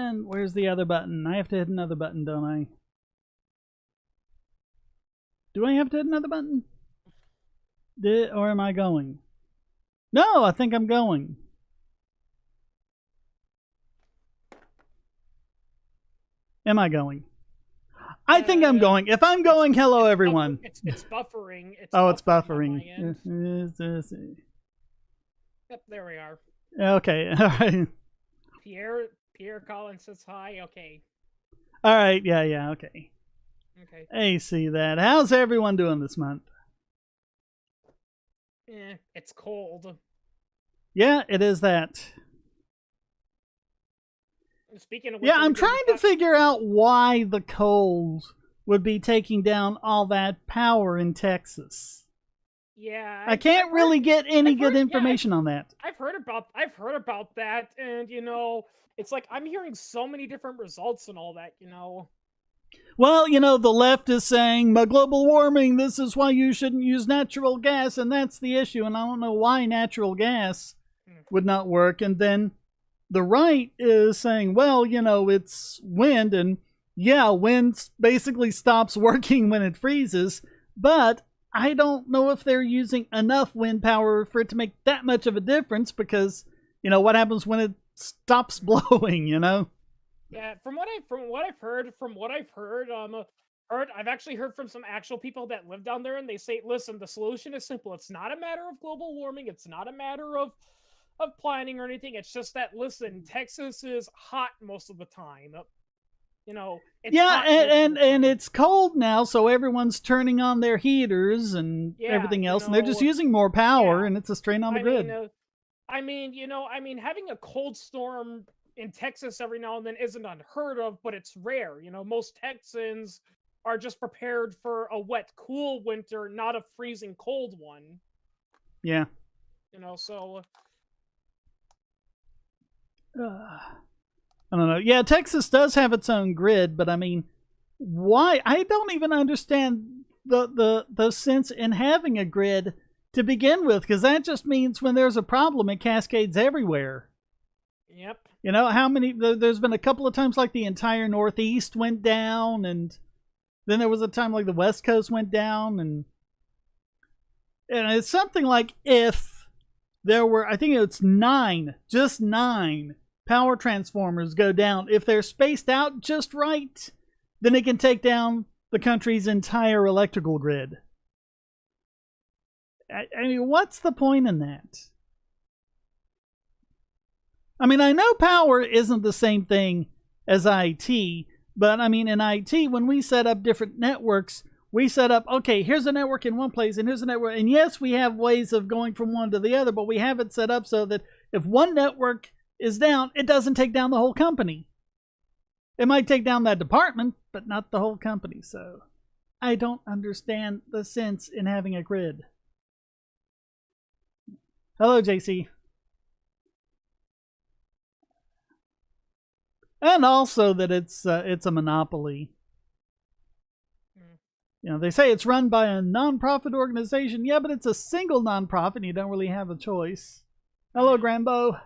And where's the other button? I have to hit another button, don't I? Do I have to hit another button? Or am I going? No, I think I'm going. Am I going? I think I'm going. If I'm going, hello everyone. It's buffering. It's buffering. Yep, there we are. Okay, all right. Pierre Collins says hi. Okay. All right, yeah, okay. Okay. I see that. How's everyone doing this month? It's cold. Yeah, it is that. Speaking of which, yeah, I'm trying to figure out why the cold would be taking down all that power in Texas. Yeah, I can't really get any good information on that. I've heard about that, and it's like I'm hearing so many different results and all that. Well, the left is saying global warming. This is why you shouldn't use natural gas, and that's the issue. And I don't know why natural gas would not work. And then the right is saying, well, it's wind, and yeah, wind basically stops working when it freezes, but I don't know if they're using enough wind power for it to make that much of a difference, because what happens when it stops blowing, Yeah, from what I've heard, I've actually heard from some actual people that live down there, and they say, listen, the solution is simple. It's not a matter of global warming. It's not a matter of planning or anything. It's just that, listen, Texas is hot most of the time. It's yeah, and it's cold now, so everyone's turning on their heaters and everything else, and they're just using more power, and it's a strain on the grid. Having a cold storm in Texas every now and then isn't unheard of, but it's rare. Most Texans are just prepared for a wet, cool winter, not a freezing cold one. Yeah. So I don't know. Yeah, Texas does have its own grid, but I mean, why? I don't even understand the sense in having a grid to begin with, because that just means when there's a problem, it cascades everywhere. Yep. How many? There's been a couple of times like the entire Northeast went down, and then there was a time like the West Coast went down, and it's something like if there were, I think it's just nine power transformers go down. If they're spaced out just right, then it can take down the country's entire electrical grid. I mean, what's the point in that? I mean, I know power isn't the same thing as IT, but I mean, in IT, when we set up different networks, we set up, okay, here's a network in one place, and here's a network. And yes, we have ways of going from one to the other, but we have it set up so that if one network is down, it doesn't take down the whole company. It might take down that department, but not the whole company. So I don't understand the sense in having a grid. Hello, JC. And also that it's a monopoly. They say it's run by a non-profit organization. Yeah, but it's a single non-profit. You don't really have a choice. Hello, Grambo.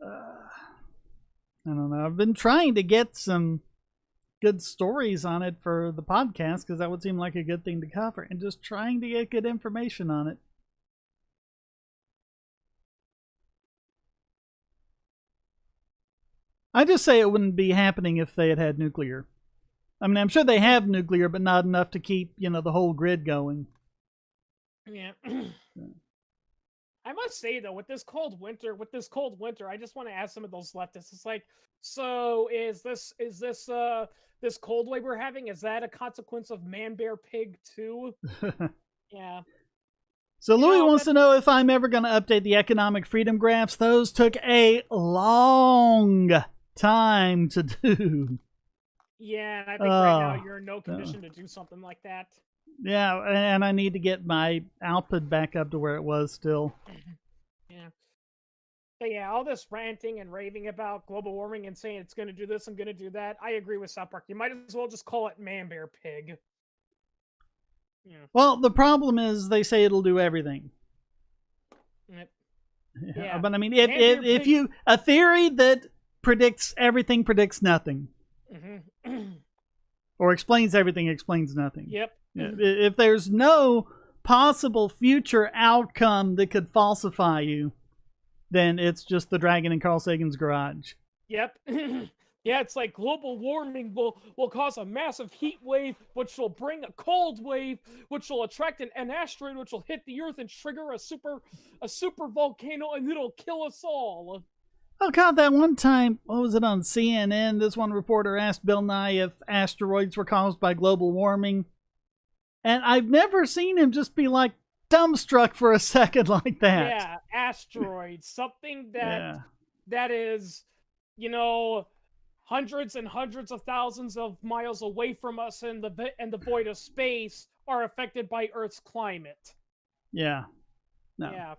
I don't know. I've been trying to get some good stories on it for the podcast, because that would seem like a good thing to cover, and just trying to get good information on it. I just say it wouldn't be happening if they had nuclear. I mean, I'm sure they have nuclear, but not enough to keep, the whole grid going. Yeah. I must say though, with this cold winter, I just want to ask some of those leftists. It's like, so is this cold wave we're having? Is that a consequence of Man Bear Pig 2? Yeah. So Louis wants to know if I'm ever going to update the economic freedom graphs. Those took a long time to do. Yeah, and I think right now you're in no condition to do something like that. Yeah, and I need to get my output back up to where it was still. Yeah. But yeah, all this ranting and raving about global warming and saying it's going to do this and going to do that, I agree with South Park. You might as well just call it Man Bear Pig. Yeah. Well, the problem is they say it'll do everything. Yep. Yeah. But I mean, And if you a theory that predicts everything predicts nothing, or explains everything explains nothing. Yep. Yeah. If there's no possible future outcome that could falsify you, then it's just the dragon in Carl Sagan's garage. Yep. Yeah, it's like global warming will cause a massive heat wave, which will bring a cold wave, which will attract an asteroid, which will hit the Earth and trigger a super volcano, and it'll kill us all. Oh God, that one time, what was it on CNN? This one reporter asked Bill Nye if asteroids were caused by global warming. And I've never seen him just be like dumbstruck for a second like that. Yeah, asteroids. Something that is, you know, hundreds and hundreds of thousands of miles away from us in the void of space are affected by Earth's climate. Yeah. No. Yeah.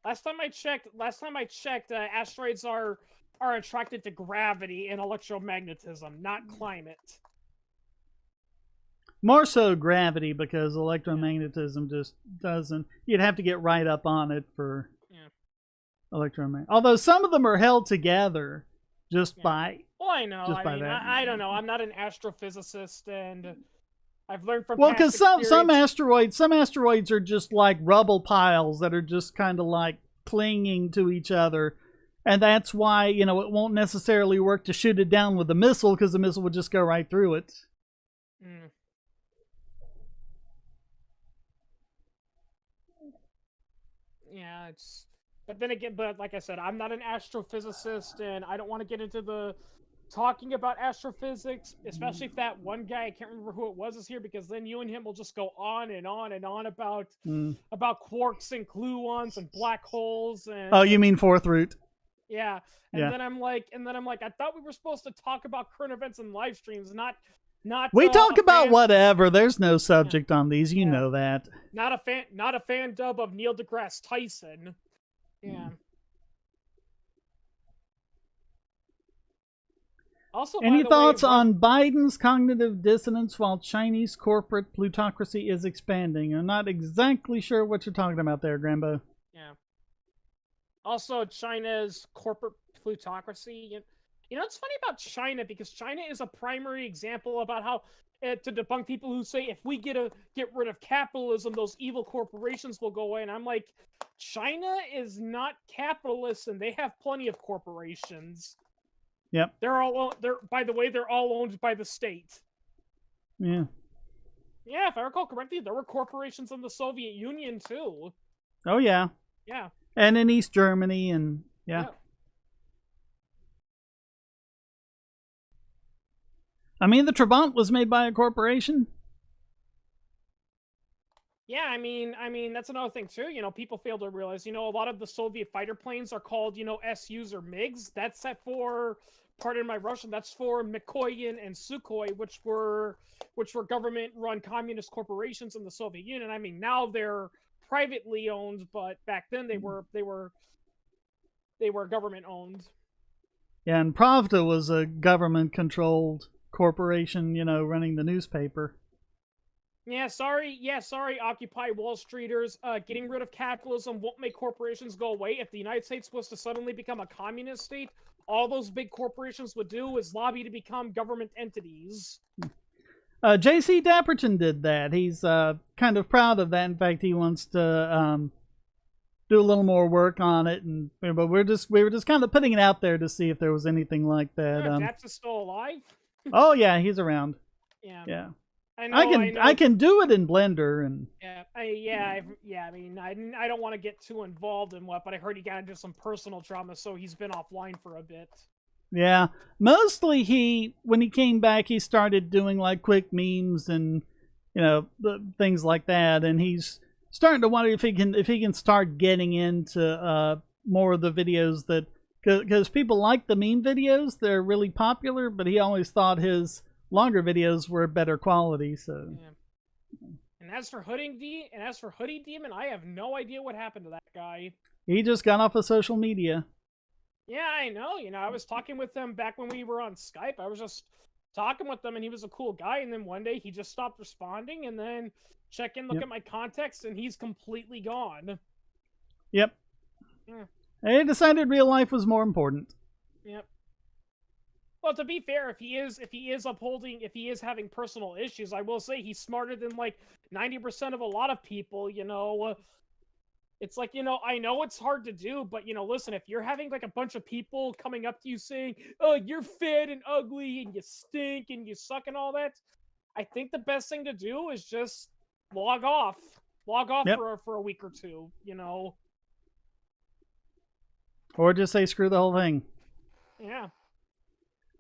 Last time I checked, asteroids are attracted to gravity and electromagnetism, not climate. More so gravity, because electromagnetism just doesn't. You'd have to get right up on it for electromagnetism. Although some of them are held together just by. Well, I know. I don't know. I'm not an astrophysicist, and I've learned from because some asteroids are just like rubble piles that are just kind of like clinging to each other, and that's why it won't necessarily work to shoot it down with a missile, because the missile would just go right through it. Yeah, but then again, like I said, I'm not an astrophysicist, and I don't want to get into the talking about astrophysics, especially if that one guy, I can't remember who it was, is here, because then you and him will just go on and on and on about quarks and gluons and black holes and. Oh, you mean fourth root? Yeah, then I'm like, I thought we were supposed to talk about current events and live streams, not. We talk about whatever. There's no subject on these, you know that. Not a fan dub of Neil deGrasse Tyson. Yeah. Also, any thoughts on Biden's cognitive dissonance while Chinese corporate plutocracy is expanding? I'm not exactly sure what you're talking about there, Grambo. Yeah. Also, China's corporate plutocracy. It's funny about China, because China is a primary example about how to debunk people who say if we get rid of capitalism, those evil corporations will go away. And I'm like, China is not capitalist, and they have plenty of corporations. Yep. By the way, they're all owned by the state. Yeah. Yeah, if I recall correctly, there were corporations in the Soviet Union too. Oh yeah. Yeah. And in East Germany, and yeah. I mean, the Trabant was made by a corporation. Yeah, I mean that's another thing too. People fail to realize, a lot of the Soviet fighter planes are called, SUs or MiGs. That's set for, pardon my Russian, that's for Mikoyan and Sukhoi, which were government-run communist corporations in the Soviet Union. I mean, now they're privately owned, but back then they were government owned. Yeah, and Pravda was a government-controlled corporation, running the newspaper. Yeah, sorry, Occupy Wall Streeters. Getting rid of capitalism won't make corporations go away. If the United States was to suddenly become a communist state, all those big corporations would do is lobby to become government entities. J.C. Dapperton did that. He's kind of proud of that. In fact, he wants to do a little more work on it, but we were just kind of putting it out there to see if there was anything like that. Daps is still alive? Oh yeah, he's around. Yeah. I can do it in Blender, and I mean, I don't want to get too involved in but I heard he got into some personal trauma, so he's been offline for a bit. Yeah, mostly when he came back, he started doing like quick memes and things like that, and he's starting to wonder if he can start getting into more of the videos that, because people like the meme videos, they're really popular, but he always thought his longer videos were better quality. So yeah. And as for Hoodie Demon, I have no idea what happened to that guy. He just got off of social media. Yeah, I know. I was talking with him back when we were on Skype. I was just talking with him, and he was a cool guy, and then one day he just stopped responding, and then look at my contacts, and he's completely gone. Yep. They decided real life was more important. Yep. Well, to be fair, if he is having personal issues, I will say he's smarter than like 90% of a lot of people. It's like, I know it's hard to do, but listen, if you're having like a bunch of people coming up to you saying, "Oh, you're fat and ugly and you stink and you suck" and all that, I think the best thing to do is just log off Yep. for a week or two. Or just say screw the whole thing. Yeah.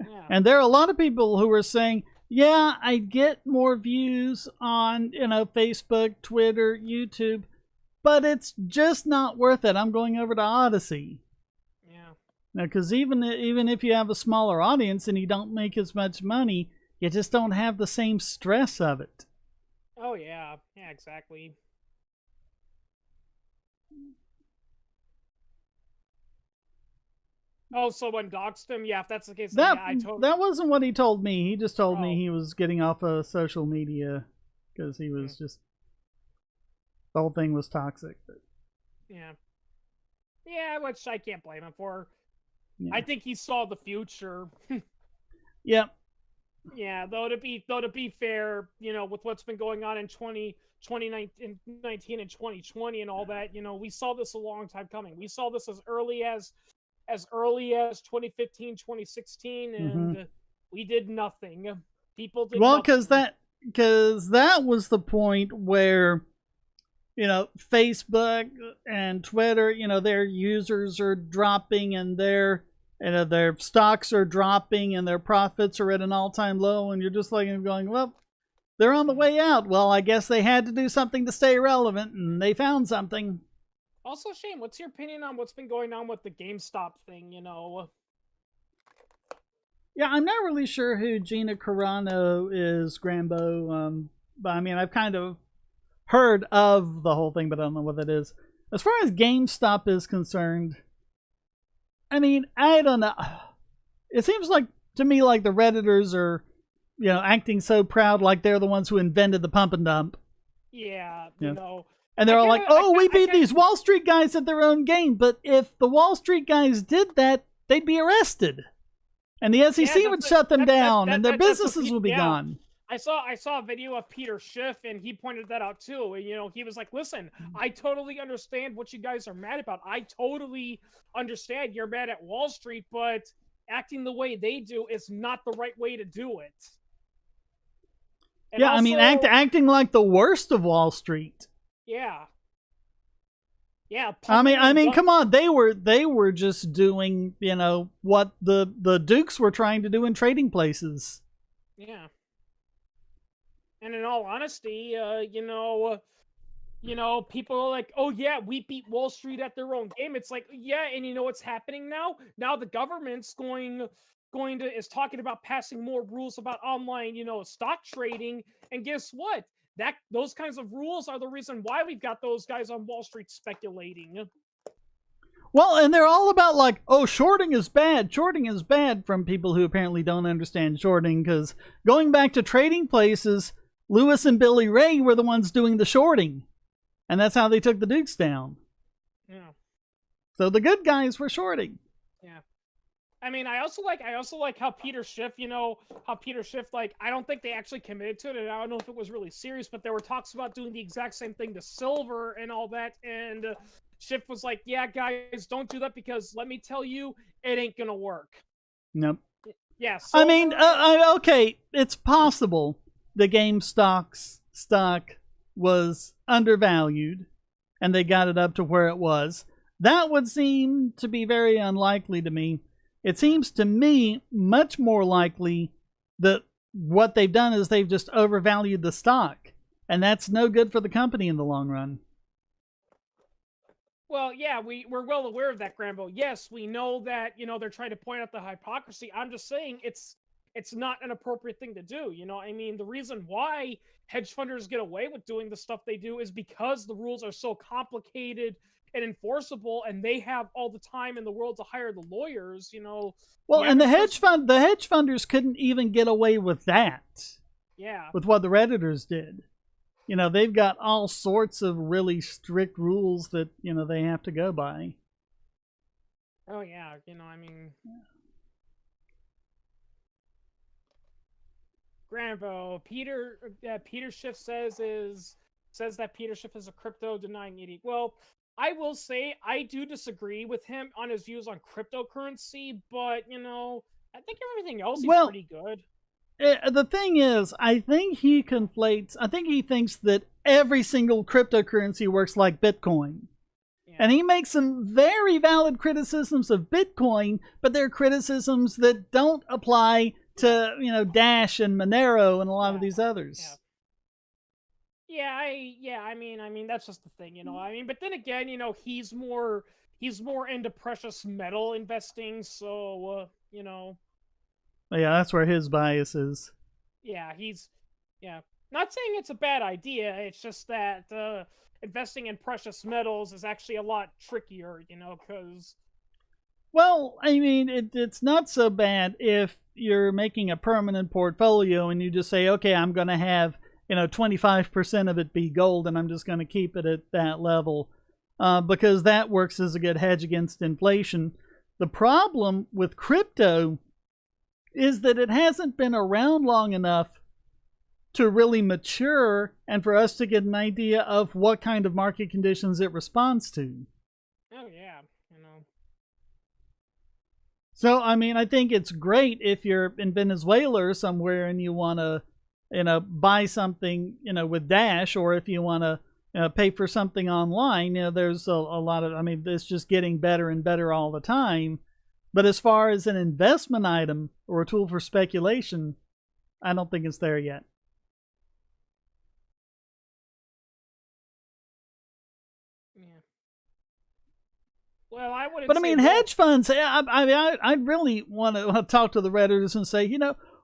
Yeah. And there are a lot of people who are saying, yeah, I get more views on, Facebook, Twitter, YouTube, but it's just not worth it. I'm going over to Odyssey. Yeah. Now, because even if you have a smaller audience and you don't make as much money, you just don't have the same stress of it. Oh, yeah. Yeah, exactly. Oh, someone doxed him? Yeah, if that's the case, then that wasn't what he told me. He just told me he was getting off of social media because he was just... The whole thing was toxic. But... Yeah. Yeah, which I can't blame him for. Yeah. I think he saw the future. Yep. Yeah, though to be fair, with what's been going on in 2019 and 2020 and all that, we saw this a long time coming. We saw this as early as 2015, 2016, and we did nothing. People did nothing. because that was the point where, Facebook and Twitter, their users are dropping and their stocks are dropping and their profits are at an all-time low, and you're just like going, well, they're on the way out. Well, I guess they had to do something to stay relevant, and they found something. Also, Shane, what's your opinion on what's been going on with the GameStop thing, Yeah, I'm not really sure who Gina Carano is, Grambo, but I mean, I've kind of heard of the whole thing, but I don't know what that is. As far as GameStop is concerned, I mean, I don't know. It seems like to me like the Redditors are, acting so proud like they're the ones who invented the pump and dump. Yeah, And they're all like, oh, we beat these Wall Street guys at their own game. But if the Wall Street guys did that, they'd be arrested. And the SEC would shut them down, and their businesses would be gone. I saw a video of Peter Schiff, and he pointed that out too. And, he was like, listen, I totally understand what you guys are mad about. I totally understand you're mad at Wall Street, but acting the way they do is not the right way to do it. And yeah, also, I mean, acting like the worst of Wall Street. Yeah. Yeah. I mean, come on. They were just doing, what the Dukes were trying to do in Trading Places. Yeah. And in all honesty, people are like, oh yeah, we beat Wall Street at their own game. It's like, yeah, and you know what's happening now? Now the government's is talking about passing more rules about online, stock trading. And guess what? Those kinds of rules are the reason why we've got those guys on Wall Street speculating. Well, and they're all about like, oh, shorting is bad from people who apparently don't understand shorting, because going back to Trading Places, Lewis and Billy Ray were the ones doing the shorting, and that's how they took the Dukes down. Yeah. So the good guys were shorting. Yeah. I mean, I also like how Peter Schiff, I don't think they actually committed to it, and I don't know if it was really serious, but there were talks about doing the exact same thing to silver and all that, and Schiff was like, yeah, guys, don't do that, because let me tell you, it ain't gonna work. Nope. Yeah. I mean, okay, it's possible the GameStop stock was undervalued, and they got it up to where it was. That would seem to be very unlikely to me. It seems to me much more likely that what they've done is they've just overvalued the stock, and that's no good for the company in the long run. Well, yeah, we're well aware of that, Grambo. Yes, we know that, they're trying to point out the hypocrisy. I'm just saying it's not an appropriate thing to do. I mean, the reason why hedge funders get away with doing the stuff they do is because the rules are so complicated and enforceable, and they have all the time in the world to hire the lawyers, Well, and the hedge funders couldn't even get away with that. Yeah. With what the Redditors did. They've got all sorts of really strict rules that, they have to go by. Oh yeah, I mean, Grambo, Peter Schiff says that Peter Schiff is a crypto denying idiot. Well, I will say I do disagree with him on his views on cryptocurrency, but I think everything else he's Well, pretty good. the thing is, I think he thinks that every single cryptocurrency works like Bitcoin. Yeah. And he makes some very valid criticisms of Bitcoin, but they're criticisms that don't apply to, Dash and Monero and a lot of these others. I mean that's just the thing, I mean, but then again, he's more into precious metal investing, so Yeah, that's where his bias is. Yeah, not saying it's a bad idea, it's just that investing in precious metals is actually a lot trickier, because... Well, I mean, it's not so bad if you're making a permanent portfolio and you just say, okay, I'm going to have 25% of it be gold, and I'm just going to keep it at that level, because that works as a good hedge against inflation. The problem with crypto is that it hasn't been around long enough to really mature and for us to get an idea of what kind of market conditions it responds to. Oh yeah, So, I mean, I think it's great if you're in Venezuela or somewhere and you want to buy something with Dash, or if you want to pay for something online. There's a lot of, I mean, it's just getting better and better all the time. But as far as an investment item or a tool for speculation, I don't think it's there yet. yeah. Well, I wouldn't. But I mean, hedge funds. I really want to talk to the Redditors and say,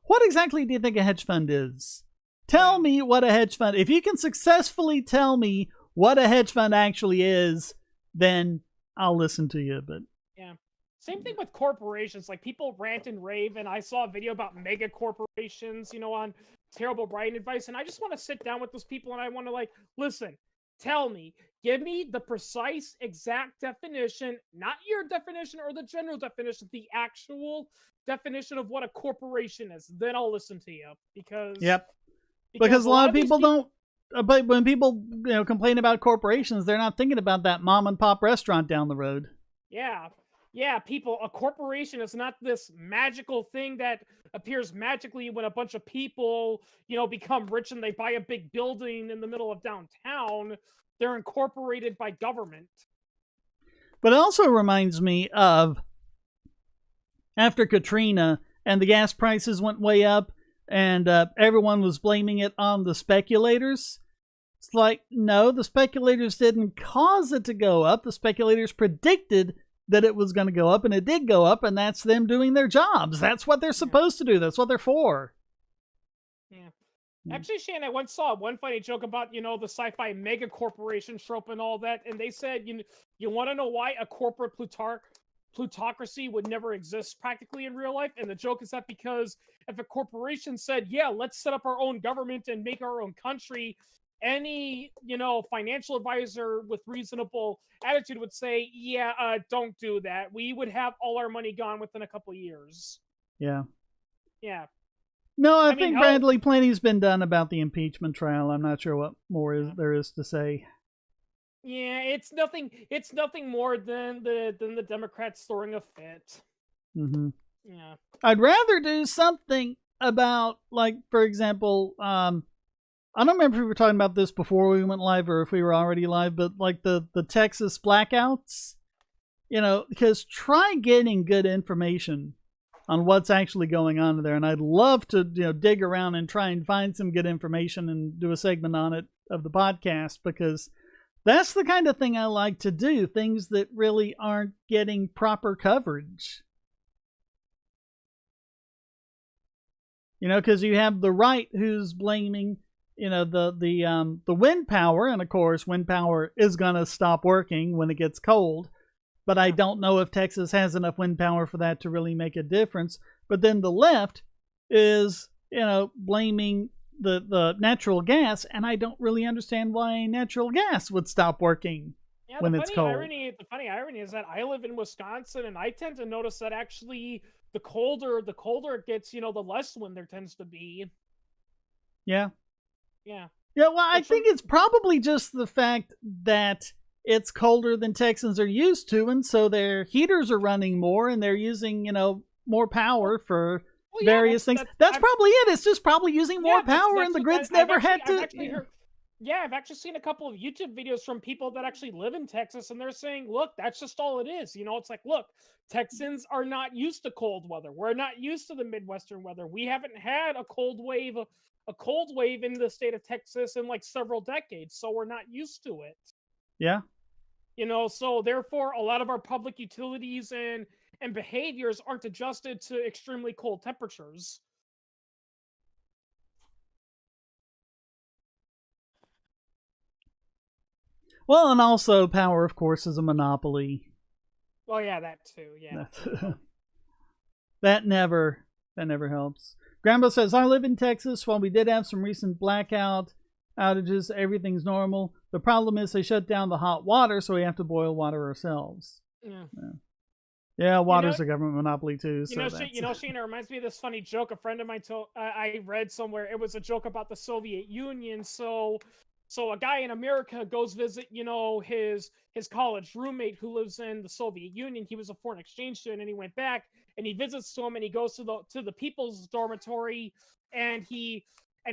what exactly do you think a hedge fund is? Tell me what a hedge fund. If you can successfully tell me what a hedge fund actually is, then I'll listen to you. But yeah, same thing with corporations. Like, people rant and rave, and I saw a video about mega corporations, on terrible writing advice, and I just want to sit down with those people and I want to listen. Tell me, give me the precise, exact definition, not your definition or the general definition, the actual definition of what a corporation is. Then I'll listen to you, because because a lot of people don't. But when people complain about corporations, they're not thinking about that mom and pop restaurant down the road. Yeah, people. A corporation is not this magical thing that appears magically when a bunch of people, become rich and they buy a big building in the middle of downtown. They're incorporated by government. But it also reminds me of after Katrina and the gas prices went way up and everyone was blaming it on the speculators. It's like, no, the speculators didn't cause it to go up. The speculators predicted that it was going to go up, and it did go up, and that's them doing their jobs. That's what they're supposed to do. That's what they're for. Yeah. Actually, Shane, I once saw one funny joke about, the sci-fi mega corporation trope and all that, and they said, you want to know why a corporate plutocracy would never exist practically in real life? And the joke is that because if a corporation said, yeah, let's set up our own government and make our own country, any, financial advisor with reasonable attitude would say, yeah, don't do that. We would have all our money gone within a couple years. Yeah. Yeah. No, I think Bradley, plenty's been done about the impeachment trial. I'm not sure what more there is to say. Yeah, it's nothing more than the Democrats throwing a fit. Mm-hmm. Yeah. I'd rather do something about, for example, I don't remember if we were talking about this before we went live or if we were already live, but the Texas blackouts, because try getting good information on what's actually going on there. And I'd love to, dig around and try and find some good information and do a segment on it of the podcast, because that's the kind of thing I like to do, things that really aren't getting proper coverage. Because you have the right who's blaming the wind power, and of course wind power is going to stop working when it gets cold, but I don't know if Texas has enough wind power for that to really make a difference. But then the left is blaming the natural gas, and I don't really understand why natural gas would stop working. Yeah, when it's cold. the funny irony is that I live in Wisconsin, and I tend to notice that actually the colder it gets, the less wind there tends to be. Yeah. Yeah. Yeah, well, I Which from think it's probably just the fact that it's colder than Texans are used to, and so their heaters are running more, and they're using, more well, power for well yeah, various things. That's I'm probably it. It's just probably using more yeah, power, and that's the what grid's I've never actually had to. heard. Yeah, I've actually seen a couple of YouTube videos from people that actually live in Texas, and they're saying, "Look, that's just all it is." It's like, look, Texans are not used to cold weather. We're not used to the Midwestern weather. We haven't had a cold wave in the state of Texas in like several decades, so we're not used to it. Yeah. So therefore, a lot of our public utilities and behaviors aren't adjusted to extremely cold temperatures. Well, and also power, of course, is a monopoly. Well, yeah, that too. Yeah. that never helps. Grambo says, I live in Texas. While we did have some recent blackout outages, everything's normal. The problem is they shut down the hot water, so we have to boil water ourselves. Yeah, water's a government monopoly too. Shane, it reminds me of this funny joke a friend of mine told. I read somewhere. It was a joke about the Soviet Union. So a guy in America goes visit, his college roommate who lives in the Soviet Union. He was a foreign exchange student, and he went back and he visits to him, and he goes to the people's dormitory, and he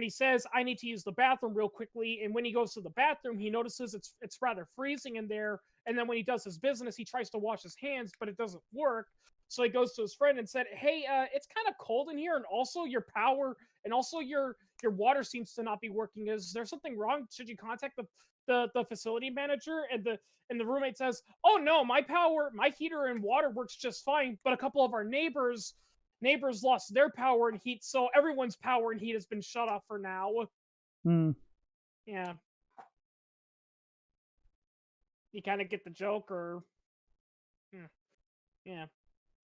says, "I need to use the bathroom real quickly." And when he goes to the bathroom, he notices it's rather freezing in there. And then when he does his business, he tries to wash his hands, but it doesn't work. So he goes to his friend and said, "Hey, it's kind of cold in here, and also your power and also your water seems to not be working. Is there something wrong? Should you contact the facility manager?" And the roommate says, "Oh no, my heater and water works just fine, but a couple of our neighbors lost their power and heat, so everyone's power and heat has been shut off for now." Yeah. You kind of get the joke, or yeah.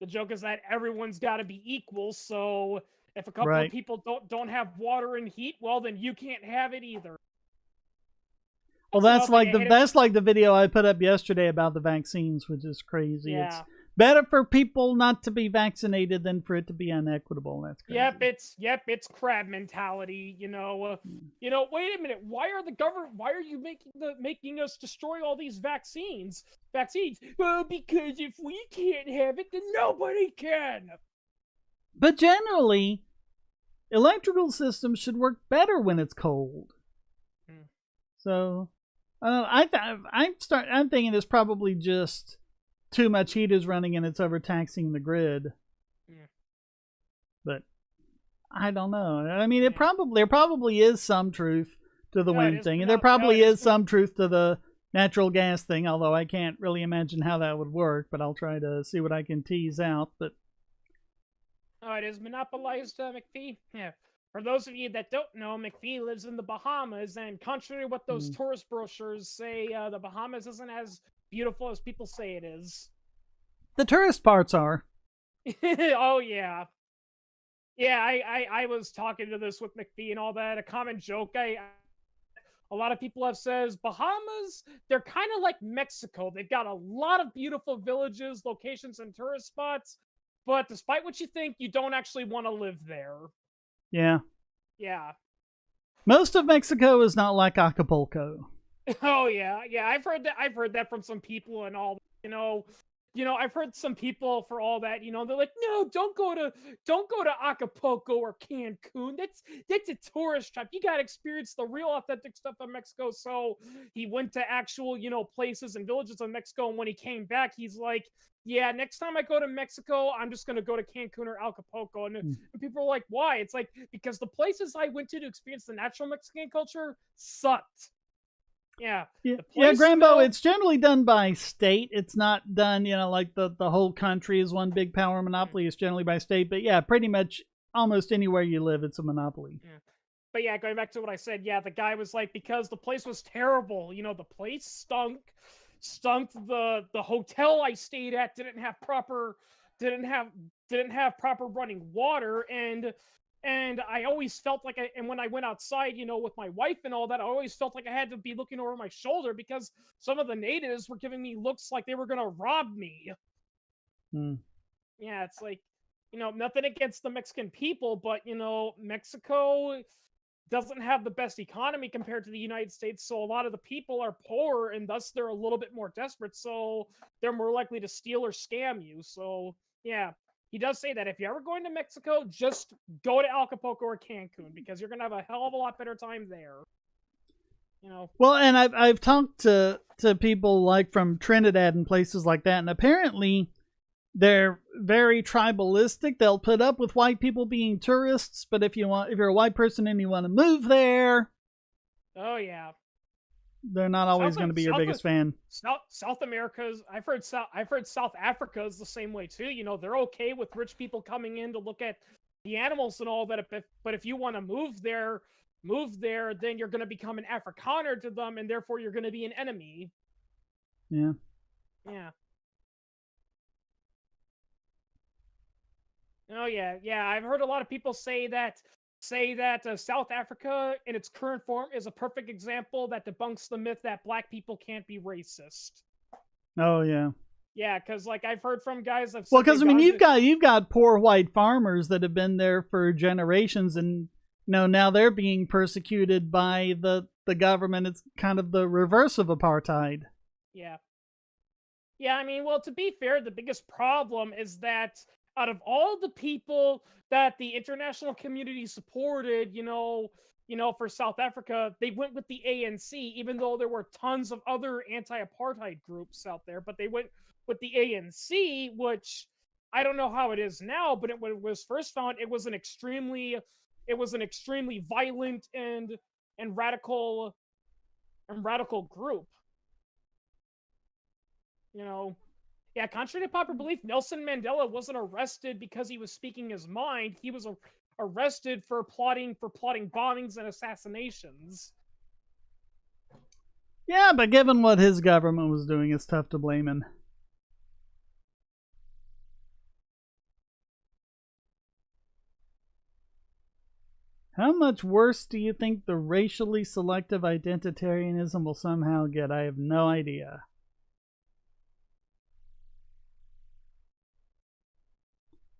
The joke is that everyone's got to be equal, so if a couple of people don't have water and heat, well, then you can't have it either. Well, that's like the video I put up yesterday about the vaccines, which is crazy. Yeah. It's better for people not to be vaccinated than for it to be unequitable. That's crazy. It's crab mentality. Wait a minute. Why are you making us destroy all these vaccines? Well, because if we can't have it, then nobody can. But generally, electrical systems should work better when it's cold. So, I'm thinking it's probably just too much heat is running and it's overtaxing the grid. But I don't know. I mean, there probably is some truth to the wind thing, and there probably is some truth to the natural gas thing, although I can't really imagine how that would work, but I'll try to see what I can tease out. But it is monopolized, McPhee. Yeah. For those of you that don't know, McPhee lives in the Bahamas, and contrary to what those tourist brochures say, the Bahamas isn't as beautiful as people say it is. The tourist parts are. Oh, yeah. Yeah, I was talking to this with McPhee and all that. A common joke a lot of people have says, Bahamas, they're kind of like Mexico. They've got a lot of beautiful villages, locations, and tourist spots. But despite what you think, you don't actually want to live there. Yeah. Yeah. Most of Mexico is not like Acapulco. Oh yeah, yeah. I've heard that from some people and all. I've heard some people for all that. They're like, no, don't go to Acapulco or Cancun. That's a tourist trap. You gotta experience the real, authentic stuff of Mexico. So he went to actual, places and villages in Mexico, and when he came back, he's like, yeah, next time I go to Mexico, I'm just going to go to Cancun or Acapulco. And people are like, why? It's like, because the places I went to experience the natural Mexican culture sucked. Yeah. Grambo, it's generally done by state. It's not done, like the whole country is one big power monopoly. It's generally by state. But yeah, pretty much almost anywhere you live, it's a monopoly. Yeah. But yeah, going back to what I said, yeah, the guy was like, because the place was terrible. The place stunk. The hotel I stayed at didn't have proper running water, and And I always felt like and when I went outside, with my wife and all that, I always felt like I had to be looking over my shoulder because some of the natives were giving me looks like they were going to rob me. Hmm. Yeah, it's like, nothing against the Mexican people, but, Mexico doesn't have the best economy compared to the United States, so a lot of the people are poor, and thus they're a little bit more desperate, so they're more likely to steal or scam you. So, yeah, he does say that if you're ever going to Mexico, just go to Acapulco or Cancun, because you're going to have a hell of a lot better time there. Well, and I've talked to people like from Trinidad and places like that, and apparently they're very tribalistic. They'll put up with white people being tourists, but if you're a white person and you want to move there, oh yeah, they're not always going to be your biggest fan. South America's. I've heard South Africa is the same way too. They're okay with rich people coming in to look at the animals and all that. But if you want to move there, then you're going to become an Afrikaner to them, and therefore you're going to be an enemy. Yeah. Yeah. Oh yeah, yeah. I've heard a lot of people say that South Africa in its current form is a perfect example that debunks the myth that black people can't be racist. Oh yeah. Yeah, because like I've heard from guys that well, because I mean you've got poor white farmers that have been there for generations, and now they're being persecuted by the government. It's kind of the reverse of apartheid. Yeah. Yeah, I mean, well, to be fair, the biggest problem is that out of all the people that the international community supported, for South Africa, they went with the ANC, even though there were tons of other anti-apartheid groups out there. But they went with the ANC, which I don't know how it is now, but when it was first found, it was an extremely violent and radical group. Yeah, contrary to popular belief, Nelson Mandela wasn't arrested because he was speaking his mind. He was arrested for plotting bombings and assassinations. Yeah, but given what his government was doing, it's tough to blame him. How much worse do you think the racially selective identitarianism will somehow get? I have no idea.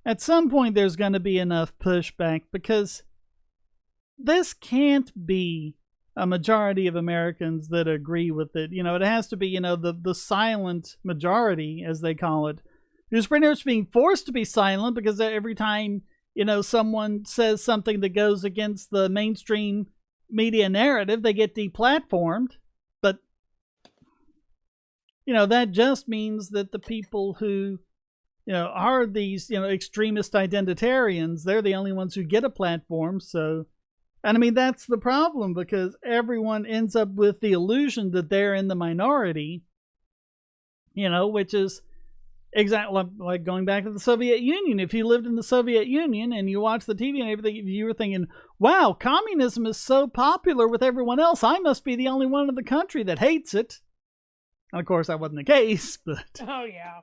At some point, there's going to be enough pushback because this can't be a majority of Americans that agree with it. It has to be, the silent majority, as they call it, who's pretty much being forced to be silent because every time, someone says something that goes against the mainstream media narrative, they get deplatformed. But, that just means that the people who are these, extremist identitarians, they're the only ones who get a platform. So, and I mean, that's the problem because everyone ends up with the illusion that they're in the minority, which is exactly like going back to the Soviet Union. If you lived in the Soviet Union and you watched the TV and everything, you were thinking, wow, communism is so popular with everyone else. I must be the only one in the country that hates it. And of course, that wasn't the case, but... Oh, yeah.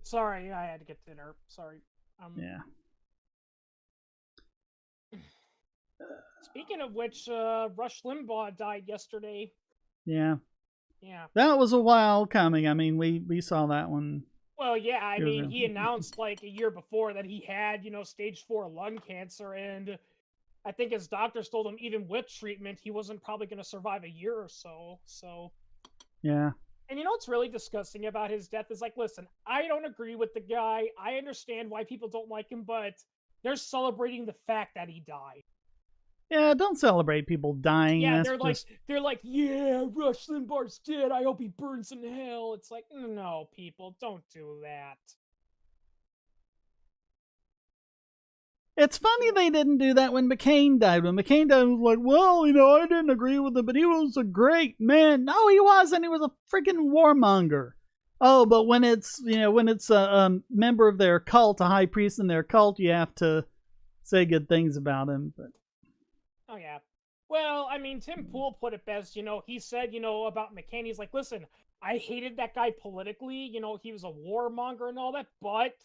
Sorry, I had to get dinner. Sorry. Yeah. Speaking of which, Rush Limbaugh died yesterday. Yeah. Yeah. That was a while coming. I mean, we saw that one. Well, yeah, I mean, he announced like a year before that he had, stage 4 lung cancer, and I think his doctors told him even with treatment, he wasn't probably going to survive a year or so. So. Yeah. And what's really disgusting about his death is, like, listen, I don't agree with the guy. I understand why people don't like him, but they're celebrating the fact that he died. Yeah, don't celebrate people dying. Yeah, they're like, yeah, Rush Limbaugh's dead. I hope he burns in hell. It's like, no, people, don't do that. It's funny they didn't do that when McCain died. When McCain died, it was like, well, I didn't agree with him, but he was a great man. No, he wasn't. He was a freaking warmonger. Oh, but when it's, when it's a member of their cult, a high priest in their cult, you have to say good things about him. But oh, yeah. Well, I mean, Tim Pool put it best. He said, about McCain, he's like, listen, I hated that guy politically. He was a warmonger and all that, but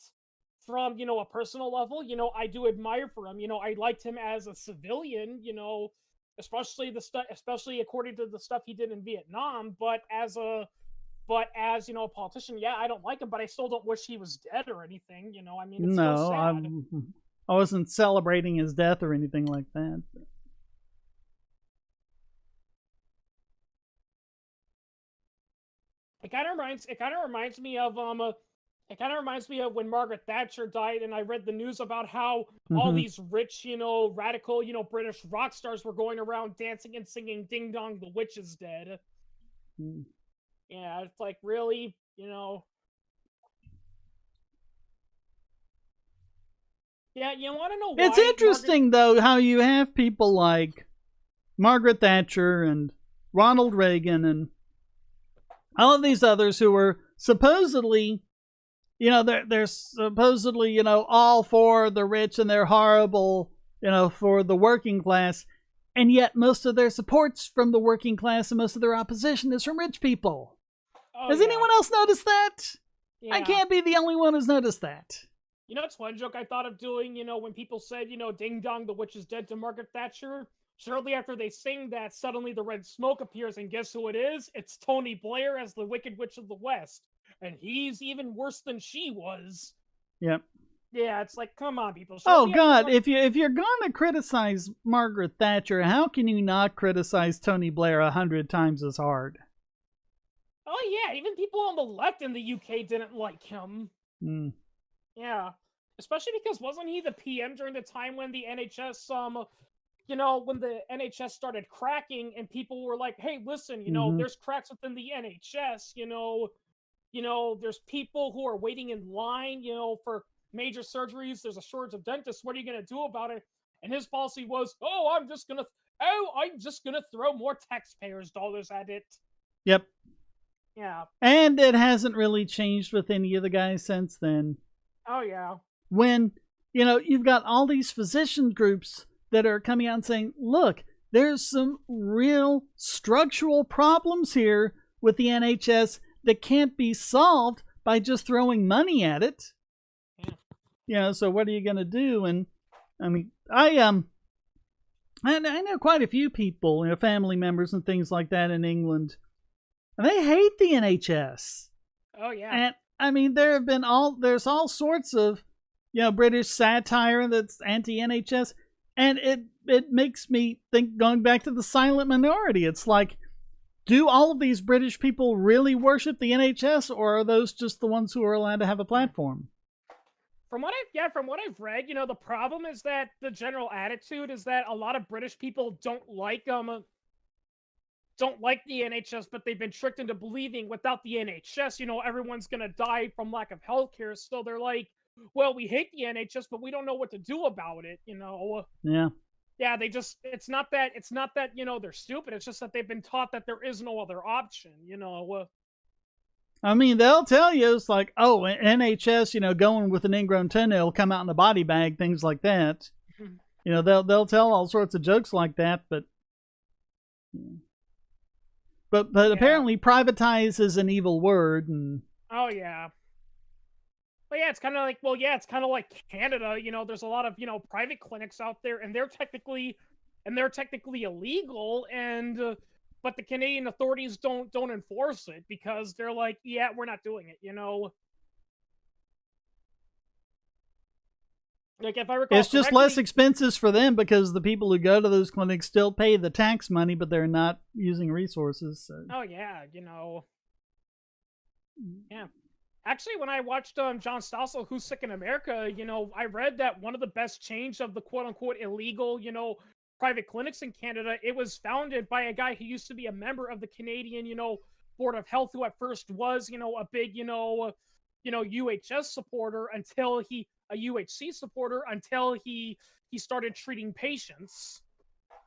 from, you know, a personal level, you know, I do admire for him. You know, I liked him as a civilian, you know, especially especially according to the stuff he did in Vietnam, but as, you know, a politician, yeah, I don't like him, but I still don't wish he was dead or anything, you know. I mean, it's still No, sad. I wasn't celebrating his death or anything like that. It kind of reminds me of it kind of reminds me of when Margaret Thatcher died, and I read the news about how all these rich, you know, radical, you know, British rock stars were going around dancing and singing "Ding Dong, the Witch is Dead." Yeah, it's like, really, you know. Yeah, you want to know why? It's interesting, though, how you have people like Margaret Thatcher and Ronald Reagan and all of these others who were supposedly, you know, they're supposedly, you know, all for the rich and they're horrible, you know, for the working class. And yet most of their support's from the working class and most of their opposition is from rich people. Oh, Has anyone else noticed that? Yeah. I can't be the only one who's noticed that. You know, it's one joke I thought of doing, you know, when people said, you know, "Ding Dong, the Witch is Dead" to Margaret Thatcher. Shortly after they sing that, suddenly the red smoke appears, and guess who it is? It's Tony Blair as the Wicked Witch of the West. And he's even worse than she was. Yep. Yeah, it's like, come on, people. Shortly God, if you're gonna criticize Margaret Thatcher, how can you not criticize Tony Blair 100 times as hard? Oh yeah, even people on the left in the UK didn't like him. Yeah, especially because wasn't he the PM during the time when the NHS you know, when the NHS started cracking and people were like, "Hey, listen, you know, there's cracks within the NHS, you know, there's people who are waiting in line, you know, for major surgeries, there's a shortage of dentists. What are you going to do about it?" And his policy was, I'm just going to throw more taxpayers' dollars at it." Yep. Yeah. And it hasn't really changed with any of the guys since then. Oh, yeah. When, you know, you've got all these physician groups that are coming out and saying, look, there's some real structural problems here with the NHS that can't be solved by just throwing money at it. Yeah. You know, so what are you going to do? And I mean, I know quite a few people, you know, family members and things like that in England, and they hate the NHS. Oh, yeah. And I mean, there's all sorts of, you know, British satire that's anti-NHS. And it makes me think, going back to the silent minority, it's like, do all of these British people really worship the NHS, or are those just the ones who are allowed to have a platform? From what I've read, you know, the problem is that the general attitude is that a lot of British people don't like the NHS, but they've been tricked into believing without the NHS, you know, everyone's gonna die from lack of healthcare. So they're like, well, we hate the NHS, but we don't know what to do about it, you know. Yeah, it's not that, you know, they're stupid. It's just that they've been taught that there is no other option, you know. I mean, they'll tell you, it's like, oh, NHS, you know, going with an ingrown toenail, come out in a body bag, things like that. You know, they'll tell all sorts of jokes like that, but apparently privatize is an evil word. And oh, yeah. But yeah, it's kind of like Canada. You know, there's a lot of, you know, private clinics out there, and they're technically illegal, and but the Canadian authorities don't enforce it because they're like, yeah, we're not doing it. You know, like if I recall, it's just less expenses for them because the people who go to those clinics still pay the tax money, but they're not using resources. So. Oh yeah, you know, yeah. Actually, when I watched John Stossel, Who's Sick in America, you know, I read that one of the best change of the quote-unquote illegal, you know, private clinics in Canada, it was founded by a guy who used to be a member of the Canadian, you know, Board of Health, who at first was, you know, a big, you know, UHS supporter until a UHC supporter until he started treating patients.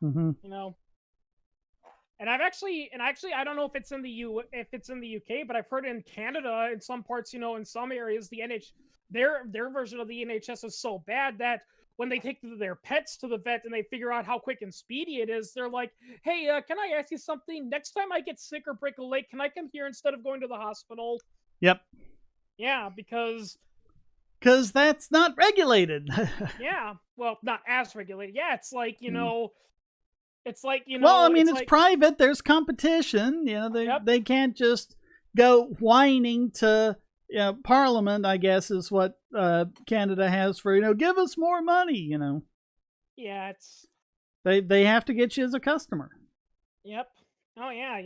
You know. And I don't know if it's in the UK, but I've heard in Canada, in some parts, you know, in some areas, their version of the NHS is so bad that when they take their pets to the vet and they figure out how quick and speedy it is, they're like, "Hey, can I ask you something? Next time I get sick or break a leg, can I come here instead of going to the hospital?" Yep. Yeah, because because that's not regulated. Yeah, well, not as regulated. Yeah, it's like, it's like, well, I mean, it's like, private. There's competition. They can't just go whining to Parliament, I guess, is what Canada has for, give us more money, Yeah, it's... They have to get you as a customer. Yep. Oh, yeah,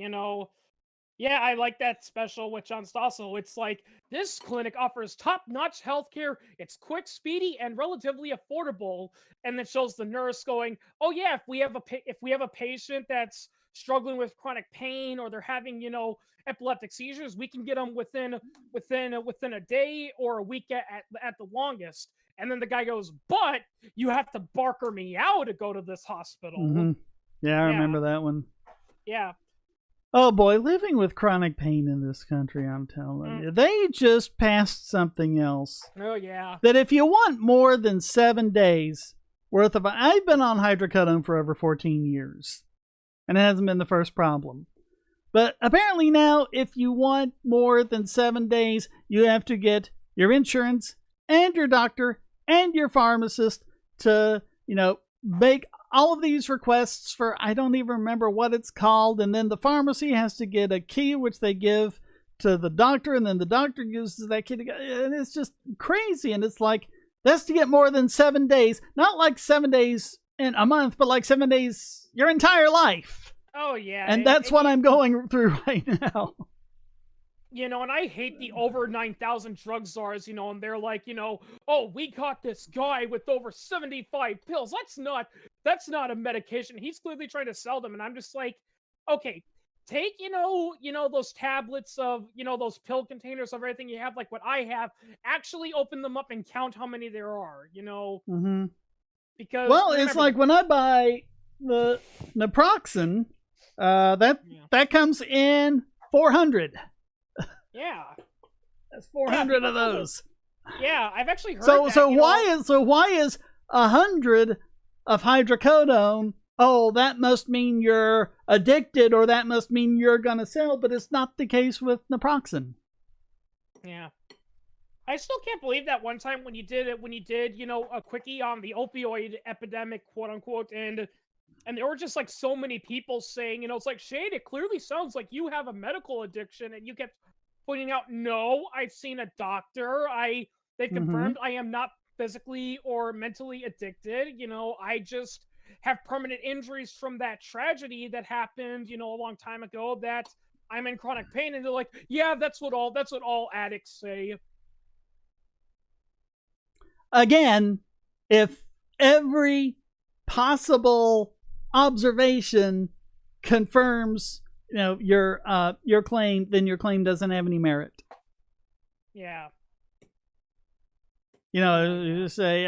Yeah, I like that special with John Stossel. It's like, this clinic offers top-notch healthcare. It's quick, speedy, and relatively affordable. And then shows the nurse going, "Oh yeah, if we have a patient that's struggling with chronic pain, or they're having epileptic seizures, we can get them within a day or a week at the longest." And then the guy goes, "But you have to barker me out to go to this hospital." Mm-hmm. Yeah, I remember that one. Yeah. Oh boy, living with chronic pain in this country, I'm telling you. They just passed something else. Oh, yeah. That if you want more than 7 days worth of... I've been on hydrocodone for over 14 years. And it hasn't been the first problem. But apparently now, if you want more than 7 days, you have to get your insurance and your doctor and your pharmacist to, make all of these requests for, I don't even remember what it's called, and then the pharmacy has to get a key which they give to the doctor, and then the doctor uses that key to get, and it's just crazy. And it's like, that's to get more than 7 days, not like 7 days in a month, but like 7 days your entire life. Oh yeah. And that's what I'm going through right now. And I hate the over 9,000 drug czars, and they're like, "Oh, we got this guy with over 75 pills. That's not a medication. He's clearly trying to sell them." And I'm just like, okay, take, those tablets of, those pill containers of everything you have, like what I have, actually open them up and count how many there are, Mm-hmm. Because... Well, it's like when I buy the naproxen, that comes in 400. Yeah. That's 400 of those. Yeah, I've actually heard so that, why is 100 of hydrocodone? Oh, that must mean you're addicted, or that must mean you're gonna sell. But it's not the case with naproxen. Yeah. I still can't believe that one time when you did a quickie on the opioid epidemic, quote unquote, and there were just like so many people saying, it's like, "Shade, it clearly sounds like you have a medical addiction," and you kept pointing out, "No, I've seen a doctor. They've confirmed I am not physically or mentally addicted. I just have permanent injuries from that tragedy that happened, a long time ago, that I'm in chronic pain." And they're like, "Yeah, that's what all addicts say." Again, if every possible observation confirms your claim, then your claim doesn't have any merit. Yeah. You say,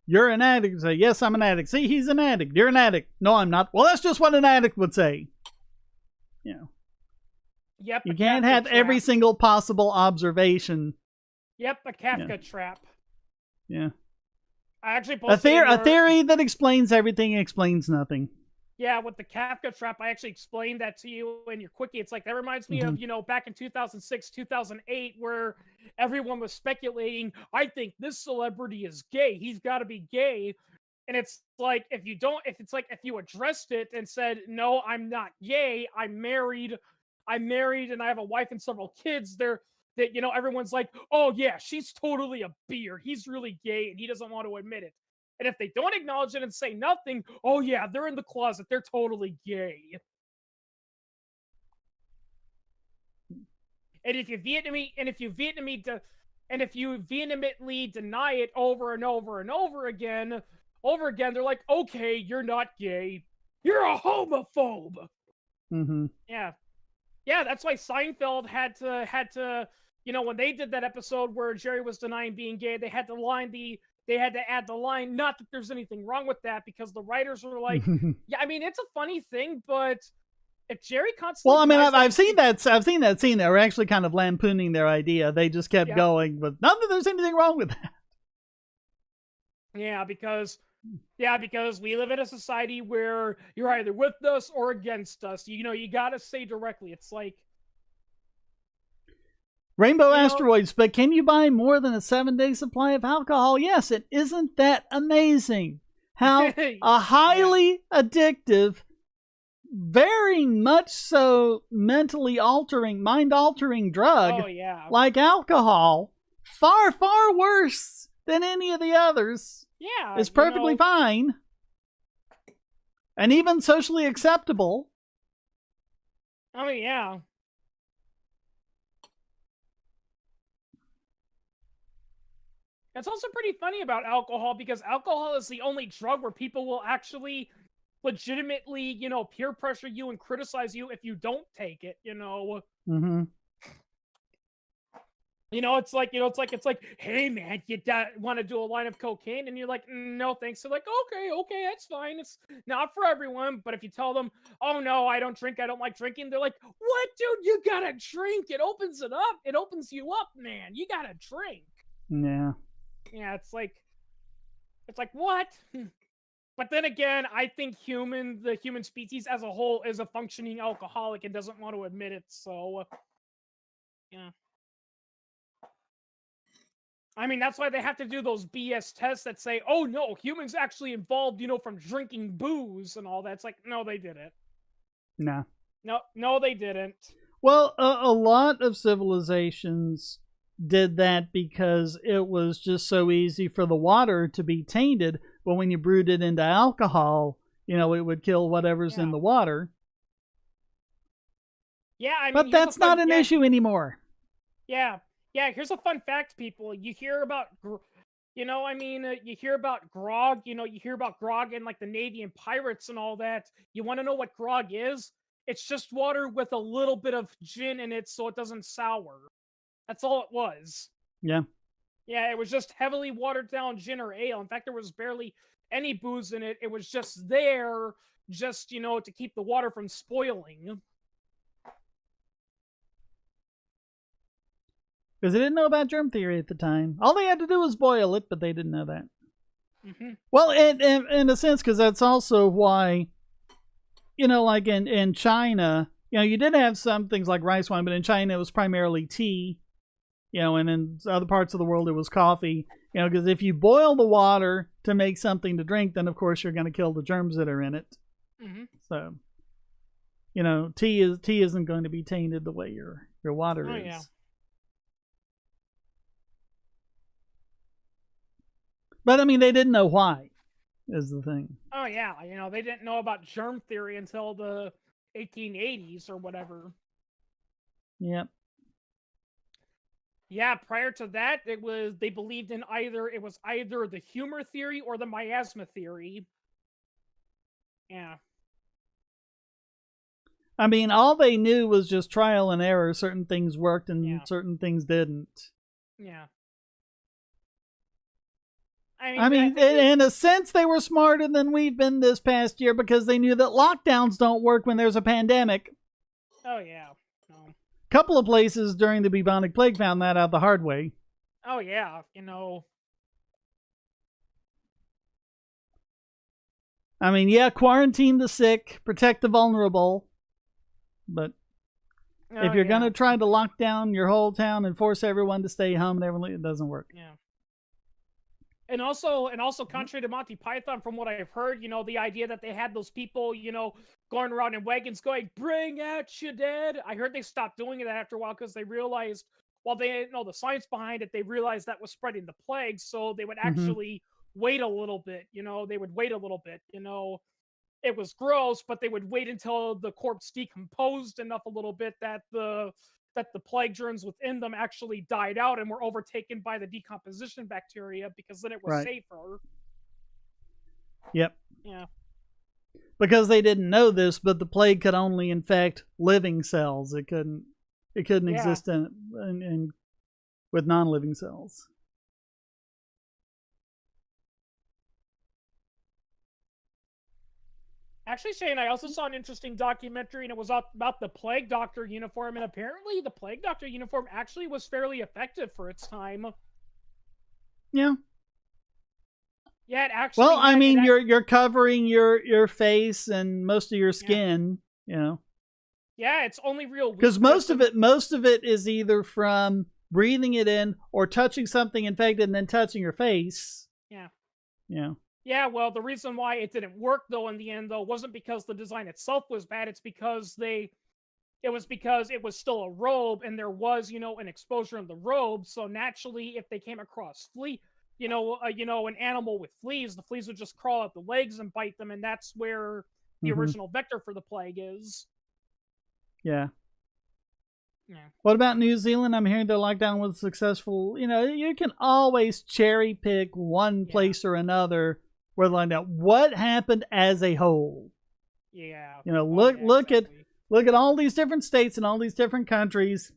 "You're an addict." You say, "Yes, I'm an addict." "See, he's an addict." "You're an addict." "No, I'm not." "Well, that's just what an addict would say." Yep. You can't have every single possible observation. Yep, a Kafka trap. Yeah. I actually a theory that explains everything explains nothing. Yeah, with the Kafka trap, I actually explained that to you in your quickie. It's like, that reminds me of, back in 2006, 2008, where everyone was speculating, "I think this celebrity is gay. He's got to be gay." And it's like, if you addressed it and said, "No, I'm not gay. I'm married, and I have a wife and several kids," everyone's like, "Oh yeah, she's totally a beard. He's really gay and he doesn't want to admit it." And if they don't acknowledge it and say nothing, "Oh yeah, they're in the closet. They're totally gay." And if you vehemently deny it over and over and over again, they're like, "Okay, you're not gay. You're a homophobe." Mm-hmm. Yeah. Yeah, that's why Seinfeld had to, when they did that episode where Jerry was denying being gay, they had to add the line, "Not that there's anything wrong with that," because the writers were like, "Yeah, I mean, it's a funny thing, but if Jerry constantly..." Well, I mean, I've seen that scene. They were actually kind of lampooning their idea. They just kept going, but not that there's anything wrong with that. Yeah, because we live in a society where you're either with us or against us. You gotta say directly. It's like... Rainbow asteroids, but can you buy more than a 7-day supply of alcohol? Yes, it isn't that amazing how a highly addictive, very much so mentally altering, mind-altering drug like alcohol, far, far worse than any of the others, is perfectly fine and even socially acceptable. Oh, yeah. It's also pretty funny about alcohol because alcohol is the only drug where people will actually legitimately, peer pressure you and criticize you if you don't take it, Mm-hmm. It's like, hey man, you want to do a line of cocaine? And you're like, no thanks. They're like, okay, that's fine. It's not for everyone. But if you tell them, oh no, I don't drink, I don't like drinking, they're like, what, dude? You gotta drink. It opens it up. It opens you up, man. You gotta drink. Yeah. Yeah, it's like what? But then again, I think the human species as a whole is a functioning alcoholic and doesn't want to admit it. So, yeah. I mean, that's why they have to do those BS tests that say, oh no, humans actually evolved, from drinking booze and all that. It's like, no, they didn't. No. No, they didn't. Well, a lot of civilizations did that because it was just so easy for the water to be tainted. But when you brewed it into alcohol, it would kill whatever's in the water. Yeah, I mean, but that's not an issue anymore. Yeah. Yeah, here's a fun fact, people. You hear about, you hear about grog, you hear about grog in like the Navy and pirates and all that. You want to know what grog is? It's just water with a little bit of gin in it so it doesn't sour. That's all it was. Yeah. Yeah, it was just heavily watered down gin or ale. In fact, there was barely any booze in it. It was just there, to keep the water from spoiling. Because they didn't know about germ theory at the time. All they had to do was boil it, but they didn't know that. Mm-hmm. Well, in a sense, because that's also why, like in China, you did have some things like rice wine, but in China it was primarily tea, and in other parts of the world it was coffee, because if you boil the water to make something to drink, then of course you're going to kill the germs that are in it. Mm-hmm. So, tea isn't going to be tainted the way your water is. Yeah. But, I mean, they didn't know why, is the thing. Oh, yeah. They didn't know about germ theory until the 1880s or whatever. Yep. Yeah, prior to that, they believed in either the humor theory or the miasma theory. Yeah. I mean, all they knew was just trial and error. Certain things worked and certain things didn't. Yeah. I mean, in a sense, they were smarter than we've been this past year because they knew that lockdowns don't work when there's a pandemic. Oh, yeah. No. A couple of places during the bubonic plague found that out the hard way. Oh, yeah. I mean, yeah, quarantine the sick, protect the vulnerable. But if you're going to try to lock down your whole town and force everyone to stay home, it doesn't work. Yeah. And also, contrary to Monty Python, from what I've heard, the idea that they had those people, going around in wagons going, bring out your dead. I heard they stopped doing that after a while because they realized, while they didn't know the science behind it, they realized that was spreading the plague. So they would actually wait a little bit, they would wait a little bit, It was gross, but they would wait until the corpse decomposed enough a little bit that the plague germs within them actually died out and were overtaken by the decomposition bacteria, because then it was safer. Yep. Yeah. Because they didn't know this, but the plague could only infect living cells. It couldn't exist in with non-living cells. Actually, Shane, I also saw an interesting documentary, and it was about the Plague Doctor uniform, and apparently the Plague Doctor uniform actually was fairly effective for its time. Yeah. Yeah, it actually... Well, I mean, you're covering your face and most of your skin, Yeah, it's only real because most of it is either from breathing it in or touching something infected and then touching your face. Yeah. Yeah. Yeah, well, the reason why it didn't work though in the end though wasn't because the design itself was bad. It's because it was still a robe and there was, an exposure in the robe. So naturally, if they came across an animal with fleas, the fleas would just crawl out the legs and bite them, and that's where the original vector for the plague is. Yeah. Yeah. What about New Zealand? I'm hearing their lockdown was successful. You can always cherry pick one place or another where they're like that. What happened as a whole? Yeah. Look at all these different states and all these different countries.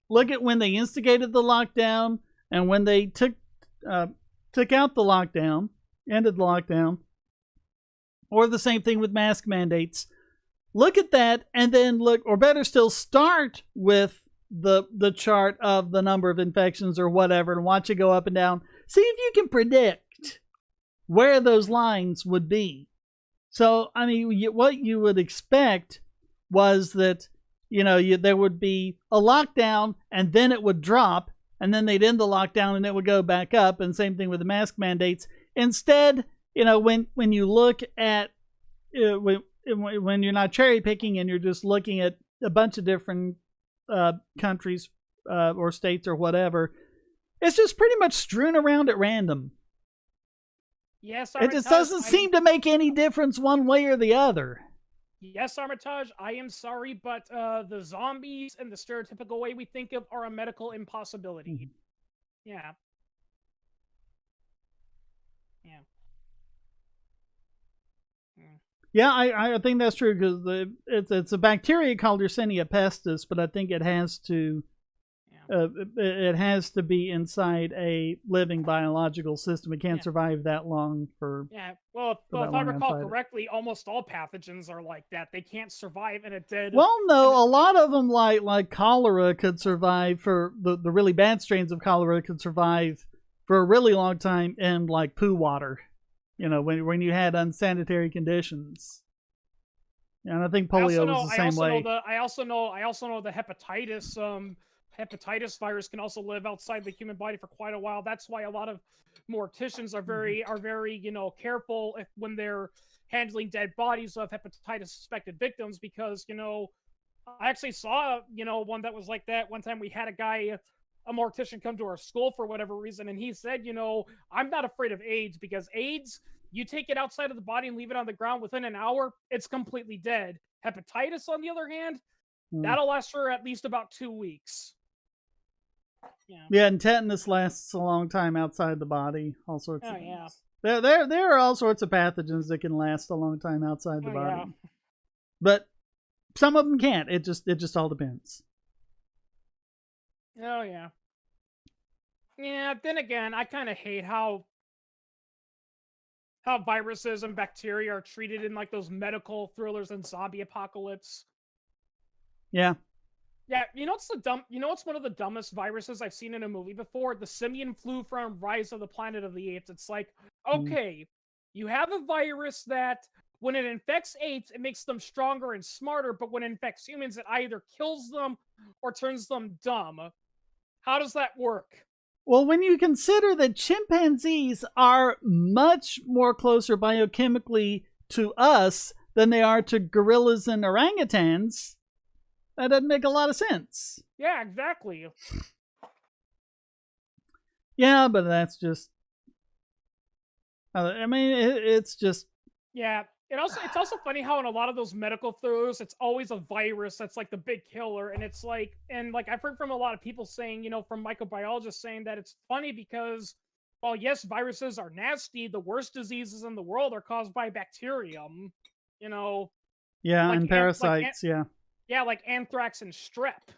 Look at when they instigated the lockdown and when they took out the lockdown, ended the lockdown, or the same thing with mask mandates. Look at that, and then look, or better still, start with the chart of the number of infections or whatever, and watch it go up and down. See if you can predict where those lines would be. So, I mean, what you would expect was that, there would be a lockdown, and then it would drop, and then they'd end the lockdown, and it would go back up, and same thing with the mask mandates. Instead, when you look at when you're not cherry picking and you're just looking at a bunch of different countries or states or whatever, it's just pretty much strewn around at random. Yes, it just doesn't seem to make any difference one way or the other. Yes, Armitage, I am sorry, but the zombies and the stereotypical way we think of are a medical impossibility. Yeah. Yeah. Yeah, I think that's true because it's a bacteria called Yersinia pestis, but I think it has to be inside a living biological system. It can't survive that long for. Yeah, well, if I recall correctly, almost all pathogens are like that. They can't survive in a dead. Well, no, a lot of them like cholera could survive for the really bad strains of cholera could survive for a really long time in like poo water. When you had unsanitary conditions. And I think polio was the same way. I also know the hepatitis virus can also live outside the human body for quite a while. That's why a lot of morticians are very careful when they're handling dead bodies of hepatitis suspected victims, because I actually saw one that was like that. One time we had a mortician come to our school for whatever reason, and he said, I'm not afraid of AIDS, because AIDS, you take it outside of the body and leave it on the ground, within an hour, it's completely dead. Hepatitis, on the other hand, that'll last for at least about 2 weeks. Yeah, and tetanus lasts a long time outside the body. All sorts of things. There are all sorts of pathogens that can last a long time outside the body. Yeah. But some of them can't. It just all depends. Oh, yeah. Yeah, then again, I kind of hate how viruses and bacteria are treated in like those medical thrillers and zombie apocalypse. Yeah. Yeah, what's one of the dumbest viruses I've seen in a movie before? The simian flu from Rise of the Planet of the Apes. It's like, okay, you have a virus that when it infects apes, it makes them stronger and smarter, but when it infects humans, it either kills them or turns them dumb. How does that work? Well, when you consider that chimpanzees are much more closer biochemically to us than they are to gorillas and orangutans, that doesn't make a lot of sense. Yeah, exactly. Yeah, but that's just... it's just... Yeah. It's also funny how in a lot of those medical thrillers, it's always a virus that's like the big killer, and it's like, I've heard from a lot of people saying, from microbiologists saying that it's funny because, while yes, viruses are nasty, the worst diseases in the world are caused by bacterium, Yeah, like and parasites, yeah. Yeah, like anthrax and strep,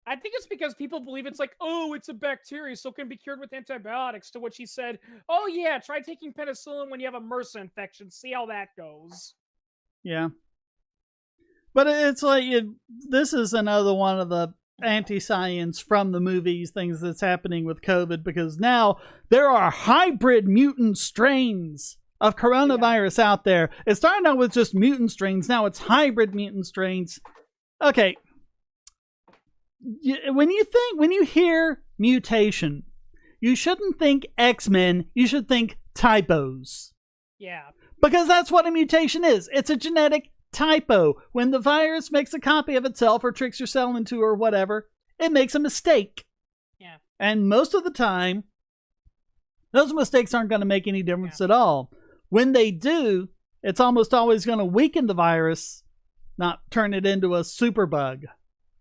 I think it's because people believe it's like, oh, it's a bacteria, so it can be cured with antibiotics, to which he said, oh yeah, try taking penicillin when you have a MRSA infection, see how that goes. Yeah. But it's like, this is another one of the anti-science from the movies things that's happening with COVID, because now there are hybrid mutant strains of coronavirus out there. It started out with just mutant strains. Now it's hybrid mutant strains. Okay. When you hear mutation, you shouldn't think X-Men. You should think typos. Yeah. Because that's what a mutation is. It's a genetic typo. When the virus makes a copy of itself or tricks your cell into or whatever, it makes a mistake. Yeah. And most of the time, those mistakes aren't going to make any difference at all. When they do, it's almost always going to weaken the virus, not turn it into a superbug.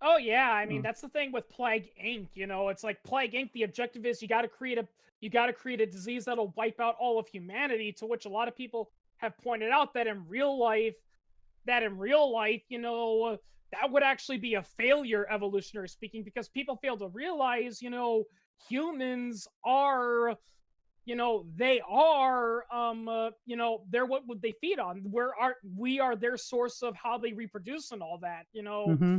Oh yeah, I mean that's the thing with Plague Inc. You know, it's like Plague Inc. The objective is you got to create a disease that'll wipe out all of humanity. To which a lot of people have pointed out that in real life, you know, that would actually be a failure, evolutionary speaking, because people fail to realize, you know, humans are, you know, they are, you know, they're what would they feed on? We are their source of how they reproduce and all that, you know. Mm-hmm.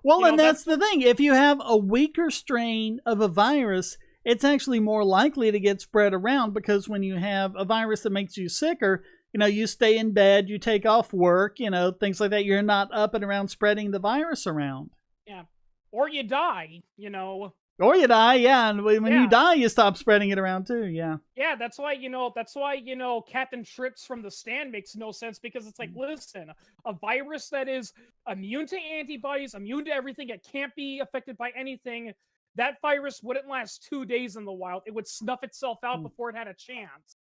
Well, and that's the thing. If you have a weaker strain of a virus, it's actually more likely to get spread around, because when you have a virus that makes you sicker, you know, you stay in bed, you take off work, you know, things like that. You're not up and around spreading the virus around. Yeah. Or you die, you know. Or you die, yeah. And when you die, you stop spreading it around too, yeah. Yeah, that's why, you know, Captain Trips from The Stand makes no sense, because it's like, listen, a virus that is immune to antibodies, immune to everything, it can't be affected by anything. That virus wouldn't last 2 days in the wild. It would snuff itself out before it had a chance.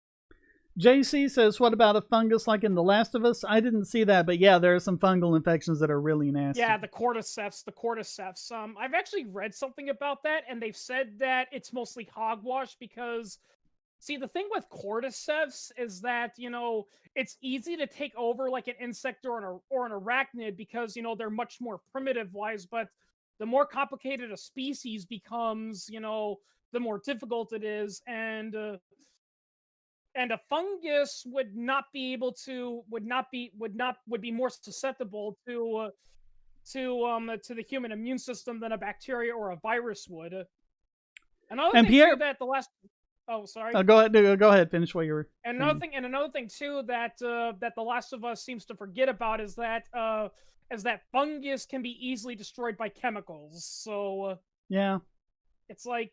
JC says, what about a fungus like in The Last of Us? I didn't see that, but yeah, there are some fungal infections that are really nasty. Yeah, the cordyceps. I've actually read something about that, and they've said that it's mostly hogwash because, see, the thing with cordyceps is that, you know, it's easy to take over like an insect or an arachnid because, you know, they're much more primitive-wise, but the more complicated a species becomes, you know, the more difficult it is, and a fungus would be more susceptible to the human immune system than a bacteria or a virus would. Another thing too that the last go ahead, finish what you were. And another thing too that that The Last of Us seems to forget about is that fungus can be easily destroyed by chemicals. So yeah, it's like.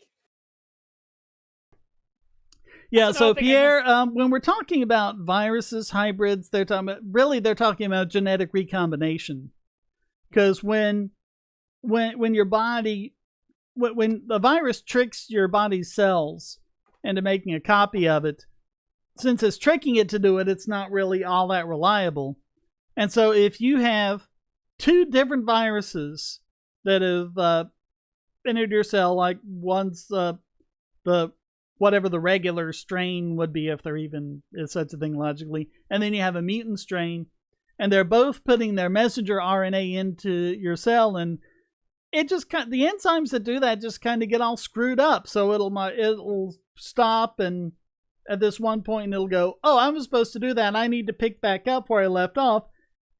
Yeah, so Pierre, when we're talking about viruses, hybrids, they're talking about genetic recombination. Because when your body, when the virus tricks your body's cells into making a copy of it, since it's tricking it to do it, it's not really all that reliable. And so if you have two different viruses that have entered your cell, like one's the whatever the regular strain would be, if there even is such a thing logically, and then you have a mutant strain, and they're both putting their messenger RNA into your cell, and it just the enzymes that do that just kind of get all screwed up. So it'll stop, and at this one point it'll go, oh, I was supposed to do that, I need to pick back up where I left off.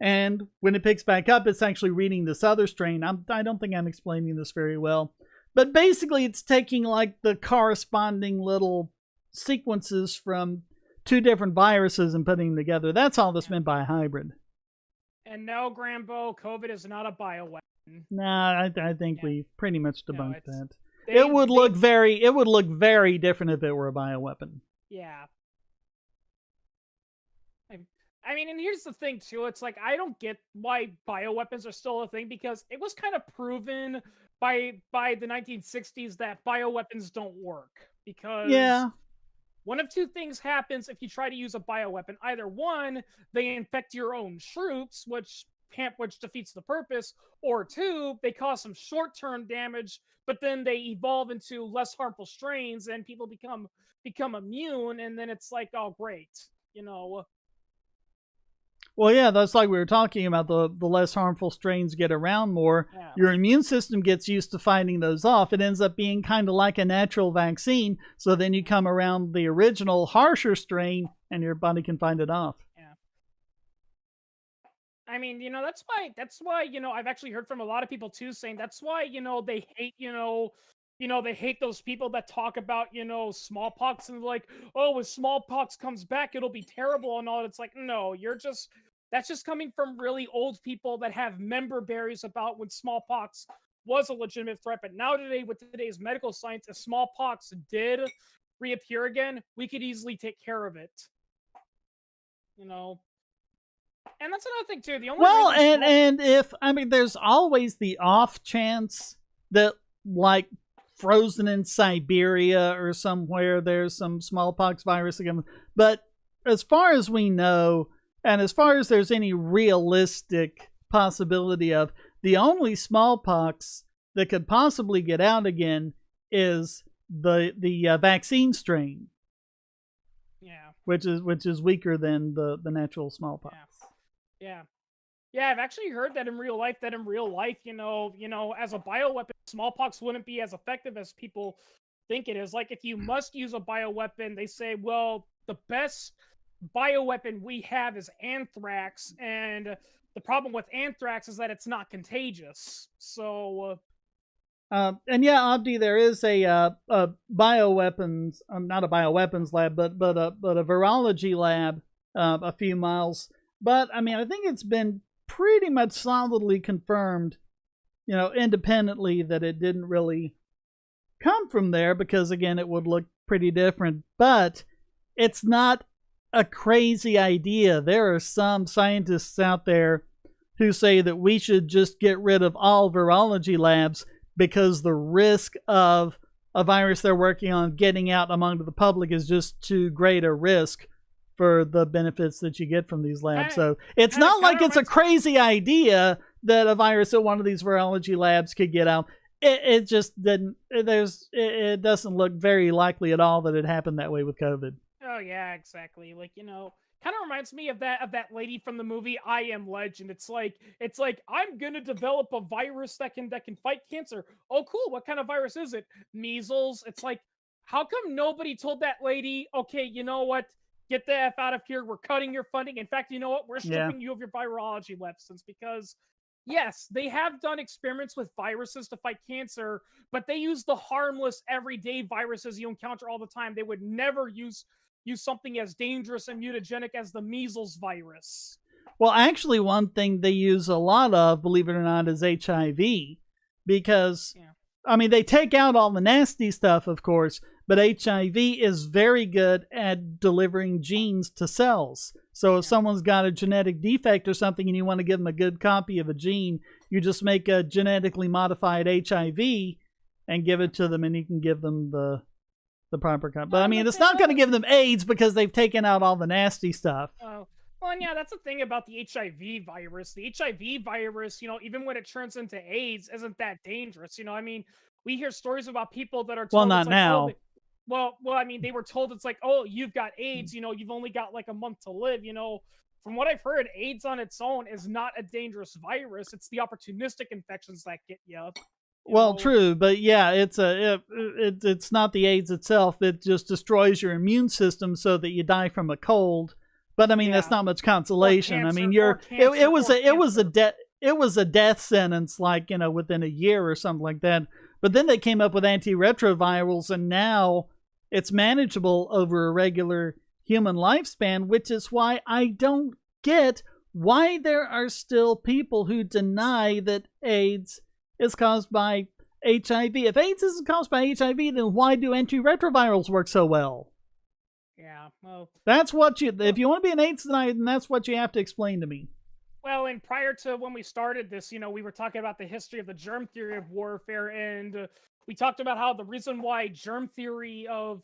And when it picks back up, it's actually reading this other strain. I don't think I'm explaining this very well. But basically, it's taking like the corresponding little sequences from two different viruses and putting them together. That's all that's meant by a hybrid. And no, Grambo, COVID is not a bioweapon. Nah, I think we've pretty much debunked that. It would look very different if it were a bioweapon. Yeah. I mean, and here's the thing too. It's like, I don't get why bioweapons are still a thing, because it was kind of proven by the 1960s that bioweapons don't work, because one of two things happens if you try to use a bioweapon. Either one, they infect your own troops, which defeats the purpose, or two, they cause some short-term damage, but then they evolve into less harmful strains and people become immune, and then it's like, oh great, you know. Well, yeah, that's like we were talking about, the less harmful strains get around more. Yeah. Your immune system gets used to fighting those off. It ends up being kind of like a natural vaccine. So then you come around the original harsher strain and your body can fight it off. Yeah. I mean, you know, that's why, you know, I've actually heard from a lot of people too saying that's why, you know, they hate, you know, they hate those people that talk about, smallpox and like, oh, when smallpox comes back, it'll be terrible and all. It's like, no, that's just coming from really old people that have member berries about when smallpox was a legitimate threat. But now today, with today's medical science, if smallpox did reappear again, we could easily take care of it. And that's another thing too. The only Well, reason and if there's always the off chance that, like, frozen in Siberia or somewhere, there's some smallpox virus again. But as far as we know, and as far as there's any realistic possibility of, the only smallpox that could possibly get out again is the vaccine strain. Yeah. Which is weaker than the natural smallpox. Yeah. Yeah, I've actually heard that in real life, as a bioweapon, smallpox wouldn't be as effective as people think it is. Like, if you must use a bioweapon, they say, well, the best bioweapon we have is anthrax, and the problem with anthrax is that it's not contagious. So, and yeah, Abdi, there is a bioweapons, not a bioweapons lab, but a virology lab a few miles. But I think it's been pretty much solidly confirmed, independently, that it didn't really come from there, because again, it would look pretty different. But it's not a crazy idea. There are some scientists out there who say that we should just get rid of all virology labs, because the risk of a virus they're working on getting out among the public is just too great a risk for the benefits that you get from these labs. So it's not like it's a crazy idea that a virus at one of these virology labs could get out. It just didn't. It doesn't look very likely at all that it happened that way with COVID. Oh yeah, exactly. Like, kind of reminds me of that lady from the movie I Am Legend. It's like I'm gonna develop a virus that can fight cancer. Oh, cool. What kind of virus is it? Measles. It's like, how come nobody told that lady, okay, you know what? Get the F out of here. We're cutting your funding. In fact, you know what? We're stripping you of your virology license, because yes, they have done experiments with viruses to fight cancer, but they use the harmless everyday viruses you encounter all the time. They would never use something as dangerous and mutagenic as the measles virus. Well, actually, one thing they use a lot of, believe it or not, is HIV, because they take out all the nasty stuff, of course, but HIV is very good at delivering genes to cells. So if someone's got a genetic defect or something and you want to give them a good copy of a gene, you just make a genetically modified HIV and give it to them, and you can give them the proper copy. But it's not going to give them AIDS, because they've taken out all the nasty stuff. Oh. Well, and yeah, that's the thing about the HIV virus. The HIV virus, even when it turns into AIDS, isn't that dangerous. We hear stories about people that are told, well, not now. They were told it's like, oh, you've got AIDS, you've only got like a month to live. From what I've heard, AIDS on its own is not a dangerous virus. It's the opportunistic infections that get you. Well, true, but yeah, it's not the AIDS itself. It just destroys your immune system so that you die from a cold. But that's not much consolation. Cancer, it was a death sentence, like, within a year or something like that. But then they came up with antiretrovirals, and now it's manageable over a regular human lifespan, which is why I don't get why there are still people who deny that AIDS is caused by HIV. If AIDS isn't caused by HIV, then why do antiretrovirals work so well? Yeah, well, that's what if you want to be an AIDS denier, then that's what you have to explain to me. Well, and prior to when we started this, we were talking about the history of the germ theory of warfare, and we talked about how the reason why germ theory of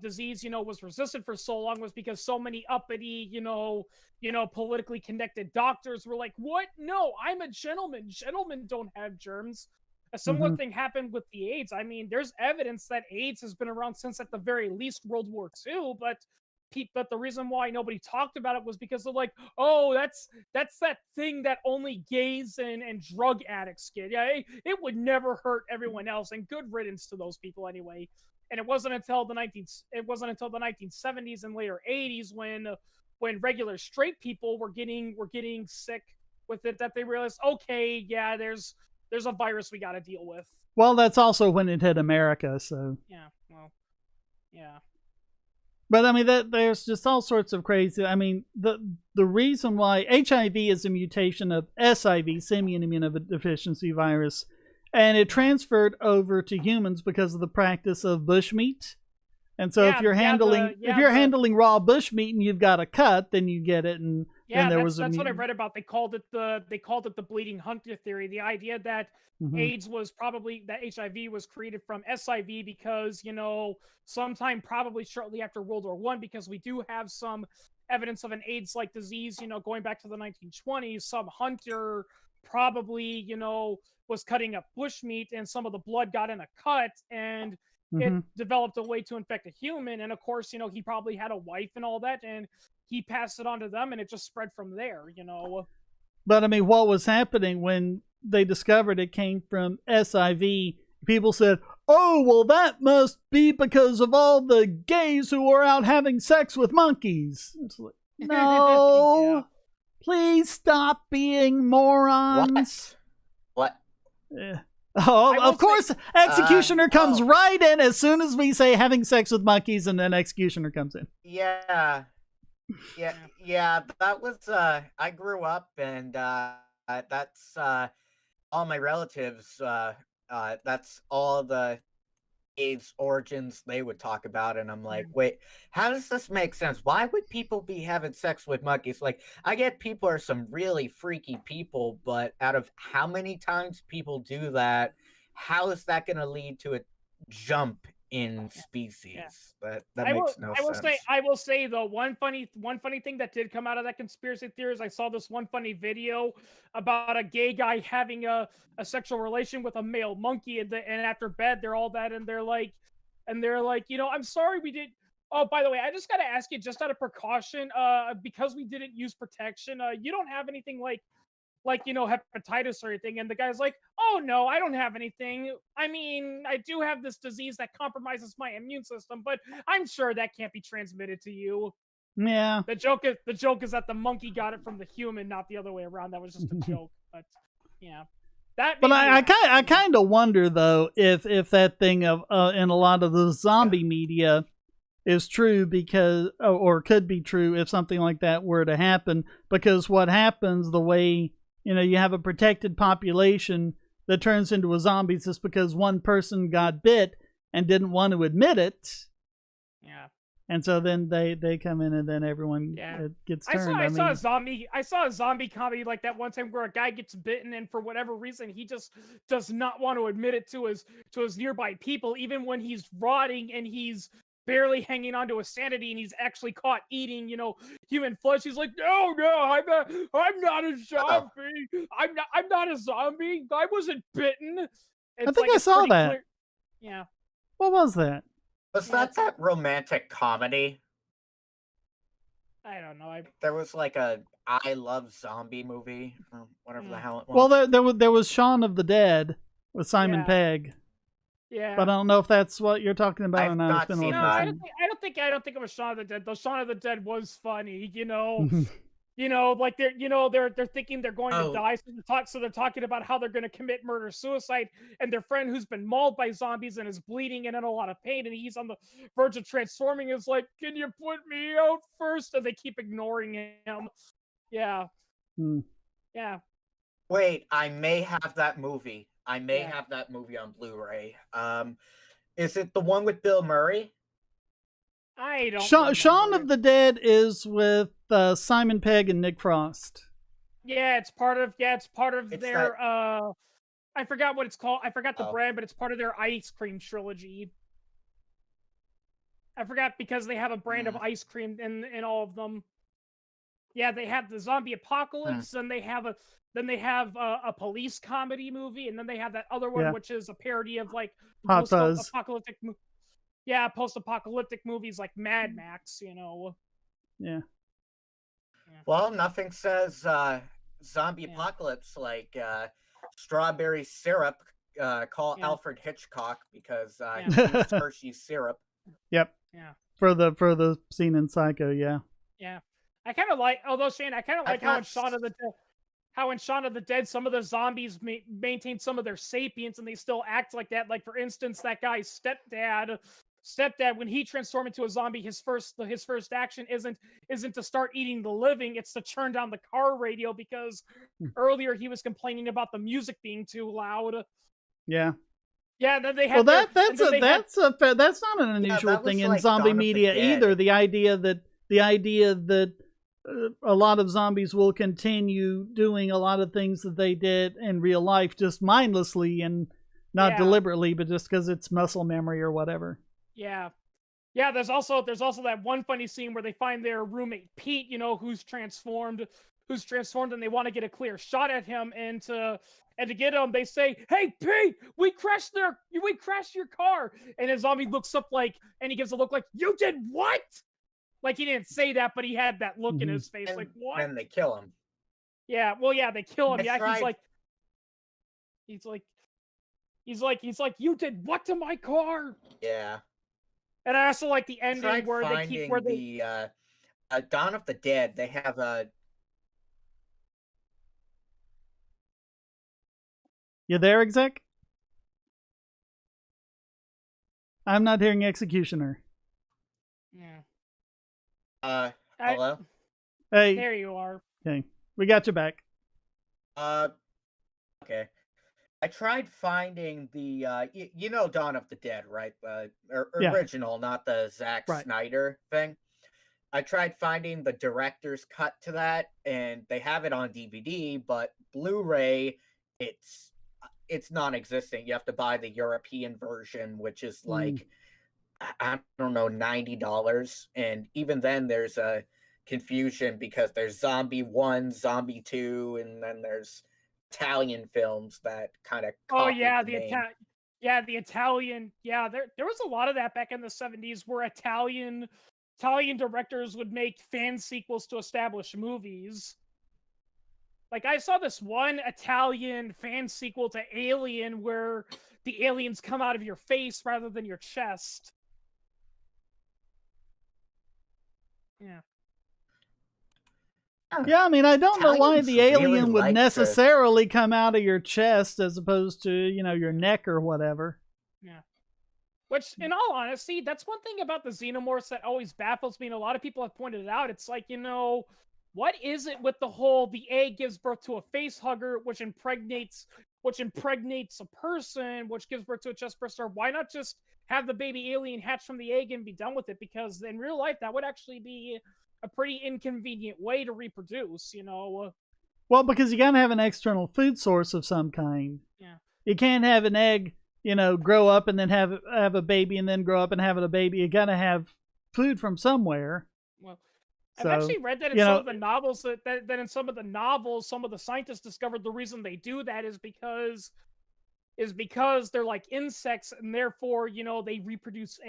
disease, was resistant for so long was because so many uppity, politically connected doctors were like, what? No, I'm a gentleman. Gentlemen don't have germs. A similar thing happened with the AIDS. There's evidence that AIDS has been around since, at the very least, World War II, but the reason why nobody talked about it was because they're like, oh, that's that thing that only gays and drug addicts get. Yeah, it would never hurt everyone else, and good riddance to those people anyway. And it wasn't until the 1970s and later 80s when regular straight people were getting sick with it that they realized, okay, yeah, there's a virus we got to deal with. Well, that's also when it hit America, so. Yeah, well, yeah. But I mean, there's just all sorts of crazy. I mean, the reason why HIV is a mutation of SIV, simian immunodeficiency virus, and it transferred over to humans because of the practice of bushmeat. And so, if you're handling raw bushmeat and you've got a cut, then you get it. And then there was that's what I read about. They called it the bleeding hunter theory. The idea that AIDS was probably that HIV was created from SIV because sometime probably shortly after World War I, because we do have some evidence of an AIDS-like disease. Going back to the 1920s, some hunter probably was cutting up bushmeat and some of the blood got in a cut and it developed a way to infect a human. And of course, he probably had a wife and all that, and he passed it on to them, and it just spread from there. But I mean, what was happening when they discovered it came from SIV? People said, "Oh, well, that must be because of all the gays who were out having sex with monkeys." It's like, no, please stop being morons. What? Yeah. Oh, of course, Executioner comes right in as soon as we say having sex with monkeys, and then Executioner comes in. Yeah. That was, I grew up, and that's all my relatives, that's all the AIDS origins they would talk about, and I'm like, wait, how does this make sense? Why would people be having sex with monkeys? Like, I get people are some really freaky people, but out of how many times people do that, how is that going to lead to a jump in species? That makes no sense. I will say though, one funny thing that did come out of that conspiracy theory is I saw this one funny video about a gay guy having a sexual relation with a male monkey, and after bed they're all that, and they're like, I'm sorry we did. Oh, by the way, I just got to ask you, just out of precaution, because we didn't use protection, you don't have anything like hepatitis or anything? And the guy's like, "Oh no, I don't have anything. I mean, I do have this disease that compromises my immune system, but I'm sure that can't be transmitted to you." Yeah. The joke is that the monkey got it from the human, not the other way around. That was just a joke. But yeah. But I kind of wonder though if that thing of in a lot of the zombie media is true, because or could be true if something like that were to happen, because what happens, the way you have a protected population that turns into a zombie just because one person got bit and didn't want to admit it. Yeah. And so then they come in, and then everyone gets turned. I saw a zombie comedy like that one time where a guy gets bitten, and for whatever reason he just does not want to admit it to his nearby people, even when he's rotting and he's barely hanging on to his sanity, and he's actually caught eating, human flesh. He's like, no, I'm not a zombie. I'm not a zombie. I wasn't bitten. I think I saw that. Clear. Yeah. What was that? Was that romantic comedy? I don't know. There was like a I Love Zombie movie, or whatever the hell it was. Well, there was Shaun of the Dead with Simon Pegg. Yeah. But I don't know if that's what you're talking about or not. I've not seen that. I don't think it was Shaun of the Dead. Though Shaun of the Dead was funny, like they're thinking they're going to die, so they're talking about how they're going to commit murder-suicide, and their friend who's been mauled by zombies and is bleeding and in a lot of pain, and he's on the verge of transforming, is like, "Can you put me out first?" And they keep ignoring him. Yeah. Yeah. Wait, I may have that movie. I may have that movie on Blu-ray. Is it the one with Bill Murray? I don't. Shaun of the Dead is with Simon Pegg and Nick Frost. Yeah, it's part of their. I forgot what it's called. I forgot the brand, but it's part of their ice cream trilogy. I forgot because they have a brand of ice cream in all of them. Yeah, they have the zombie apocalypse, and they have a police comedy movie, and then they have that other one which is a parody of like post-apocalyptic movies like Mad Max. Yeah. Well, nothing says zombie apocalypse like strawberry syrup. Call Alfred Hitchcock, because he used Hershey's syrup. Yep. Yeah. For the scene in Psycho, yeah. Yeah. I kind of like, although Shane, I kind of like how in Shaun of the Dead. how in Shaun of the Dead, some of the zombies maintain some of their sapience and they still act like that. Like, for instance, that guy's stepdad, when he transformed into a zombie, his first action isn't to start eating the living, it's to turn down the car radio because earlier he was complaining about the music being too loud. Yeah. Yeah, then they had that's not an unusual thing in like zombie Dawn of the media Dead. either. The idea that a lot of zombies will continue doing a lot of things that they did in real life, just mindlessly and not deliberately, but just because it's muscle memory or whatever. Yeah. Yeah, there's also that one funny scene where they find their roommate Pete, who's transformed, and they want to get a clear shot at him, and to get him, they say, "Hey Pete, we crashed your car," and his zombie looks up and he gives a look like, "You did what?" Like, he didn't say that, but he had that look in his face, like, what? And they kill him. Yeah, well, yeah, they kill him. He's like, "You did what to my car?" Yeah. And I also like the ending where they keep the Dawn of the Dead. They have a. You there, exec? I'm not hearing executioner. Yeah. Hello? Hey. There you are. Okay. We got you back. Okay. I tried finding the, Dawn of the Dead, right? Original, not the Zack Snyder thing. I tried finding the director's cut to that, and they have it on DVD, but Blu-ray, it's non-existent. You have to buy the European version, which is like, I don't know, $90. And even then, there's a confusion because there's Zombie 1, Zombie 2, and then there's Italian films that kind of the Italian. Yeah, there was a lot of that back in the 70s where Italian directors would make fan sequels to established movies. Like, I saw this one Italian fan sequel to Alien where the aliens come out of your face rather than your chest. Yeah. Yeah, I mean, I don't know why the alien would necessarily come out of your chest as opposed to, your neck or whatever. Yeah. Which, in all honesty, that's one thing about the xenomorphs that always baffles me, and a lot of people have pointed it out. It's like, what is it with the egg gives birth to a face hugger, which impregnates a person, which gives birth to a chest burster? Why not just have the baby alien hatch from the egg and be done with it? Because in real life, that would actually be a pretty inconvenient way to reproduce, Well, because you gotta have an external food source of some kind. Yeah. You can't have an egg, grow up and then have a baby and then grow up and have a baby. You gotta have food from somewhere. Well, I've actually read that in some of the novels that in some of the novels, some of the scientists discovered the reason they do that is because they're like insects, and therefore, they reproduce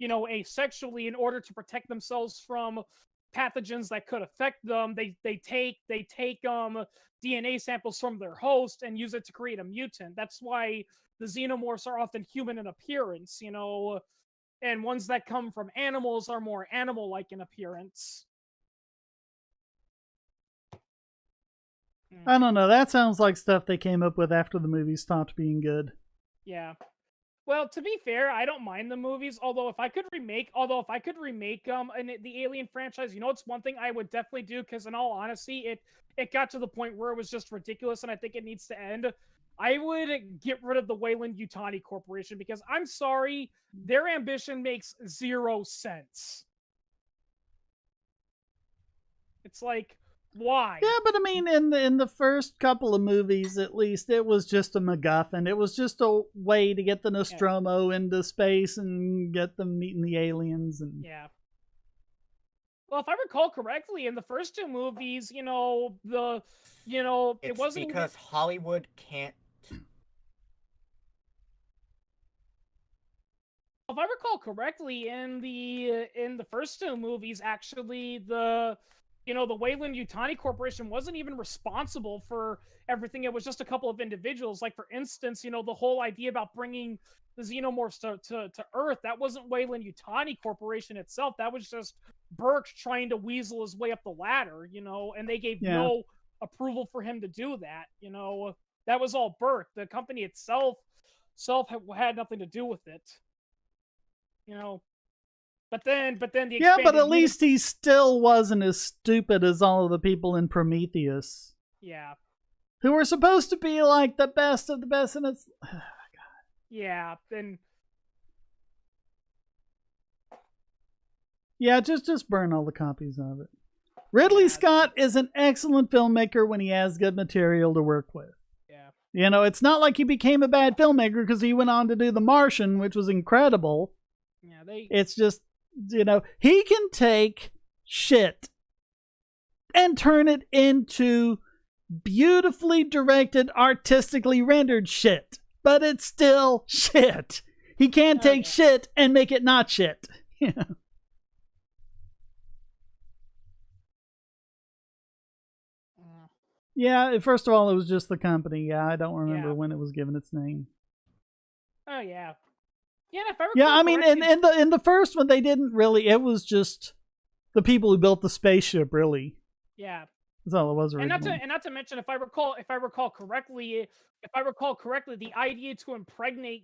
asexually in order to protect themselves from pathogens that could affect them. They take DNA samples from their host and use it to create a mutant. That's why the xenomorphs are often human in appearance, and ones that come from animals are more animal-like in appearance. I don't know. That sounds like stuff they came up with after the movie stopped being good. Yeah. Well, to be fair, I don't mind the movies. Although if I could remake the Alien franchise, it's one thing I would definitely do. Because in all honesty, it got to the point where it was just ridiculous, and I think it needs to end. I would get rid of the Weyland-Yutani Corporation because I'm sorry, their ambition makes 0 sense. It's like, why? Yeah, but I mean, in the first couple of movies, at least, it was just a MacGuffin. It was just a way to get the Nostromo into space and get them meeting the aliens. And well, if I recall correctly, in the first 2 movies, it wasn't because Hollywood can't. If I recall correctly, in the first 2 movies, actually, the Weyland-Yutani Corporation wasn't even responsible for everything. It was just a couple of individuals. Like, for instance, the whole idea about bringing the xenomorphs to Earth, that wasn't Weyland-Yutani Corporation itself. That was just Burke trying to weasel his way up the ladder, and they gave no approval for him to do that. That was all Burt. The company itself had nothing to do with it. But then the Yeah, but at expanded least he still wasn't as stupid as all of the people in Prometheus. Yeah. Who were supposed to be like the best of the best, and it's Yeah, then yeah, just burn all the copies of it. Ridley Scott is an excellent filmmaker when he has good material to work with. Yeah. It's not like he became a bad filmmaker because he went on to do The Martian, which was incredible. Yeah, It's just, he can take shit and turn it into beautifully directed, artistically rendered shit. But it's still shit. He can't take shit and make it not shit. Yeah, first of all, it was just the company. Yeah, I don't remember when it was given its name. Oh, yeah. Yeah, if I recall yeah, I mean, correctly, in the first one, they didn't really. It was just the people who built the spaceship, really. Yeah. That's all it was originally. And not to mention, if I recall correctly, the idea to impregnate,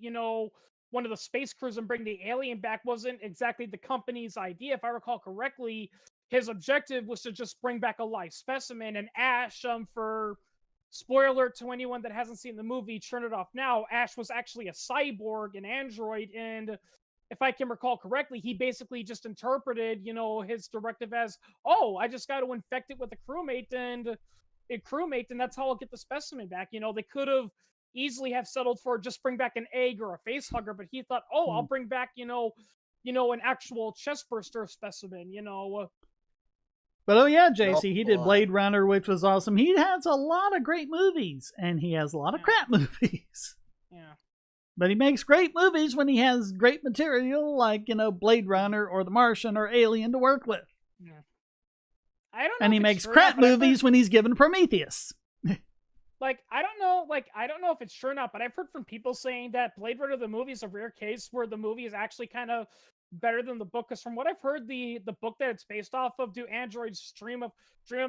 one of the space crews and bring the alien back wasn't exactly the company's idea. If I recall correctly, his objective was to just bring back a live specimen. And Ash, for spoiler alert to anyone that hasn't seen the movie, turn it off now. Ash was actually a cyborg, an android, and if I can recall correctly, he basically just interpreted, his directive as, "Oh, I just got to infect it with a crewmate, and that's how I'll get the specimen back." They could have easily have settled for just bring back an egg or a face hugger, but he thought, "Oh, I'll bring back, an actual chest burster specimen." But oh yeah, JC, he did Blade Runner, which was awesome. He has a lot of great movies, and he has a lot of crap movies. Yeah. But he makes great movies when he has great material like, Blade Runner or The Martian or Alien to work with. Yeah. I don't know. And he makes crap movies when he's given Prometheus. I don't know if it's true or not, but I've heard from people saying that Blade Runner the movie is a rare case where the movie is actually kind of better than the book. Because from what I've heard, the book that it's based off of, Do Androids Dream of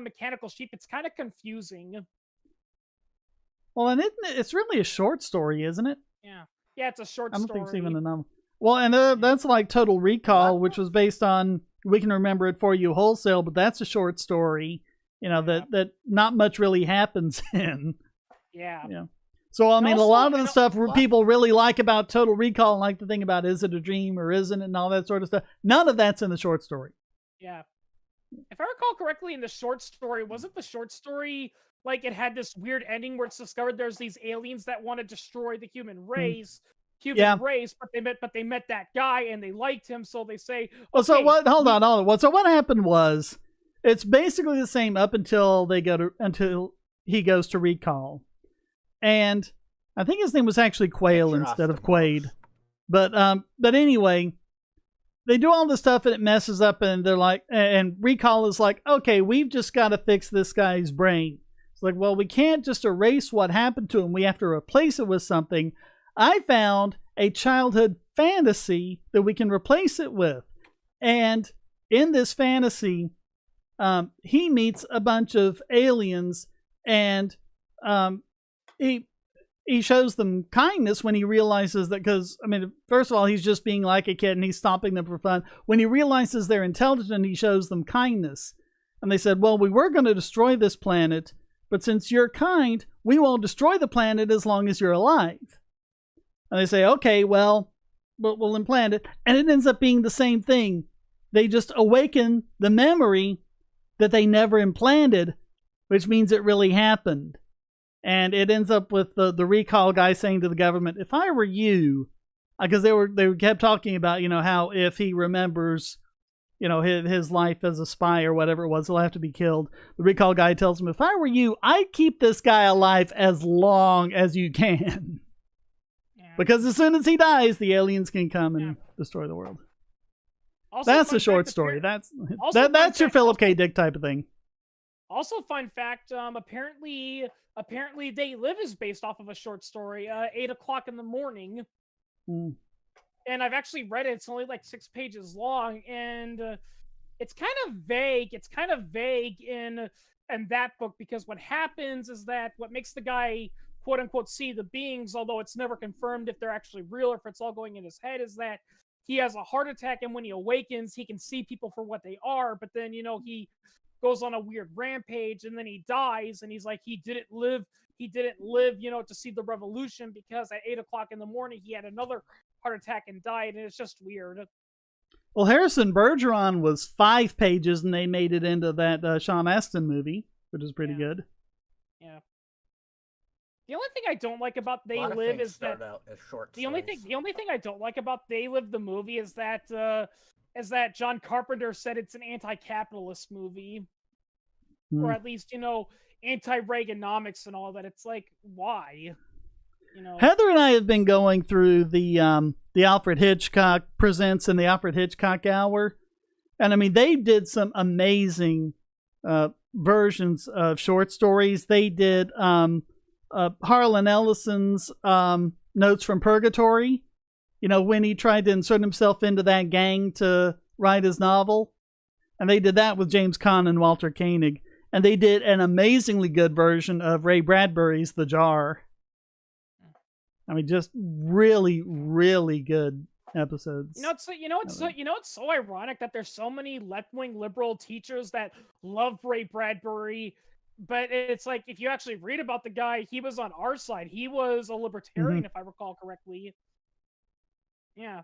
Mechanical Sheep, it's kind of confusing. Well, and it's really a short story, isn't it? Yeah. Yeah, it's a short story. I don't think it's even a novel. Well, and that's like Total Recall, which was based on We Can Remember It For You Wholesale, but that's a short story, that not much really happens in. Yeah. Yeah. So, I mean, also, a lot of the stuff people really like about Total Recall, like the thing about is it a dream or isn't it and all that sort of stuff, none of that's in the short story. Yeah. If I recall correctly, in the short story, wasn't the short story it had this weird ending where it's discovered there's these aliens that want to destroy the human race, but they met that guy and they liked him, so they say. Okay, well, so what? Hold on. So what happened was, it's basically the same up until he goes to Recall, and I think his name was actually Quail instead of Quaid, but anyway. They do all this stuff and it messes up, and they're like, and Recall is like, okay, we've just got to fix this guy's brain. It's like, well, we can't just erase what happened to him. We have to replace it with something. I found a childhood fantasy that we can replace it with. And in this fantasy, he meets a bunch of aliens, and he shows them kindness when he realizes that, because, I mean, first of all, he's just being like a kid and he's stopping them for fun. When he realizes they're intelligent, he shows them kindness. And they said, well, we were going to destroy this planet, but since you're kind, we won't destroy the planet as long as you're alive. And they say, okay, well, we'll implant it. And it ends up being the same thing. They just awaken the memory that they never implanted, which means it really happened. And it ends up with the Recall guy saying to the government, if I were you, because they kept talking about, how if he remembers, his life as a spy or whatever it was, he'll have to be killed. The Recall guy tells him, if I were you, I'd keep this guy alive as long as you can. Yeah. Because as soon as he dies, the aliens can come and destroy the world. Also, that's a short story. That's your Philip K. Dick type of thing. Also, fun fact, apparently They Live is based off of a short story, 8 o'clock in the morning. Mm. And I've actually read it. It's only 6 pages long, and it's kind of vague. It's kind of vague in that book, because what happens is that what makes the guy quote unquote see the beings, although it's never confirmed if they're actually real or if it's all going in his head, is that he has a heart attack, and when he awakens, he can see people for what they are. But then, he goes on a weird rampage, and then he dies, and he's like, he didn't live, to see the revolution, because at 8 o'clock in the morning he had another heart attack and died, and it's just weird. Well, Harrison Bergeron was 5 pages, and they made it into that Sean Astin movie, which is pretty good. Yeah. The only thing I don't like about They Live is that the only thing I don't like about They Live the movie is that John Carpenter said it's an anti-capitalist movie, or at least anti-Reaganomics and all that. It's like, why? Heather and I have been going through the Alfred Hitchcock Presents and the Alfred Hitchcock Hour, and I mean they did some amazing versions of short stories. They did Harlan Ellison's Notes from Purgatory, when he tried to insert himself into that gang to write his novel. And they did that with James Caan and Walter Koenig. And they did an amazingly good version of Ray Bradbury's The Jar. I mean, just really, really good episodes. It's so ironic that there's so many left-wing liberal teachers that love Ray Bradbury. But it's like, if you actually read about the guy, he was on our side. He was a libertarian, if I recall correctly. Yeah.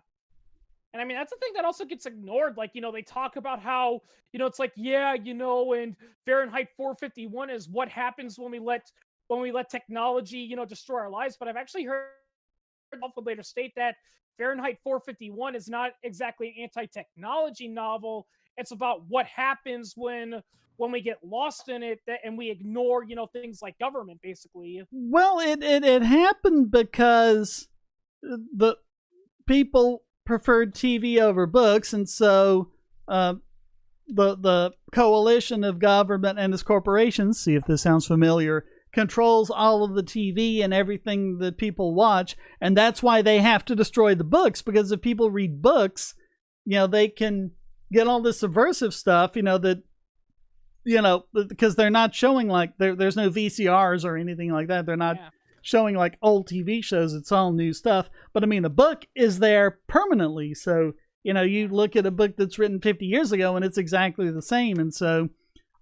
And I mean, that's the thing that also gets ignored. Like, they talk about how, it's like, and Fahrenheit 451 is what happens when we let technology, destroy our lives. But I've actually heard would later state that Fahrenheit 451 is not exactly an anti-technology novel. It's about what happens when we get lost in it and we ignore, things like government, basically. Well, it happened because the people preferred TV over books, and so the coalition of government and its corporations, see if this sounds familiar, controls all of the TV and everything that people watch, and that's why they have to destroy the books, because if people read books, they can get all this subversive stuff, because they're not showing there's no VCRs or anything like that. They're not showing like old TV shows. It's all new stuff. But I mean, a book is there permanently. So, you look at a book that's written 50 years ago and it's exactly the same. And so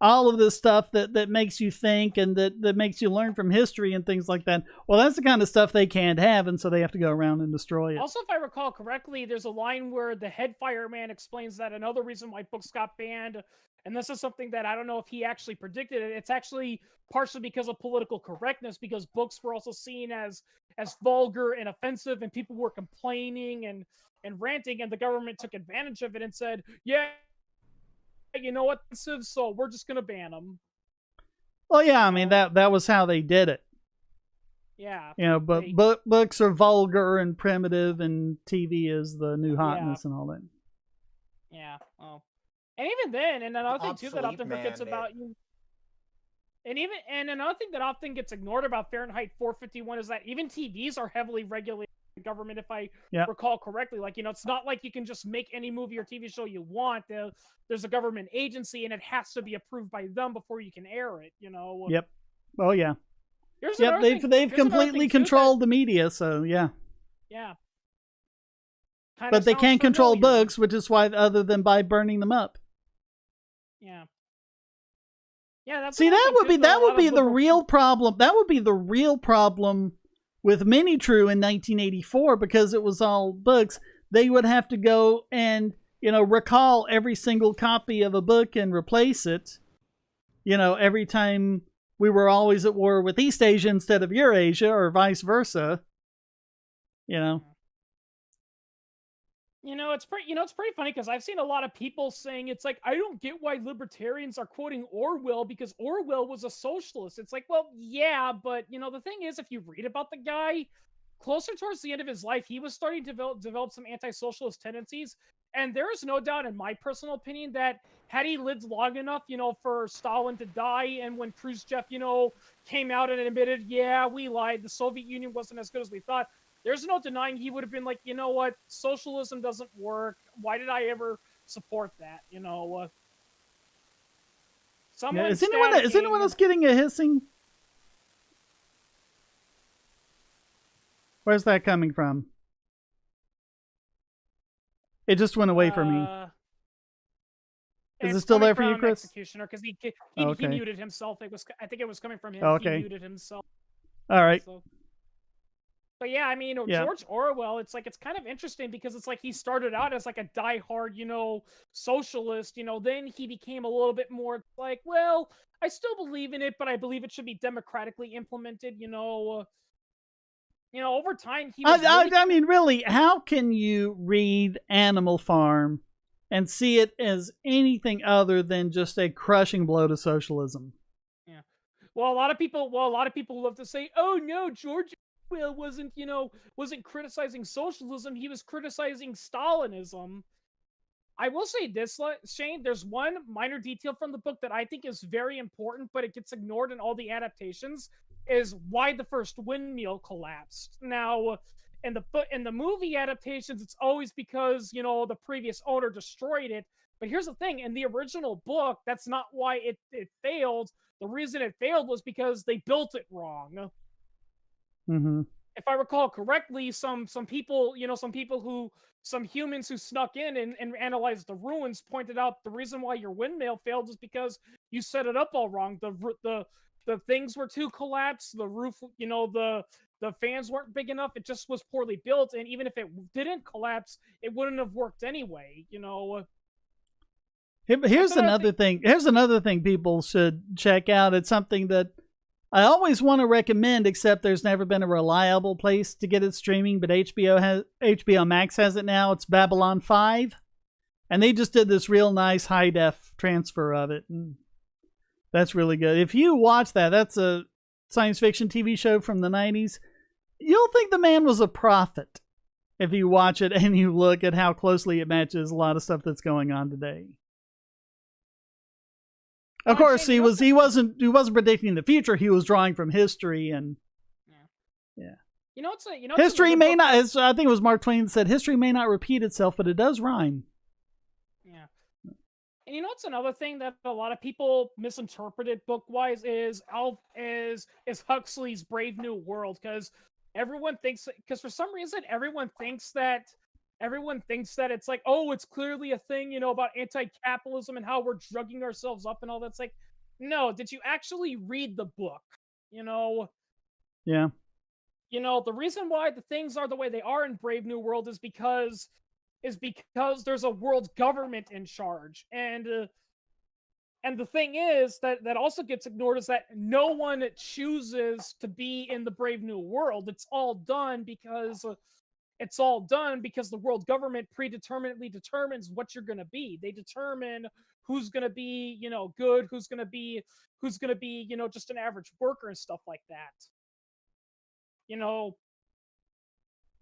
all of this stuff that makes you think and that makes you learn from history and things like that, well, that's the kind of stuff they can't have. And so they have to go around and destroy it. Also, if I recall correctly, there's a line where the head fireman explains that another reason why books got banned, and this is something that I don't know if he actually predicted it, it's actually partially because of political correctness, because books were also seen as vulgar and offensive, and people were complaining and ranting, and the government took advantage of it and said, yeah, you know what, so we're just going to ban them. Well, yeah, I mean, that was how they did it. Yeah. But books are vulgar and primitive, and TV is the new hotness and all that. Yeah, well. And even then, and another thing too that often forgets about you, and another thing that often gets ignored about Fahrenheit 451 is that even TVs are heavily regulated by the government, if I recall correctly. Like, it's not like you can just make any movie or TV show you want. There's a government agency, and it has to be approved by them before you can air it. Yep. Oh yeah. Yep. They've completely controlled the media. So yeah. Yeah. But they can't control books, which is why, other than by burning them up. Yeah. Yeah, that's that would be the real problem. That would be the real problem with Minitrue in 1984, because it was all books. They would have to go and, recall every single copy of a book and replace it. Every time we were always at war with East Asia instead of Eurasia, or vice versa. It's pretty funny, because I've seen a lot of people saying, it's like, I don't get why libertarians are quoting Orwell, because Orwell was a socialist. It's like, well, yeah, but the thing is, if you read about the guy, closer towards the end of his life, he was starting to develop some anti-socialist tendencies. And there is no doubt, in my personal opinion, that had he lived long enough, for Stalin to die, and when Khrushchev, came out and admitted, yeah, we lied, the Soviet Union wasn't as good as we thought, there's no denying he would have been like, you know what, socialism doesn't work. Why did I ever support that? Someone Is anyone else getting a hissing? Where's that coming from? It just went away from me. Is it still there for you, Chris? Executioner, because he Okay. muted himself. I think it was coming from him. Okay. He muted himself. All right. So. But yeah, I mean, Yeah. George Orwell, it's kind of interesting because it's like he started out as like a diehard, socialist, then he became a little bit more like, well, I still believe in it, but I believe it should be democratically implemented, over time he was I mean, really, how can you read Animal Farm and see it as anything other than just a crushing blow to socialism? Yeah. Well, a lot of people love to say, "Oh no, George Orwell wasn't criticizing socialism, he was criticizing Stalinism." I will say this, Shane, there's one minor detail from the book that I think is very important, but it gets ignored in all the adaptations, is why the first windmill collapsed. Now, in the movie adaptations, it's always because, the previous owner destroyed it. But here's the thing, in the original book, that's not why it failed. The reason it failed was because they built it wrong. Mm-hmm. If I recall correctly, some humans who snuck in and analyzed the ruins pointed out the reason why your windmill failed is because you set it up all wrong. The things were too collapsed. The roof, the fans weren't big enough. It just was poorly built, and even if it didn't collapse, it wouldn't have worked anyway. Here's another thing. Here's another thing people should check out. It's something that I always want to recommend, except there's never been a reliable place to get it streaming, but HBO Max has it now. It's Babylon 5. And they just did this real nice high def transfer of it. And that's really good. If you watch that, that's a science fiction TV show from the 90s. You'll think the man was a prophet if you watch it and you look at how closely it matches a lot of stuff that's going on today. Of course, he wasn't predicting the future. He was drawing from history, and history may not. As I think it was Mark Twain that said, history may not repeat itself, but it does rhyme. Yeah, and it's another thing that a lot of people misinterpreted book-wise is Huxley's Brave New World, because for some reason everyone thinks that it's like, oh, it's clearly a thing, about anti-capitalism and how we're drugging ourselves up and all that. It's like, no, did you actually read the book? Yeah. The reason why the things are the way they are in Brave New World is because there's a world government in charge. And the thing is that also gets ignored is that no one chooses to be in the Brave New World. It's all done because the world government predeterminedly determines what you're going to be. They determine who's going to be, good, who's going to be, just an average worker and stuff like that.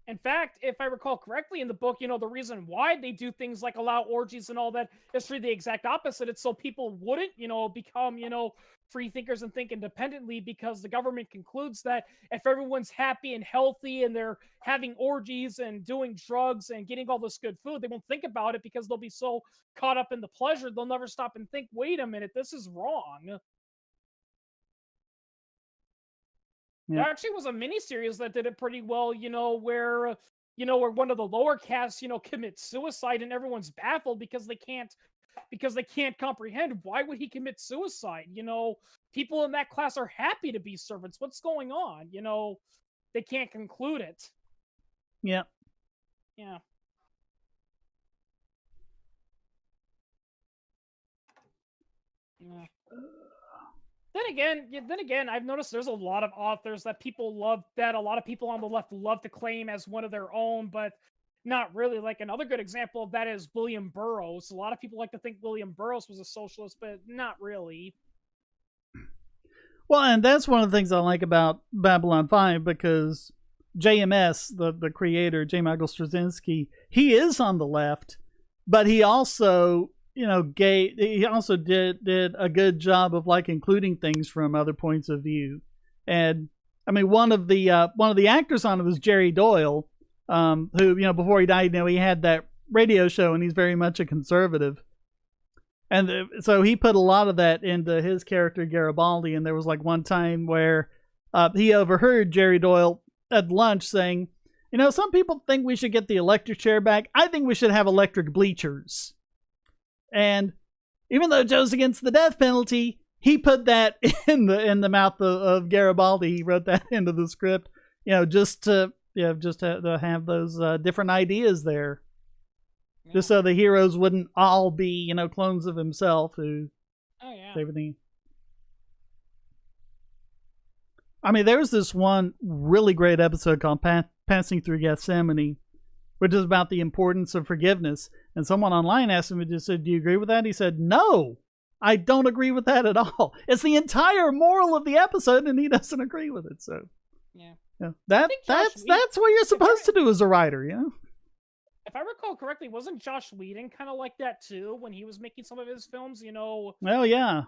In fact, if I recall correctly in the book, the reason why they do things like allow orgies and all that is for the exact opposite. It's so people wouldn't, become, free thinkers and think independently, because the government concludes that if everyone's happy and healthy and they're having orgies and doing drugs and getting all this good food, they won't think about it because they'll be so caught up in the pleasure, they'll never stop and think, wait a minute, this is wrong. Yeah. There actually was a miniseries that did it pretty well, where one of the lower castes, commits suicide, and everyone's baffled because they can't comprehend why would he commit suicide. People in that class are happy to be servants. What's going on? They can't conclude it. Yeah. Yeah. Yeah. Then again, I've noticed there's a lot of authors that a lot of people on the left love to claim as one of their own, but not really. Like, another good example of that is William Burroughs. A lot of people like to think William Burroughs was a socialist, but not really. Well, and that's one of the things I like about Babylon 5, because JMS, the creator, J. Michael Straczynski, he is on the left, but he also he also did a good job of including things from other points of view. And I mean, one of the actors on it was Jerry Doyle, who, before he died, he had that radio show, and he's very much a conservative. And so he put a lot of that into his character Garibaldi. And there was like one time where he overheard Jerry Doyle at lunch saying, you know, some people think we should get the electric chair back. I think we should have electric bleachers. And even though Joe's against the death penalty, he put that in the mouth of Garibaldi. He wrote that into the script, you know, just to have those different ideas there. Yeah. Just so the heroes wouldn't all be, you know, clones of himself who everything. I mean, there's this one really great episode called Passing Through Gethsemane, which is about the importance of forgiveness. And someone online asked him, just said, do you agree with that? He said, no, I don't agree with that at all. It's the entire moral of the episode, and he doesn't agree with it. So, yeah. That's what you're supposed to do as a writer, you know? If I recall correctly, wasn't Josh Whedon kind of like that too when he was making some of his films? You know. Well, yeah.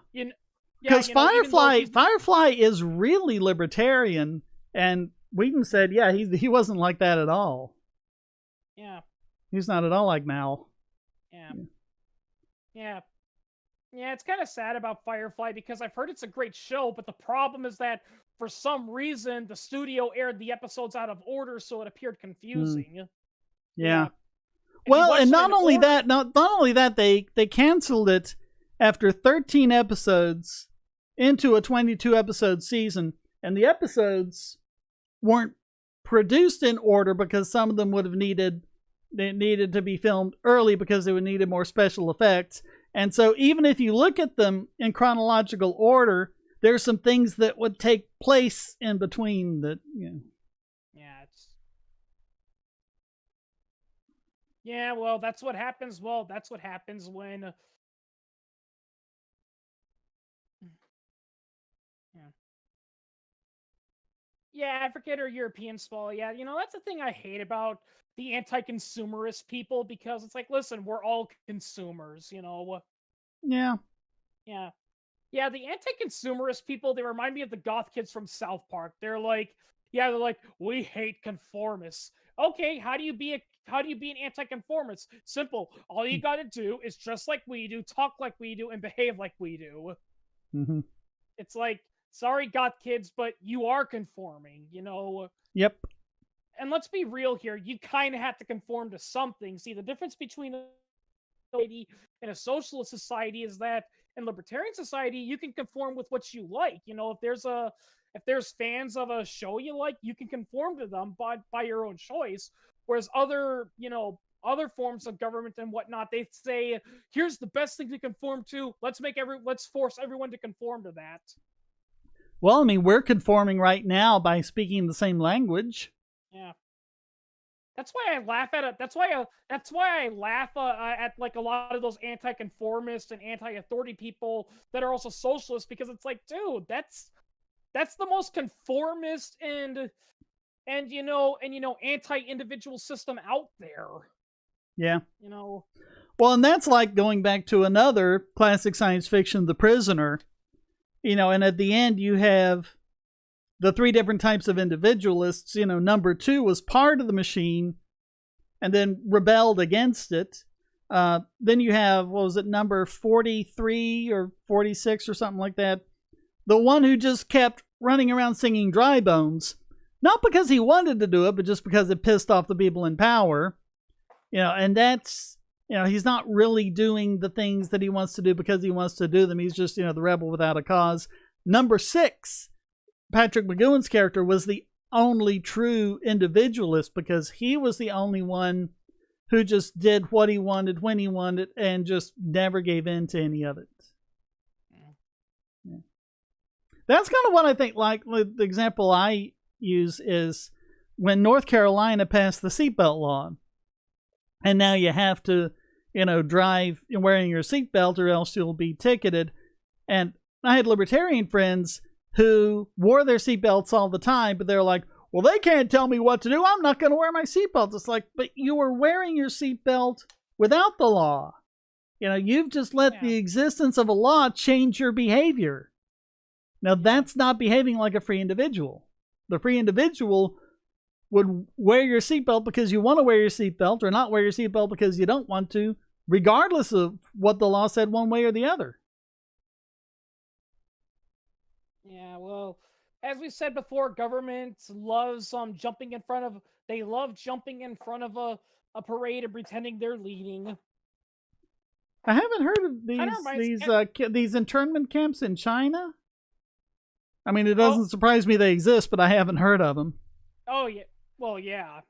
Because Firefly is really libertarian, and Whedon said, yeah, he wasn't like that at all. Yeah. He's not at all like Mal. Yeah. It's kind of sad about Firefly because I've heard it's a great show, but the problem is that for some reason the studio aired the episodes out of order, so it appeared confusing. Yeah. Well, and not only that, they canceled it after 13 episodes into a 22 episode season, and the episodes weren't produced in order because some of them would have needed to be filmed early because they would needed more special effects. And so even if you look at them in chronological order, there's some things that would take place in between that, you know. Yeah, well, that's what happens. Well, that's what happens when... Yeah, African or European small. Yeah, you know, that's the thing I hate about the anti-consumerist people, because it's like, listen, we're all consumers, you know? Yeah. Yeah, the anti-consumerist people, they remind me of the goth kids from South Park. They're like, we hate conformists. Okay, how do you be an anti-conformist? Simple. All you got to do is dress like we do, talk like we do, and behave like we do. Mm-hmm. It's like, sorry, goth kids, but you are conforming, you know? Yep. And let's be real here. You kind of have to conform to something. See, the difference between a society and a socialist society is that in libertarian society, you can conform with what you like. You know, if there's fans of a show you like, you can conform to them by your own choice. Whereas other forms of government and whatnot, they say, here's the best thing to conform to. Let's force everyone to conform to that. Well, I mean, we're conforming right now by speaking the same language. Yeah. That's why I laugh at it. That's why I laugh at like a lot of those anti-conformist and anti-authority people that are also socialists, because it's like, dude, that's the most conformist and anti-individual system out there. Yeah. You know. Well, and that's like going back to another classic science fiction, The Prisoner. You know, and at the end you have the three different types of individualists. You know, number 2 was part of the machine and then rebelled against it. Then you have, what was it, number 43 or 46 or something like that? The one who just kept running around singing Dry Bones. Not because he wanted to do it, but just because it pissed off the people in power. You know, and that's, you know, he's not really doing the things that he wants to do because he wants to do them. He's just, you know, the rebel without a cause. Number 6, Patrick McGowan's character, was the only true individualist because he was the only one who just did what he wanted when he wanted and just never gave in to any of it. Yeah. That's kind of what I think, like the example I use is when North Carolina passed the seatbelt law. And now you have to, you know, drive wearing your seatbelt or else you'll be ticketed. And I had libertarian friends who wore their seatbelts all the time, but they're like, well, they can't tell me what to do. I'm not going to wear my seatbelt. It's like, but you were wearing your seatbelt without the law. You know, you've just let the existence of a law change your behavior. Now, that's not behaving like a free individual. The free individual would wear your seatbelt because you want to wear your seatbelt, or not wear your seatbelt because you don't want to, regardless of what the law said one way or the other. Yeah, well, as we said before, government loves jumping in front of. They love jumping in front of a parade and pretending they're leading. I haven't heard of these internment camps in China. I mean, it doesn't surprise me they exist, but I haven't heard of them. Oh yeah, well yeah.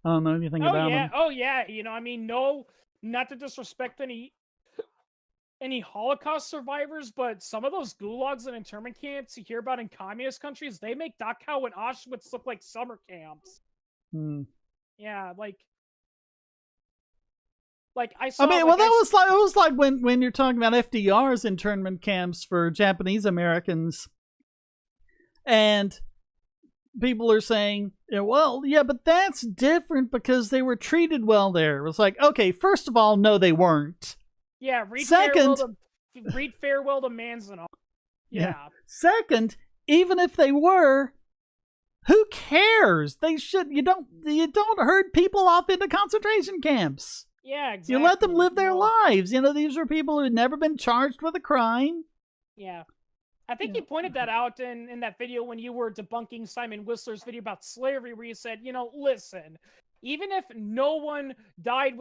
I don't know anything about them. Oh yeah, I mean, no, not to disrespect any Holocaust survivors, but some of those gulags and internment camps you hear about in communist countries, they make Dachau and Auschwitz look like summer camps. Yeah, like I saw. I mean, well, it was like when you're talking about FDR's internment camps for Japanese Americans, and people are saying, well, yeah, but that's different because they were treated well there. It was like, okay, first of all, no, they weren't. Yeah, read Farewell to Manzanar. Yeah. Second, even if they were, who cares? They should. You don't herd people off into concentration camps. Yeah, exactly. You let them live their lives. These are people who had never been charged with a crime. Yeah. I think you pointed that out in that video when you were debunking Simon Whistler's video about slavery, where you said, listen, even if no one died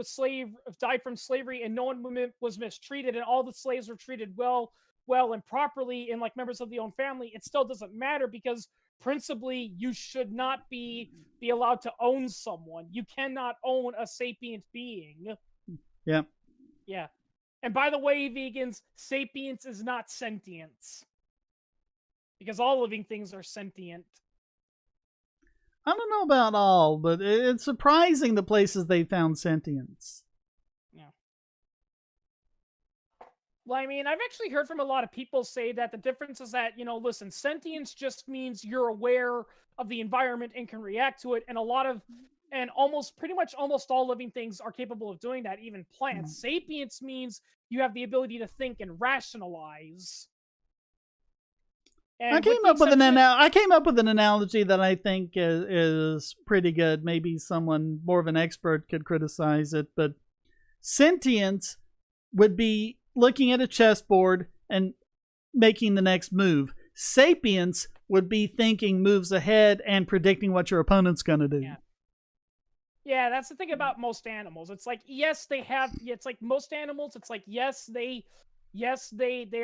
from slavery and no one was mistreated and all the slaves were treated well and properly and like members of the own family, it still doesn't matter because principally you should not be allowed to own someone. You cannot own a sapient being. Yeah. Yeah. And by the way, vegans, sapience is not sentience. Because all living things are sentient. I don't know about all, but it's surprising the places they found sentience. Yeah. Well, I mean, I've actually heard from a lot of people say that the difference is that, listen, sentience just means you're aware of the environment and can react to it. And pretty much almost all living things are capable of doing that, even plants. Sapience means you have the ability to think and rationalize. And I came up with an analogy that I think is pretty good. Maybe someone more of an expert could criticize it, but sentience would be looking at a chessboard and making the next move. Sapience would be thinking moves ahead and predicting what your opponent's going to do. Yeah, that's the thing about most animals. It's like, yes, it's like most animals, it's like, yes, they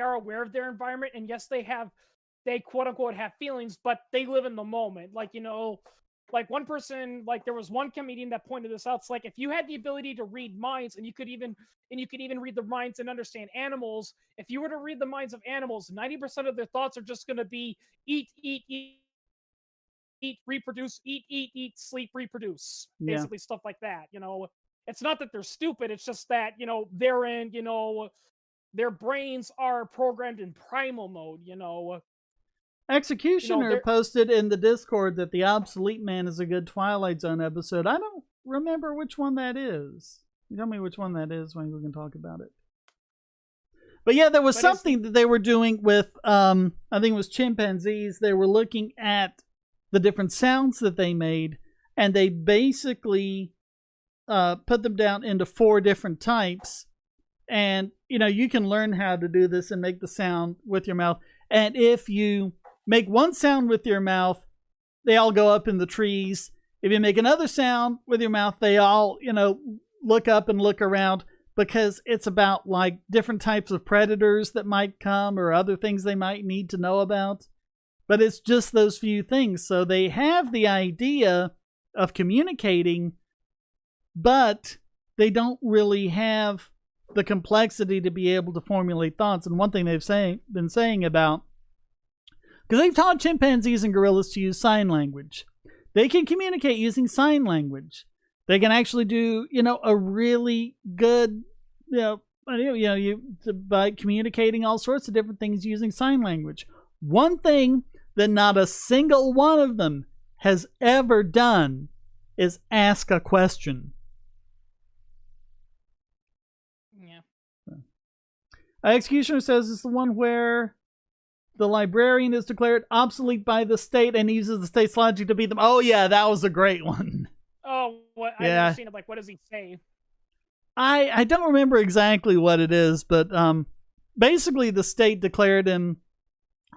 are aware of their environment, and yes, they quote unquote have feelings, but they live in the moment. Like, like one person, like there was one comedian that pointed this out. It's like, if you had the ability to read minds and you could even read the minds and understand animals, if you were to read the minds of animals, 90% of their thoughts are just going to be eat, reproduce, eat, sleep, reproduce. Basically stuff like that. It's not that they're stupid. It's just that, they're in, their brains are programmed in primal mode, Executioner posted in the Discord that the Obsolete Man is a good Twilight Zone episode. I don't remember which one that is. You tell me which one that is when we can talk about it. But yeah, there was something that they were doing with, I think it was chimpanzees. They were looking at the different sounds that they made, and they basically put them down into 4 different types. And, you can learn how to do this and make the sound with your mouth. And if you make one sound with your mouth, they all go up in the trees. If you make another sound with your mouth, they all, look up and look around, because it's about like different types of predators that might come or other things they might need to know about. But it's just those few things. So they have the idea of communicating, but they don't really have the complexity to be able to formulate thoughts. And one thing they've been saying about, because they've taught chimpanzees and gorillas to use sign language. They can communicate using sign language. They can actually do, a really good, by communicating all sorts of different things using sign language. One thing that not a single one of them has ever done is ask a question. Yeah. Executioner says it's the one where the librarian is declared obsolete by the state and uses the state's logic to beat them. Oh, yeah, that was a great one. Oh, what? I've Yeah. never seen it. Like, what does he say? I don't remember exactly what it is, but basically the state declared him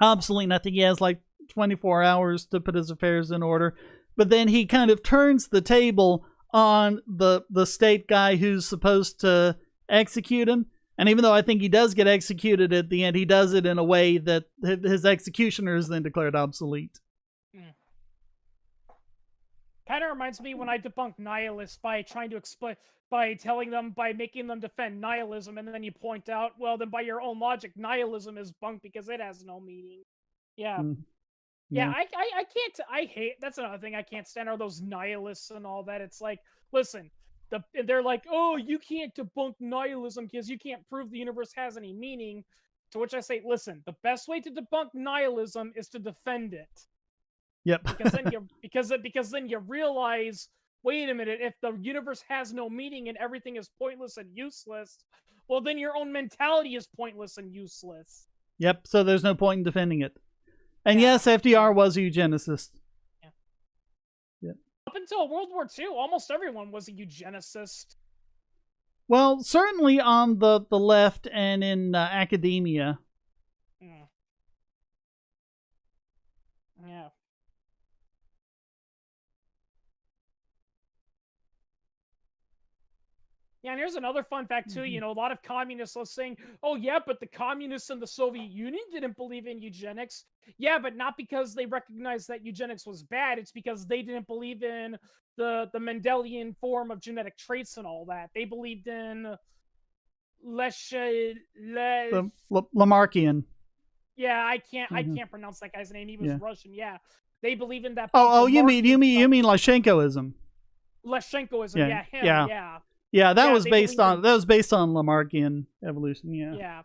obsolete, and I think he has like 24 hours to put his affairs in order. But then he kind of turns the table on the state guy who's supposed to execute him. And even though I think he does get executed at the end, he does it in a way that his executioner is then declared obsolete. Kind of reminds me when I debunk nihilists by trying to explain, by making them defend nihilism, and then you point out, well, then by your own logic, nihilism is bunk because it has no meaning. Yeah. Yeah, I can't. I hate. That's another thing I can't stand are those nihilists and all that. It's like, listen, they're like, oh, you can't debunk nihilism because you can't prove the universe has any meaning. To which I say, listen, the best way to debunk nihilism is to defend it. Yep. because then you realize, wait a minute, if the universe has no meaning and everything is pointless and useless, well, then your own mentality is pointless and useless. Yep. So there's no point in defending it. And yes, FDR was a eugenicist. Yeah. Yep. Up until World War II, almost everyone was a eugenicist. Well, certainly on the left and in academia. Yeah. Yeah, and here's another fun fact, too. You know, a lot of communists are saying, oh, yeah, but the communists in the Soviet Union didn't believe in eugenics. Yeah, but not because they recognized that eugenics was bad. It's because they didn't believe in the Mendelian form of genetic traits and all that. They believed in Lamarckian. Yeah, I can't pronounce that guy's name. He was Russian. Yeah, they believe in that. Oh, you mean Lashenkoism? Lashenkoism. Yeah, him. Yeah. Yeah, that was based on Lamarckian evolution. Yeah.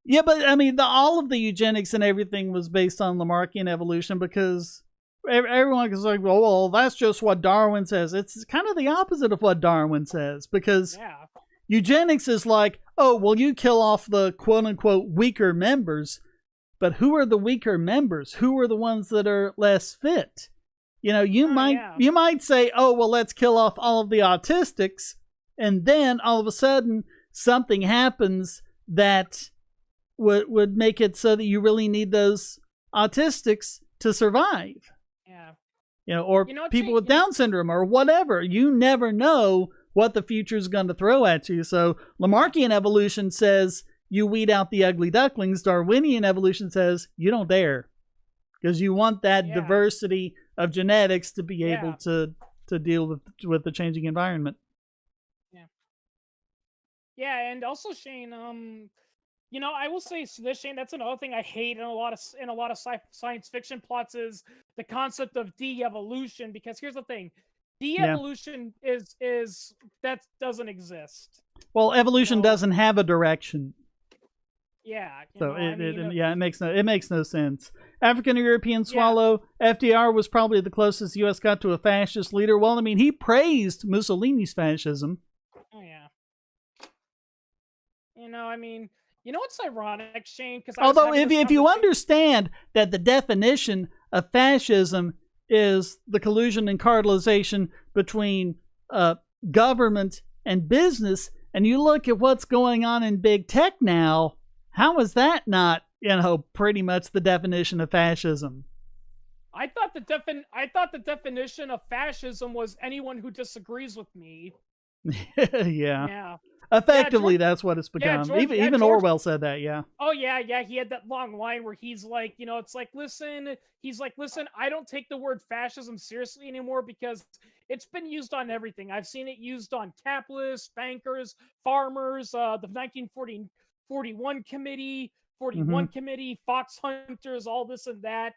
Yeah, but I mean, all of the eugenics and everything was based on Lamarckian evolution because everyone is like, well, that's just what Darwin says. It's kind of the opposite of what Darwin says because eugenics is like, oh, well, you kill off the quote unquote weaker members, but who are the weaker members? Who are the ones that are less fit? You know, you might say, oh, well, let's kill off all of the autistics, and then all of a sudden something happens that would make it so that you really need those autistics to survive. Yeah. You know, or people with Down syndrome or whatever. You never know what the future is going to throw at you. So Lamarckian evolution says you weed out the ugly ducklings. Darwinian evolution says you don't dare because you want that diversity of genetics to be able to deal with the changing environment. Yeah, and also Shane, you know, I will say this, Shane, that's another thing I hate in a lot of science fiction plots is the concept of de-evolution, because here's the thing. De-evolution is that doesn't exist. Well, evolution doesn't have a direction. Yeah. So it makes no sense. African European swallow. FDR was probably the closest the U.S. got to a fascist leader. Well, I mean, he praised Mussolini's fascism. Oh yeah. You know, I mean, you know what's ironic, Shane? Because although if you understand that the definition of fascism is the collusion and cartelization between government and business, and you look at what's going on in big tech now, how is that not, pretty much the definition of fascism? I thought the definition of fascism was anyone who disagrees with me. Yeah. Effectively, that's what it's become. Even Orwell said that, Oh, yeah. He had that long line where he's like, it's like, listen, I don't take the word fascism seriously anymore because it's been used on everything. I've seen it used on capitalists, bankers, farmers, the 1941 committee, 41 committee, fox hunters, all this and that,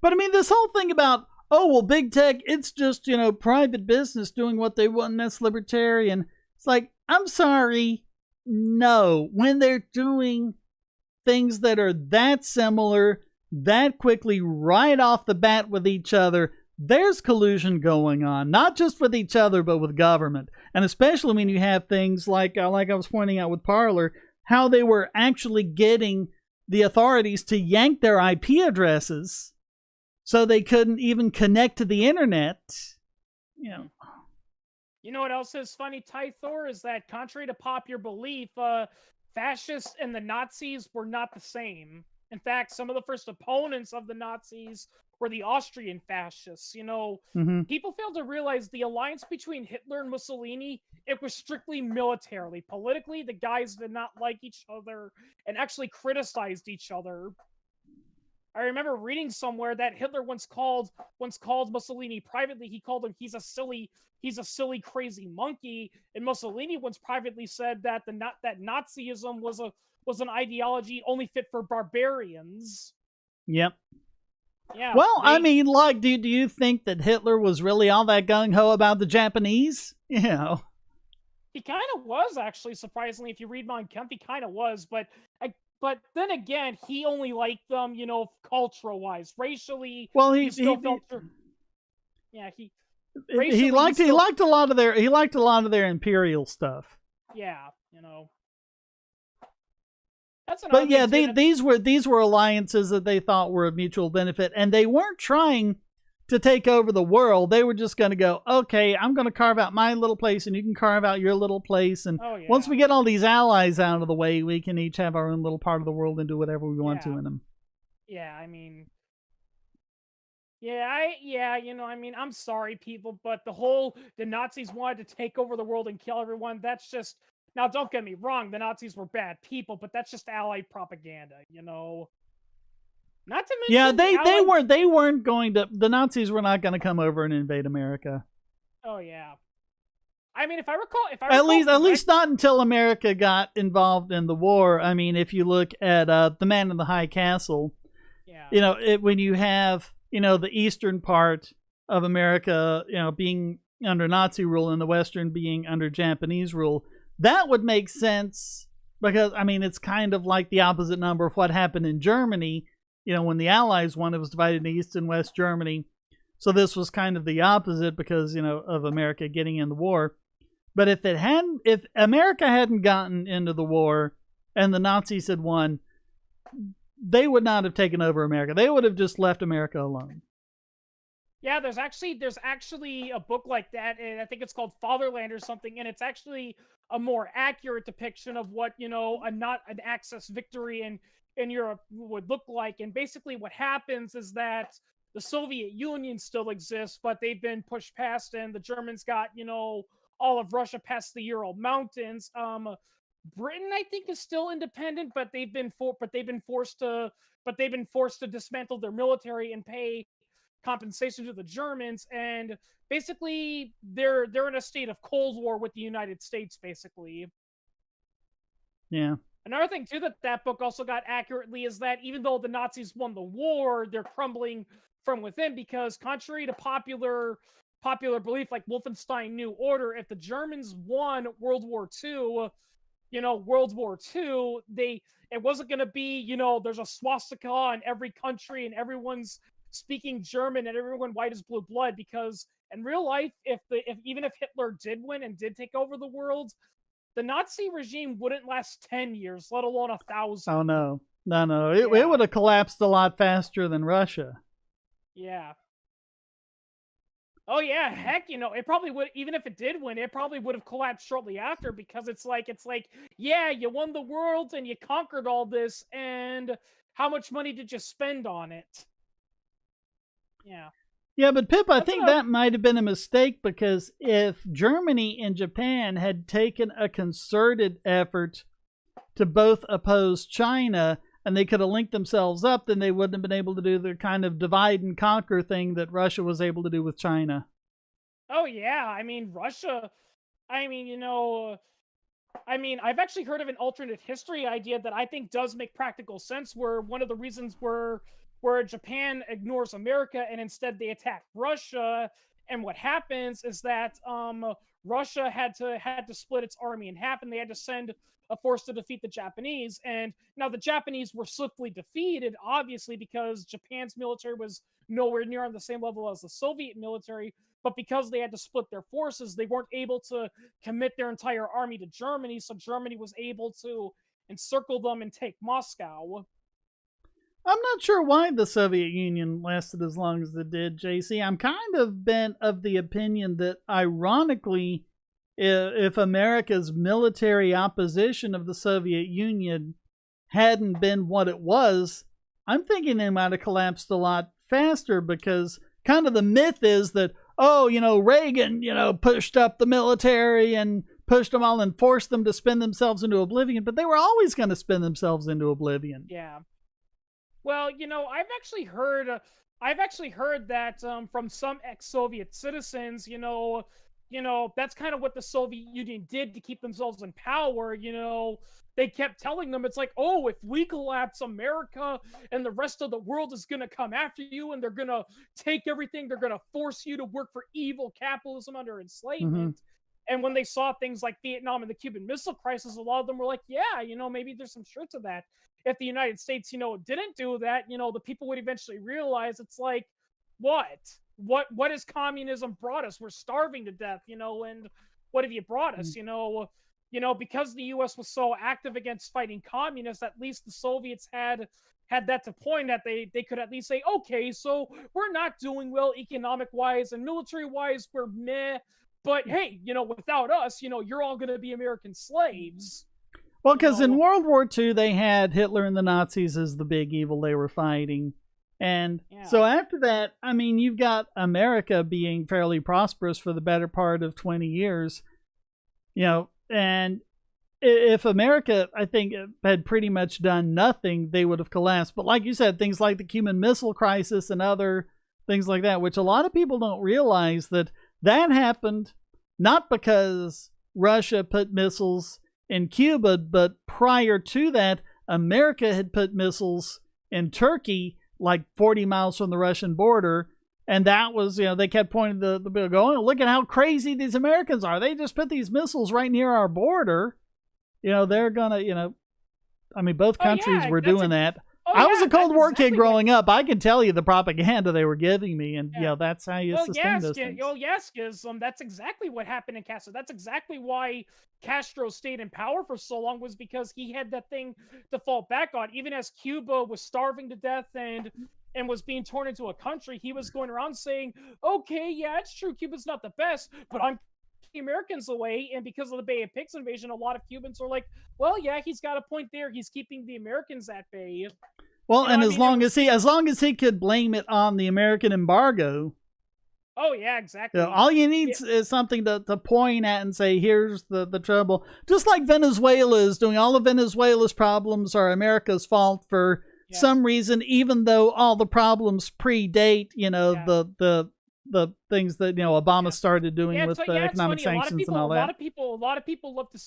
But I mean, this whole thing about, oh, well, big tech, it's just, private business doing what they want, and that's libertarian. It's like, I'm sorry, no. When they're doing things that are that similar, that quickly, right off the bat with each other, there's collusion going on, not just with each other, but with government. And especially when you have things like I was pointing out with Parler, how they were actually getting the authorities to yank their IP addresses so they couldn't even connect to the internet. You know. You know what else is funny, Tythor, is that contrary to popular belief, fascists and the Nazis were not the same. In fact, some of the first opponents of the Nazis were the Austrian fascists. You know, people fail to realize the alliance between Hitler and Mussolini, it was strictly militarily. Politically, the guys did not like each other and actually criticized each other. I remember reading somewhere that Hitler once called Mussolini privately. He called him he's a silly crazy monkey, and Mussolini once privately said that that Nazism was an ideology only fit for barbarians. Yep. Yeah. Well, I mean, like, do you think that Hitler was really all that gung ho about the Japanese? You know. He kind of was, actually, surprisingly. If you read Mein Kampf, he kind of was, but then again, he only liked them, you know, cultural-wise. Racially, well, he still felt. Yeah, he liked a lot of their imperial stuff. Yeah, you know. That's another. But yeah, these were alliances that they thought were of mutual benefit, and they weren't trying to take over the world. They were just going to go, okay, I'm going to carve out my little place, and you can carve out your little place, and once we get all these allies out of the way, we can each have our own little part of the world and do whatever we want to in them. Yeah, I mean, you know, I mean, I'm sorry, people, but the Nazis wanted to take over the world and kill everyone. That's just, now don't get me wrong, the Nazis were bad people, but that's just Allied propaganda, you know. Not to mention, they weren't going to. The Nazis were not going to come over and invade America. Oh yeah, I mean, if I recall, at least not until America got involved in the war. I mean, if you look at The Man in the High Castle, you know, when you have, you know, the eastern part of America, you know, being under Nazi rule and the western being under Japanese rule, that would make sense because, I mean, it's kind of like the opposite number of what happened in Germany. You know, when the Allies won, it was divided into East and West Germany. So this was kind of the opposite because, you know, of America getting in the war. But if America hadn't gotten into the war and the Nazis had won, they would not have taken over America. They would have just left America alone. Yeah, there's actually a book like that, and I think it's called Fatherland or something, and it's actually a more accurate depiction of what, you know, not an Axis victory in Europe would look like. And basically what happens is that the Soviet Union still exists, but they've been pushed past, and the Germans got, you know, all of Russia past the Ural Mountains. Britain, I think, is still independent, but they've been forced to dismantle their military and pay compensation to the Germans, and basically they're in a state of Cold War with the United States, basically. Yeah. Another thing, too, that book also got accurately is that even though the Nazis won the war, they're crumbling from within because, contrary to popular belief, like Wolfenstein New Order, if the Germans won World War II, you know, it wasn't going to be, you know, there's a swastika in every country and everyone's speaking German and everyone white as blue blood, because in real life, even if Hitler did win and did take over the world, the Nazi regime wouldn't last 10 years, let alone 1,000. Oh, no. It would have collapsed a lot faster than Russia. Yeah. Oh, yeah. Heck, you know, it probably would, even if it did win, it probably would have collapsed shortly after, because it's like, yeah, you won the world and you conquered all this, and how much money did you spend on it? Yeah. Yeah, but Pip, I think that might have been a mistake, because if Germany and Japan had taken a concerted effort to both oppose China, and they could have linked themselves up, then they wouldn't have been able to do the kind of divide and conquer thing that Russia was able to do with China. Oh, yeah. I mean, Russia, I mean, you know, I've actually heard of an alternate history idea that I think does make practical sense, where one of the reasons where Japan ignores America and instead they attack Russia, and what happens is that Russia had to split its army in half, and they had to send a force to defeat the Japanese. And now the Japanese were swiftly defeated, obviously, because Japan's military was nowhere near on the same level as the Soviet military. But because they had to split their forces, they weren't able to commit their entire army to Germany, so Germany was able to encircle them and take Moscow. I'm not sure why the Soviet Union lasted as long as it did, JC. I'm kind of bent of the opinion that, ironically, if America's military opposition of the Soviet Union hadn't been what it was, I'm thinking they might have collapsed a lot faster, because kind of the myth is that, oh, Reagan, pushed up the military and pushed them all and forced them to spin themselves into oblivion, but they were always going to spin themselves into oblivion. Yeah. Well, I've actually heard that from some ex-Soviet citizens, that's kind of what the Soviet Union did to keep themselves in power. They kept telling them, it's like, oh, if we collapse, America and the rest of the world is going to come after you, and they're going to take everything. They're going to force you to work for evil capitalism under enslavement. And when they saw things like Vietnam and the Cuban Missile Crisis, a lot of them were like, yeah, maybe there's some truth to that. If the United States, didn't do that, the people would eventually realize, it's like, what has communism brought us? We're starving to death, and what have you brought us? Because the U.S. was so active against fighting communists, at least the Soviets had that to point that they could at least say, okay, so we're not doing well economic wise and military wise, we're meh, but hey, without us, you're all going to be American slaves. Well, because in World War II, they had Hitler and the Nazis as the big evil they were fighting. And so after that, I mean, you've got America being fairly prosperous for the better part of 20 years. And if America, I think, had pretty much done nothing, they would have collapsed. But like you said, things like the Cuban Missile Crisis and other things like that, which a lot of people don't realize, that happened not because Russia put missiles in Cuba, but prior to that, America had put missiles in Turkey, like 40 miles from the Russian border. And that was, they kept pointing the bill, going, look at how crazy these Americans are. They just put these missiles right near our border. They're gonna, I mean, both countries were doing that. I was a Cold War kid growing up. I can tell you the propaganda they were giving me, and that's how you sustain those things. Yes, because that's exactly what happened in Castro. That's exactly why Castro stayed in power for so long, was because he had that thing to fall back on. Even as Cuba was starving to death and was being torn into a country, he was going around saying, okay, yeah, it's true, Cuba's not the best, but I'm the Americans away. And because of the Bay of Pigs invasion, a lot of Cubans are like, well, yeah, he's got a point there. He's keeping the Americans at bay. Well, and as long as he could blame it on the American embargo. Oh yeah, exactly. All you need is something to point at and say, here's the trouble. Just like Venezuela is doing. All of Venezuela's problems are America's fault for some reason, even though all the problems predate, the things that Obama started doing with the economic sanctions and all that. A lot of people love to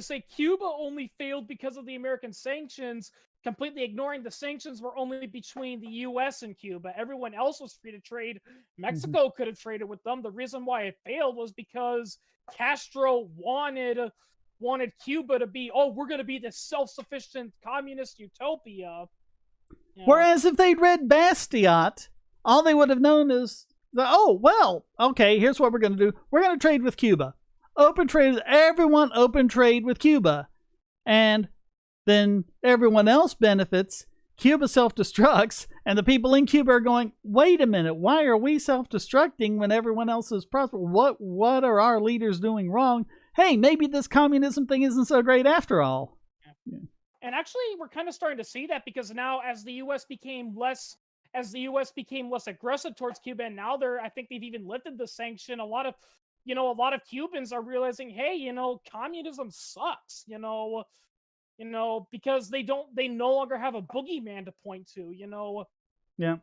say Cuba only failed because of the American sanctions, completely ignoring the sanctions were only between the U.S. and Cuba. Everyone else was free to trade. Mexico could have traded with them. The reason why it failed was because Castro wanted Cuba to be, we're going to be this self-sufficient communist utopia. Whereas if they'd read Bastiat, all they would have known is, okay, here's what we're going to do. We're going to trade with Cuba. Open trade with everyone, open trade with Cuba. And then everyone else benefits. Cuba self-destructs, and the people in Cuba are going, wait a minute, why are we self-destructing when everyone else is prosperous? What are our leaders doing wrong? Hey, maybe this communism thing isn't so great after all. Yeah. And actually, we're kind of starting to see that, because now as the U.S. became less aggressive towards Cuba, and now I think they've even lifted the sanction. A lot of Cubans are realizing, hey, communism sucks, because they no longer have a boogeyman to point to, Yeah.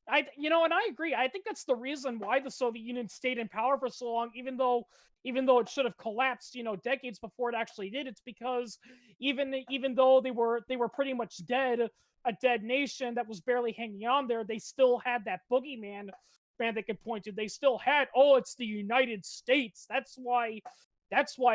And I agree. I think that's the reason why the Soviet Union stayed in power for so long, even though it should have collapsed, decades before it actually did. It's because even though they were pretty much dead, a dead nation that was barely hanging on there, they still had that boogeyman they could point to. They still had, it's the United States. That's why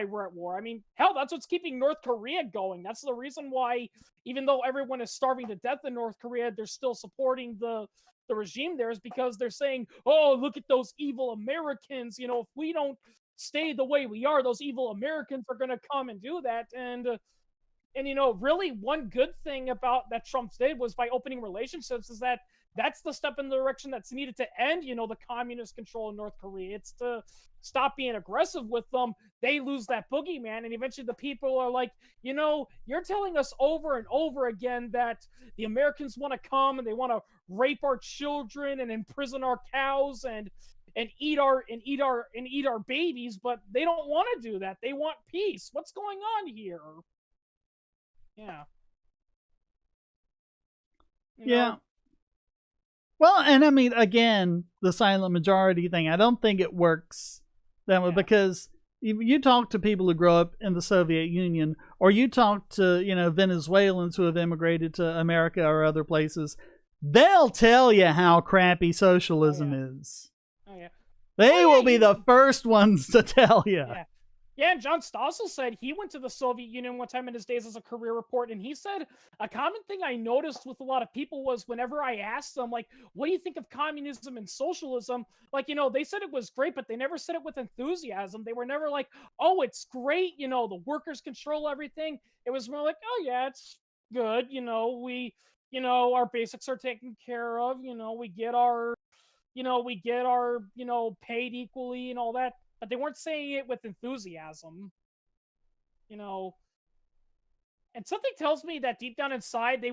we're at war. I mean, hell, that's what's keeping North Korea going. That's the reason why, even though everyone is starving to death in North Korea, they're still supporting the regime there, is because they're saying, look at those evil Americans. If we don't stay the way we are, those evil Americans are going to come and do that. And And really one good thing about that Trump did was by opening relationships is that that's the step in the direction that's needed to end, the communist control in North Korea. It's to stop being aggressive with them. They lose that boogeyman, and eventually the people are like, you're telling us over and over again that the Americans want to come and they want to rape our children and imprison our cows and eat our babies, but they don't want to do that. They want peace. What's going on here? Yeah. Yeah. Well, and I mean, again, the silent majority thing, I don't think it works that way because you talk to people who grow up in the Soviet Union, or you talk to, Venezuelans who have immigrated to America or other places, they'll tell you how crappy socialism is. Oh, yeah. They will be the first ones to tell you. Yeah. Yeah, and John Stossel said he went to the Soviet Union one time in his days as a career report, and he said a common thing I noticed with a lot of people was whenever I asked them, like, what do you think of communism and socialism? Like, they said it was great, but they never said it with enthusiasm. They were never like, oh, it's great, the workers control everything. It was more like, oh, yeah, it's good. We, our basics are taken care of. We get our, paid equally and all that. But they weren't saying it with enthusiasm, And something tells me that deep down inside, they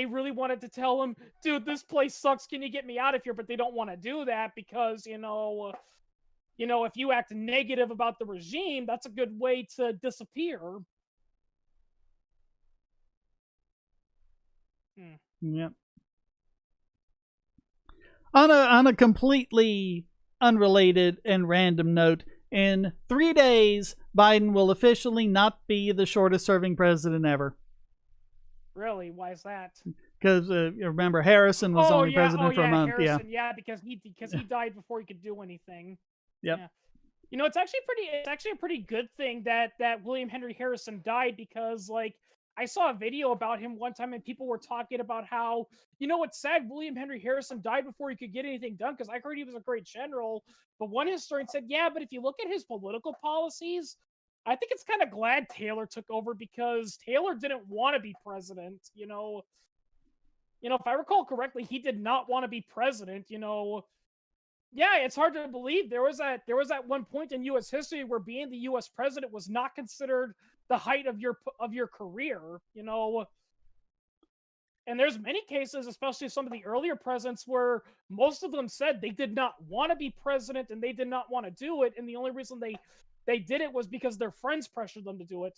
really wanted to tell him, dude, this place sucks. Can you get me out of here? But they don't want to do that because, if you act negative about the regime, that's a good way to disappear. Yep. On a completely unrelated and random note, in 3 days, Biden will officially not be the shortest serving president ever. Really? Why is that? Because remember, Harrison was only president for a month. Harrison, because he died before he could do anything. Yep. Yeah. It's actually a pretty good thing that William Henry Harrison died, because I saw a video about him one time and people were talking about how, it's sad William Henry Harrison died before he could get anything done, because I heard he was a great general. But one historian said, yeah, but if you look at his political policies, I think it's kind of glad Taylor took over, because Taylor didn't want to be president. If I recall correctly, he did not want to be president. Yeah, it's hard to believe there was that one point in U.S. history where being the U.S. president was not considered the height of your career, And there's many cases, especially some of the earlier presidents, where most of them said they did not want to be president and they did not want to do it, and the only reason they did it was because their friends pressured them to do it.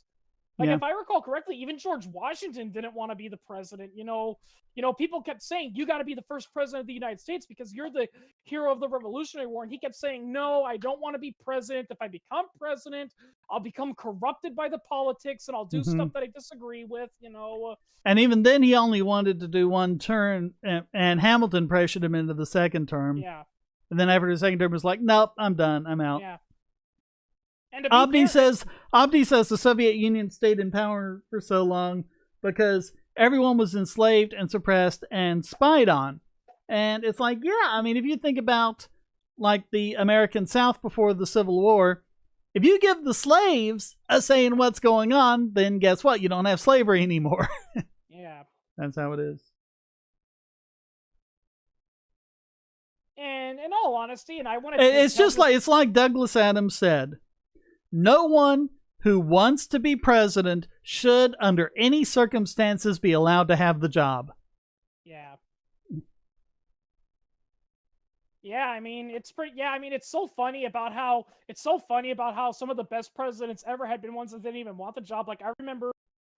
If I recall correctly, even George Washington didn't want to be the president. People kept saying, you got to be the first president of the United States because you're the hero of the Revolutionary War. And he kept saying, no, I don't want to be president. If I become president, I'll become corrupted by the politics and I'll do stuff that I disagree with, And even then, he only wanted to do one term, and Hamilton pressured him into the second term. Yeah. And then after the second term, he was like, nope, I'm done. I'm out. Yeah. Abdi says the Soviet Union stayed in power for so long because everyone was enslaved and suppressed and spied on. And it's like, yeah, I mean, if you think about the American South before the Civil War, if you give the slaves a say in what's going on, then guess what? You don't have slavery anymore. Yeah. That's how it is. And in all honesty, and I want to... It's like Douglas Adams said. No one who wants to be president should, under any circumstances, be allowed to have the job. Yeah. Yeah, I mean, it's so funny about how some of the best presidents ever had been ones that didn't even want the job. I remember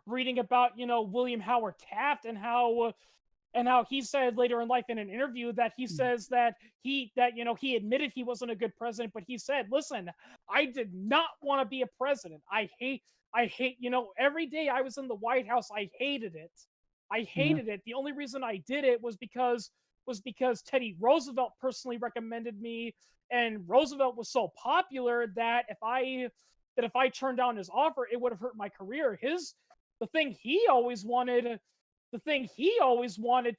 reading about, William Howard Taft and how he said later in life in an interview that he says that he admitted he wasn't a good president, but he said, listen, I did not want to be a president. I hate, every day I was in the White House, I hated it. I hated it. The only reason I did it was because Teddy Roosevelt personally recommended me, and Roosevelt was so popular that if I turned down his offer, it would have hurt my career. The thing he always wanted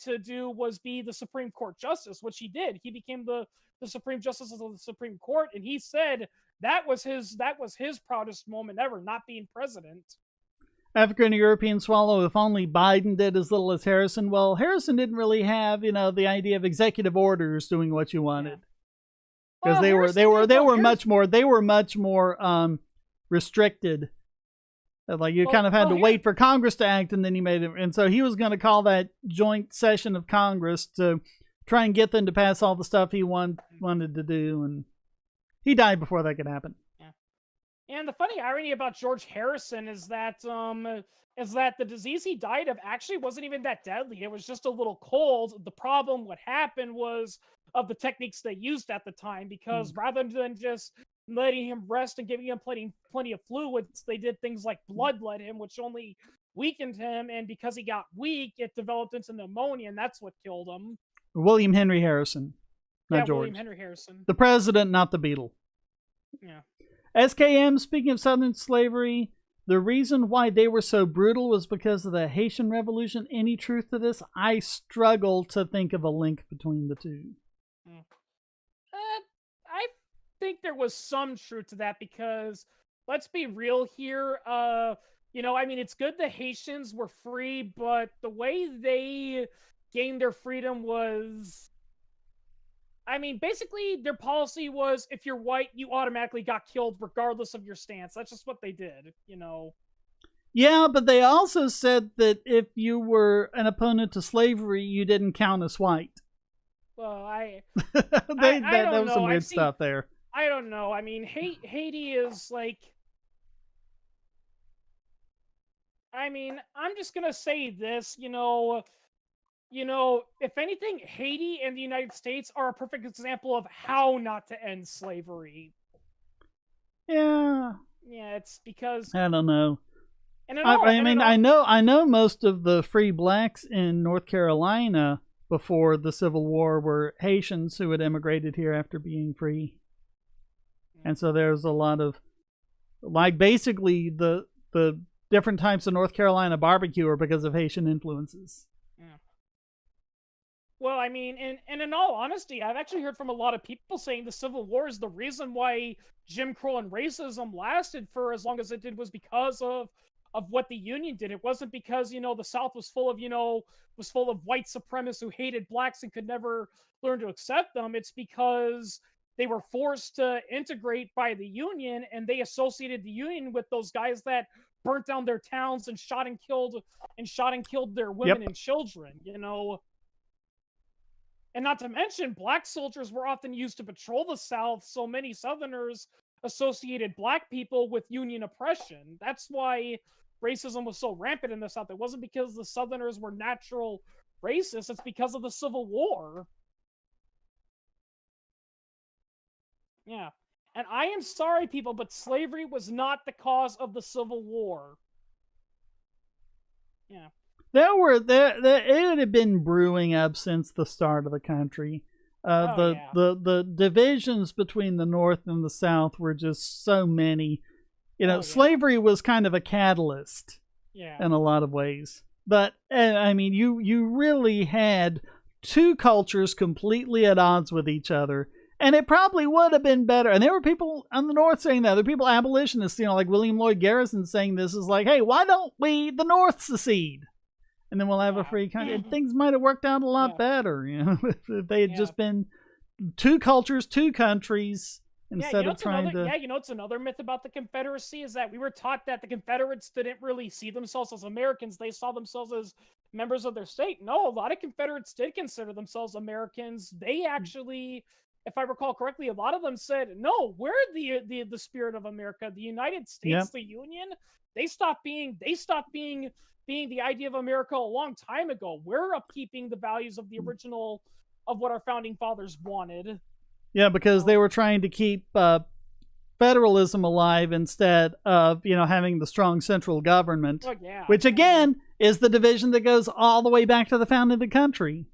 to do was be the Supreme Court justice, which he did. He became the Supreme Justice of the Supreme Court, and he said that was his proudest moment ever, not being president. African European swallow, if only Biden did as little as Harrison. Well, Harrison didn't really have, the idea of executive orders doing what you wanted. Because they were much more restricted. Like you kind of had to wait for Congress to act, and then he made it. And so he was going to call that joint session of Congress to try and get them to pass all the stuff he wanted to do, and he died before that could happen. Yeah. And the funny irony about George Harrison is that the disease he died of actually wasn't even that deadly. It was just a little cold. The problem, what happened was of the techniques they used at the time, because rather than just letting him rest and giving him plenty of fluids, they did things like bloodlet him, which only weakened him, and because he got weak, it developed into pneumonia, and that's what killed him. William Henry Harrison, not George. William Henry Harrison. The president, not the Beatle. Yeah. SKM, speaking of Southern slavery, the reason why they were so brutal was because of the Haitian Revolution. Any truth to this? I struggle to think of a link between the two. I think there was some truth to that, because let's be real here. It's good the Haitians were free, but the way they gained their freedom was, basically their policy was, if you're white, you automatically got killed regardless of your stance. That's just what they did, Yeah, but they also said that if you were an opponent to slavery, you didn't count as white. Well, I there was some weird stuff there. I don't know. Haiti is like... I'm just gonna say this, if anything, Haiti and the United States are a perfect example of how not to end slavery. Yeah. Yeah, it's because... I don't know. I know most of the free blacks in North Carolina before the Civil War were Haitians who had immigrated here after being free. And so there's a lot of, like, basically the different types of North Carolina barbecue are because of Haitian influences. Yeah. Well, and in all honesty, I've actually heard from a lot of people saying the Civil War is the reason why Jim Crow and racism lasted for as long as it did, was because of what the Union did. It wasn't because, the South was full of white supremacists who hated blacks and could never learn to accept them. It's because they were forced to integrate by the Union, and they associated the Union with those guys that burnt down their towns and shot and killed their women and children, And not to mention, black soldiers were often used to patrol the South, so many Southerners associated black people with Union oppression. That's why racism was so rampant in the South. It wasn't because the Southerners were natural racists, it's because of the Civil War. Yeah. And I am sorry, people, but slavery was not the cause of the Civil War. Yeah. It had been brewing up since the start of the country. The divisions between the North and the South were just so many. Slavery was kind of a catalyst in a lot of ways. But, you really had two cultures completely at odds with each other. And it probably would have been better. And there were people on the North saying that. There were people, abolitionists, like William Lloyd Garrison, saying this is like, hey, why don't we, the North, secede? And then we'll have a free country. And things might have worked out a lot better, if they had just been two cultures, two countries, instead of trying to... Yeah, it's another myth about the Confederacy is that we were taught that the Confederates didn't really see themselves as Americans. They saw themselves as members of their state. No, a lot of Confederates did consider themselves Americans. They actually... If I recall correctly, a lot of them said, no, we're the spirit of America. The United States, the Union, they stopped being the idea of America a long time ago. We're upkeeping the values of the original, of what our founding fathers wanted. Yeah, because they were trying to keep federalism alive instead of, having the strong central government, which again is the division that goes all the way back to the founding of the country.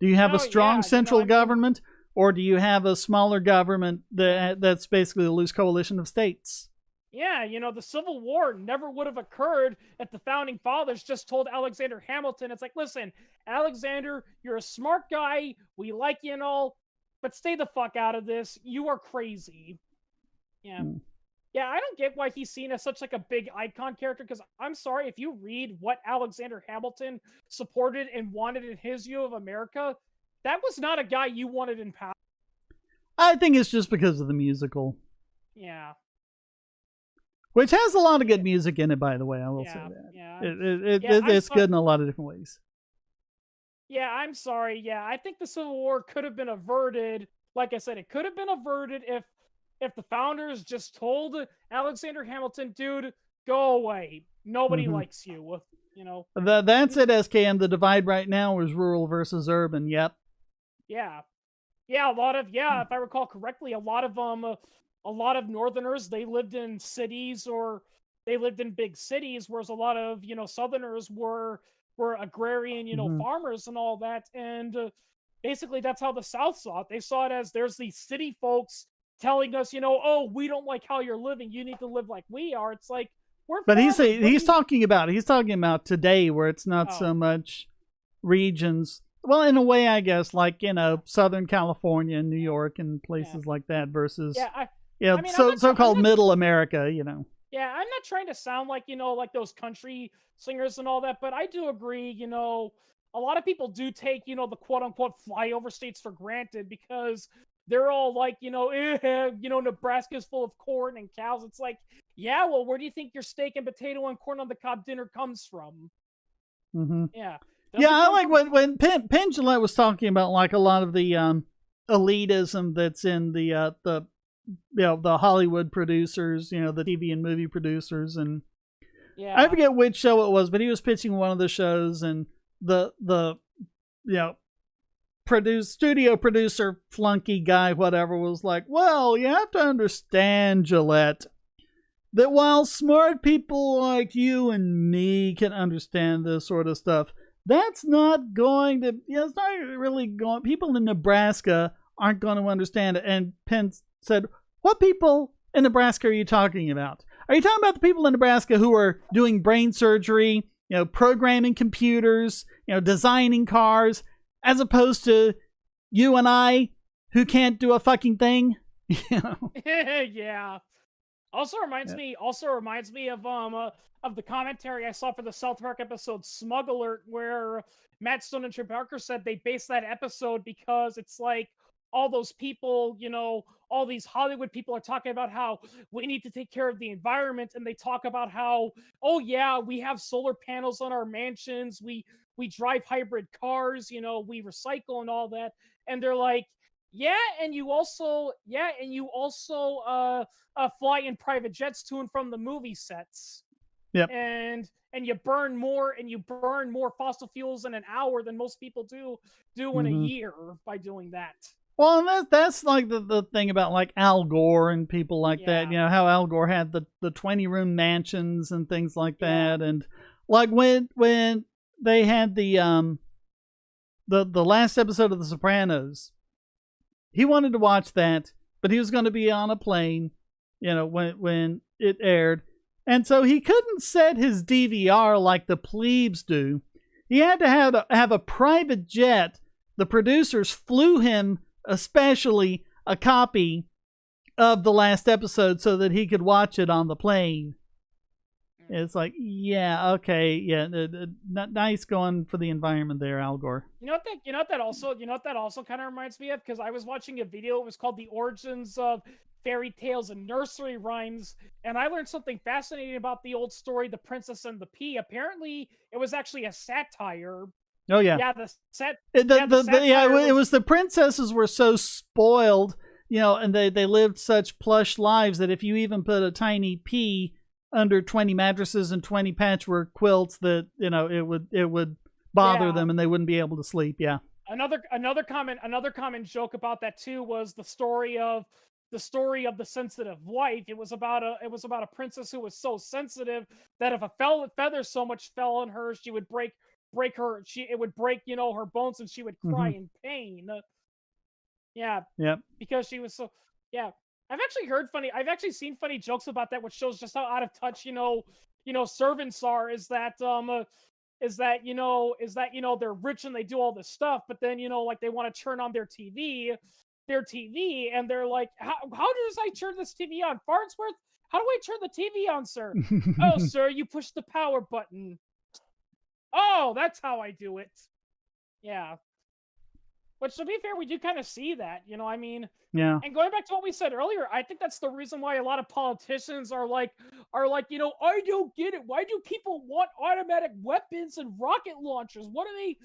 Do you have a strong central government? Or do you have a smaller government that's basically a loose coalition of states? Yeah, the Civil War never would have occurred if the Founding Fathers just told Alexander Hamilton, it's like, listen, Alexander, you're a smart guy, we like you and all, but stay the fuck out of this. You are crazy. Yeah. Yeah, I don't get why he's seen as such like a big icon character. Because I'm sorry, if you read what Alexander Hamilton supported and wanted in his view of America, that was not a guy you wanted in power. I think it's just because of the musical, Yeah. which has a lot of good music in it, by the way. I will say that. Yeah. It's good in a lot of different ways. Yeah, I'm sorry. Yeah, I think the Civil War could have been averted. Like I said, it could have been averted if the founders just told Alexander Hamilton, dude, go away. Nobody likes you. You know. That's it, SKM. The divide right now is rural versus urban. Yep. Yeah. Yeah, if I recall correctly, a lot of Northerners, they lived in cities or they lived in big cities, whereas a lot of Southerners were agrarian, farmers and all that. And basically, that's how the South saw it. They saw it as there's these city folks telling us, oh, we don't like how you're living. You need to live like we are. It's like But he's talking about today, where it's not so much regions. Well, in a way, I guess, like Southern California and New York and places like that versus so-called Middle America. Yeah, I'm not trying to sound like like those country singers and all that, but I do agree. A lot of people do take the quote unquote flyover states for granted because they're all like Nebraska's full of corn and cows. It's like, yeah, well, where do you think your steak and potato and corn on the cob dinner comes from? Mm-hmm. Yeah. I like when Penn Jillette was talking about like a lot of the elitism that's in the Hollywood producers, the TV and movie producers, and I forget which show it was, but he was pitching one of the shows, and the studio producer flunky guy, whatever, was like, well, you have to understand, Gillette, that while smart people like you and me can understand this sort of stuff, that's not going to, it's not really going, people in Nebraska aren't going to understand it. And Penn said, what people in Nebraska are you talking about? Are you talking about the people in Nebraska who are doing brain surgery, programming computers, designing cars, as opposed to you and I who can't do a fucking thing? Yeah. Also reminds me of the commentary I saw for the South Park episode Smug Alert, where Matt Stone and Trey Parker said they based that episode because it's like all those people, all these Hollywood people are talking about how we need to take care of the environment, and they talk about how, oh yeah, we have solar panels on our mansions, we drive hybrid cars, we recycle and all that, and they're like, and you also fly in private jets to and from the movie sets. Yep. And you burn more fossil fuels in an hour than most people do in a year by doing that. Well, and that's like the thing about like Al Gore and people like that. How Al Gore had the 20-room mansions and things like that, and like when they had the last episode of The Sopranos, he wanted to watch that, but he was going to be on a plane, when it aired. And so he couldn't set his DVR like the plebes do. He had to have a private jet. The producers flew him especially a copy of the last episode so that he could watch it on the plane. It's like, nice going for the environment there, Al Gore. You know what that also kind of reminds me of, because I was watching a video. It was called "The Origins of Fairy Tales and Nursery Rhymes," and I learned something fascinating about the old story, "The Princess and the Pea." Apparently, it was actually a satire. Oh yeah, it was the princesses were so spoiled, and they lived such plush lives that if you even put a tiny pea under 20 mattresses and 20 patchwork quilts, that it would bother them and they wouldn't be able to sleep. Yeah. Another common joke about that too was the story of the sensitive wife. It was about a princess who was so sensitive that if a feather so much fell on her, she would break her. It would break her bones, and she would cry in pain. Because she was so I've actually seen funny jokes about that, which shows just how out of touch servants are. Is that they're rich and they do all this stuff, but then like they want to turn on their TV, and they're like, how does I turn this TV on? Farnsworth, How do I turn the TV on, sir? Oh, sir, you push the power button. Oh, that's how I do it. Yeah. Which, to be fair, we do kind of see that, you know, I mean, Yeah. and going back to what we said earlier, I think that's the reason why a lot of politicians are like, you know, I don't get it. Why do people want automatic weapons and rocket launchers? What are they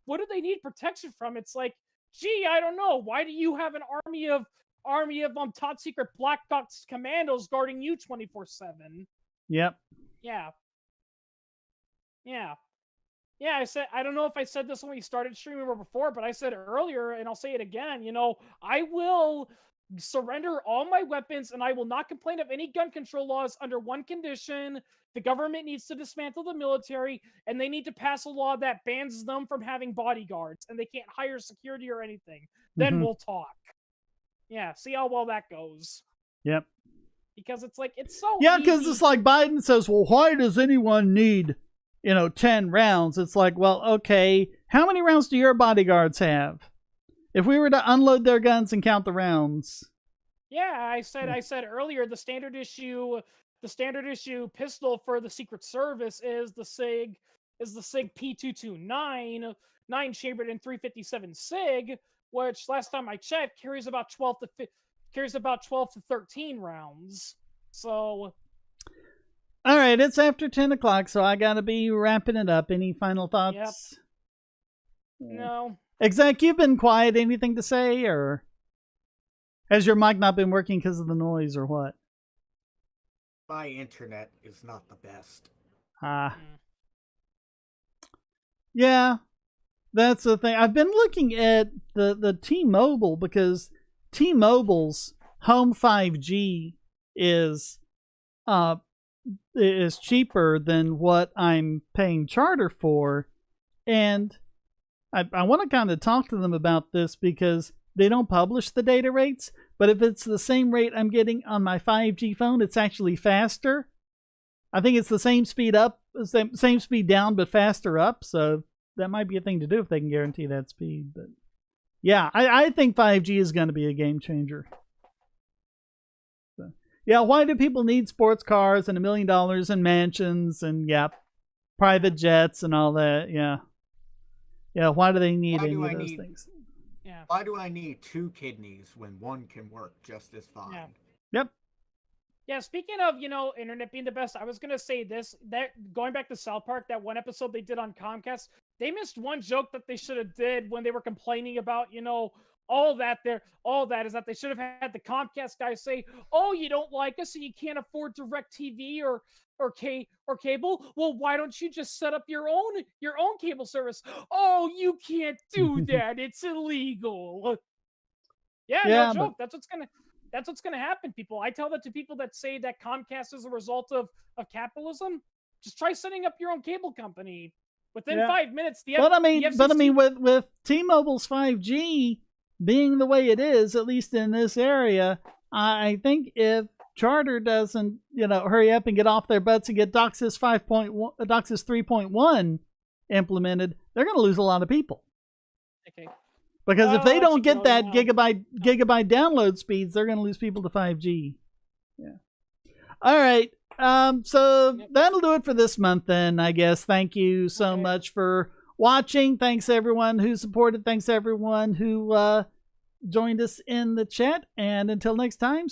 what do they need protection from? It's like, gee, I don't know. Why do you have an army of top secret Black Ops commandos guarding you 24/7? Yep. Yeah. Yeah. Yeah, I don't know if I said this when we started streaming or before, but I said earlier, and I'll say it again, you know, I will surrender all my weapons and I will not complain of any gun control laws under one condition. The government needs to dismantle the military and they need to pass a law that bans them from having bodyguards and they can't hire security or anything. Then we'll talk. Yeah, see how well that goes. Yep. Because it's like, it's so Yeah, because easy. it's like Biden says, well, why does anyone need, 10 rounds? It's like, well, okay, how many rounds do your bodyguards have? If we were to unload their guns and count the rounds. Yeah, I said earlier, the standard issue pistol for the Secret Service is the SIG P229, 9-chambered and 357 SIG, which last time I checked carries about 12 to 13 rounds. So, all right, it's after 10 o'clock, so I gotta be wrapping it up. Any final thoughts? Yep. No. Exec, you've been quiet. Anything to say, or has your mic not been working because of the noise, or what? My internet is not the best. Yeah, that's the thing. I've been looking at the T-Mobile because T-Mobile's Home 5G is cheaper than what I'm paying Charter for, and I want to kind of talk to them about this because they don't publish the data rates, but if it's the same rate I'm getting on my 5G phone, it's actually faster. I think it's the same speed up, same speed down, but faster up, so that might be a thing to do if they can guarantee that speed. But yeah, I think 5G is going to be a game changer. So, yeah, why do people need sports cars and $1 million and mansions and, private jets and all that? Yeah. Yeah, why do they need any of those things? Yeah. Why do I need 2 kidneys when one can work just as fine? Yeah. Yep. Yeah, speaking of, internet being the best, I was going to say this, that going back to South Park, that one episode they did on Comcast, they missed one joke that they should have did when they were complaining about, all that is that they should have had the Comcast guy say, oh, you don't like us and you can't afford DirecTV or cable? Well, why don't you just set up your own cable service? Oh, you can't do that. It's illegal. Yeah, no joke. That's what's gonna happen, people. I tell that to people that say that Comcast is a result of capitalism. Just try setting up your own cable company. Within 5 minutes, But I mean, with T-Mobile's 5G being the way it is, at least in this area, I think if Charter doesn't, hurry up and get off their butts and get DOCSIS 3.1 implemented, they're going to lose a lot of people. Okay. Because if they don't get that gigabyte download speeds, they're going to lose people to 5G. Yeah. All right. So that'll do it for this month then, I guess. Thank you so much for watching. Thanks everyone who supported. Thanks everyone who joined us in the chat. And until next time,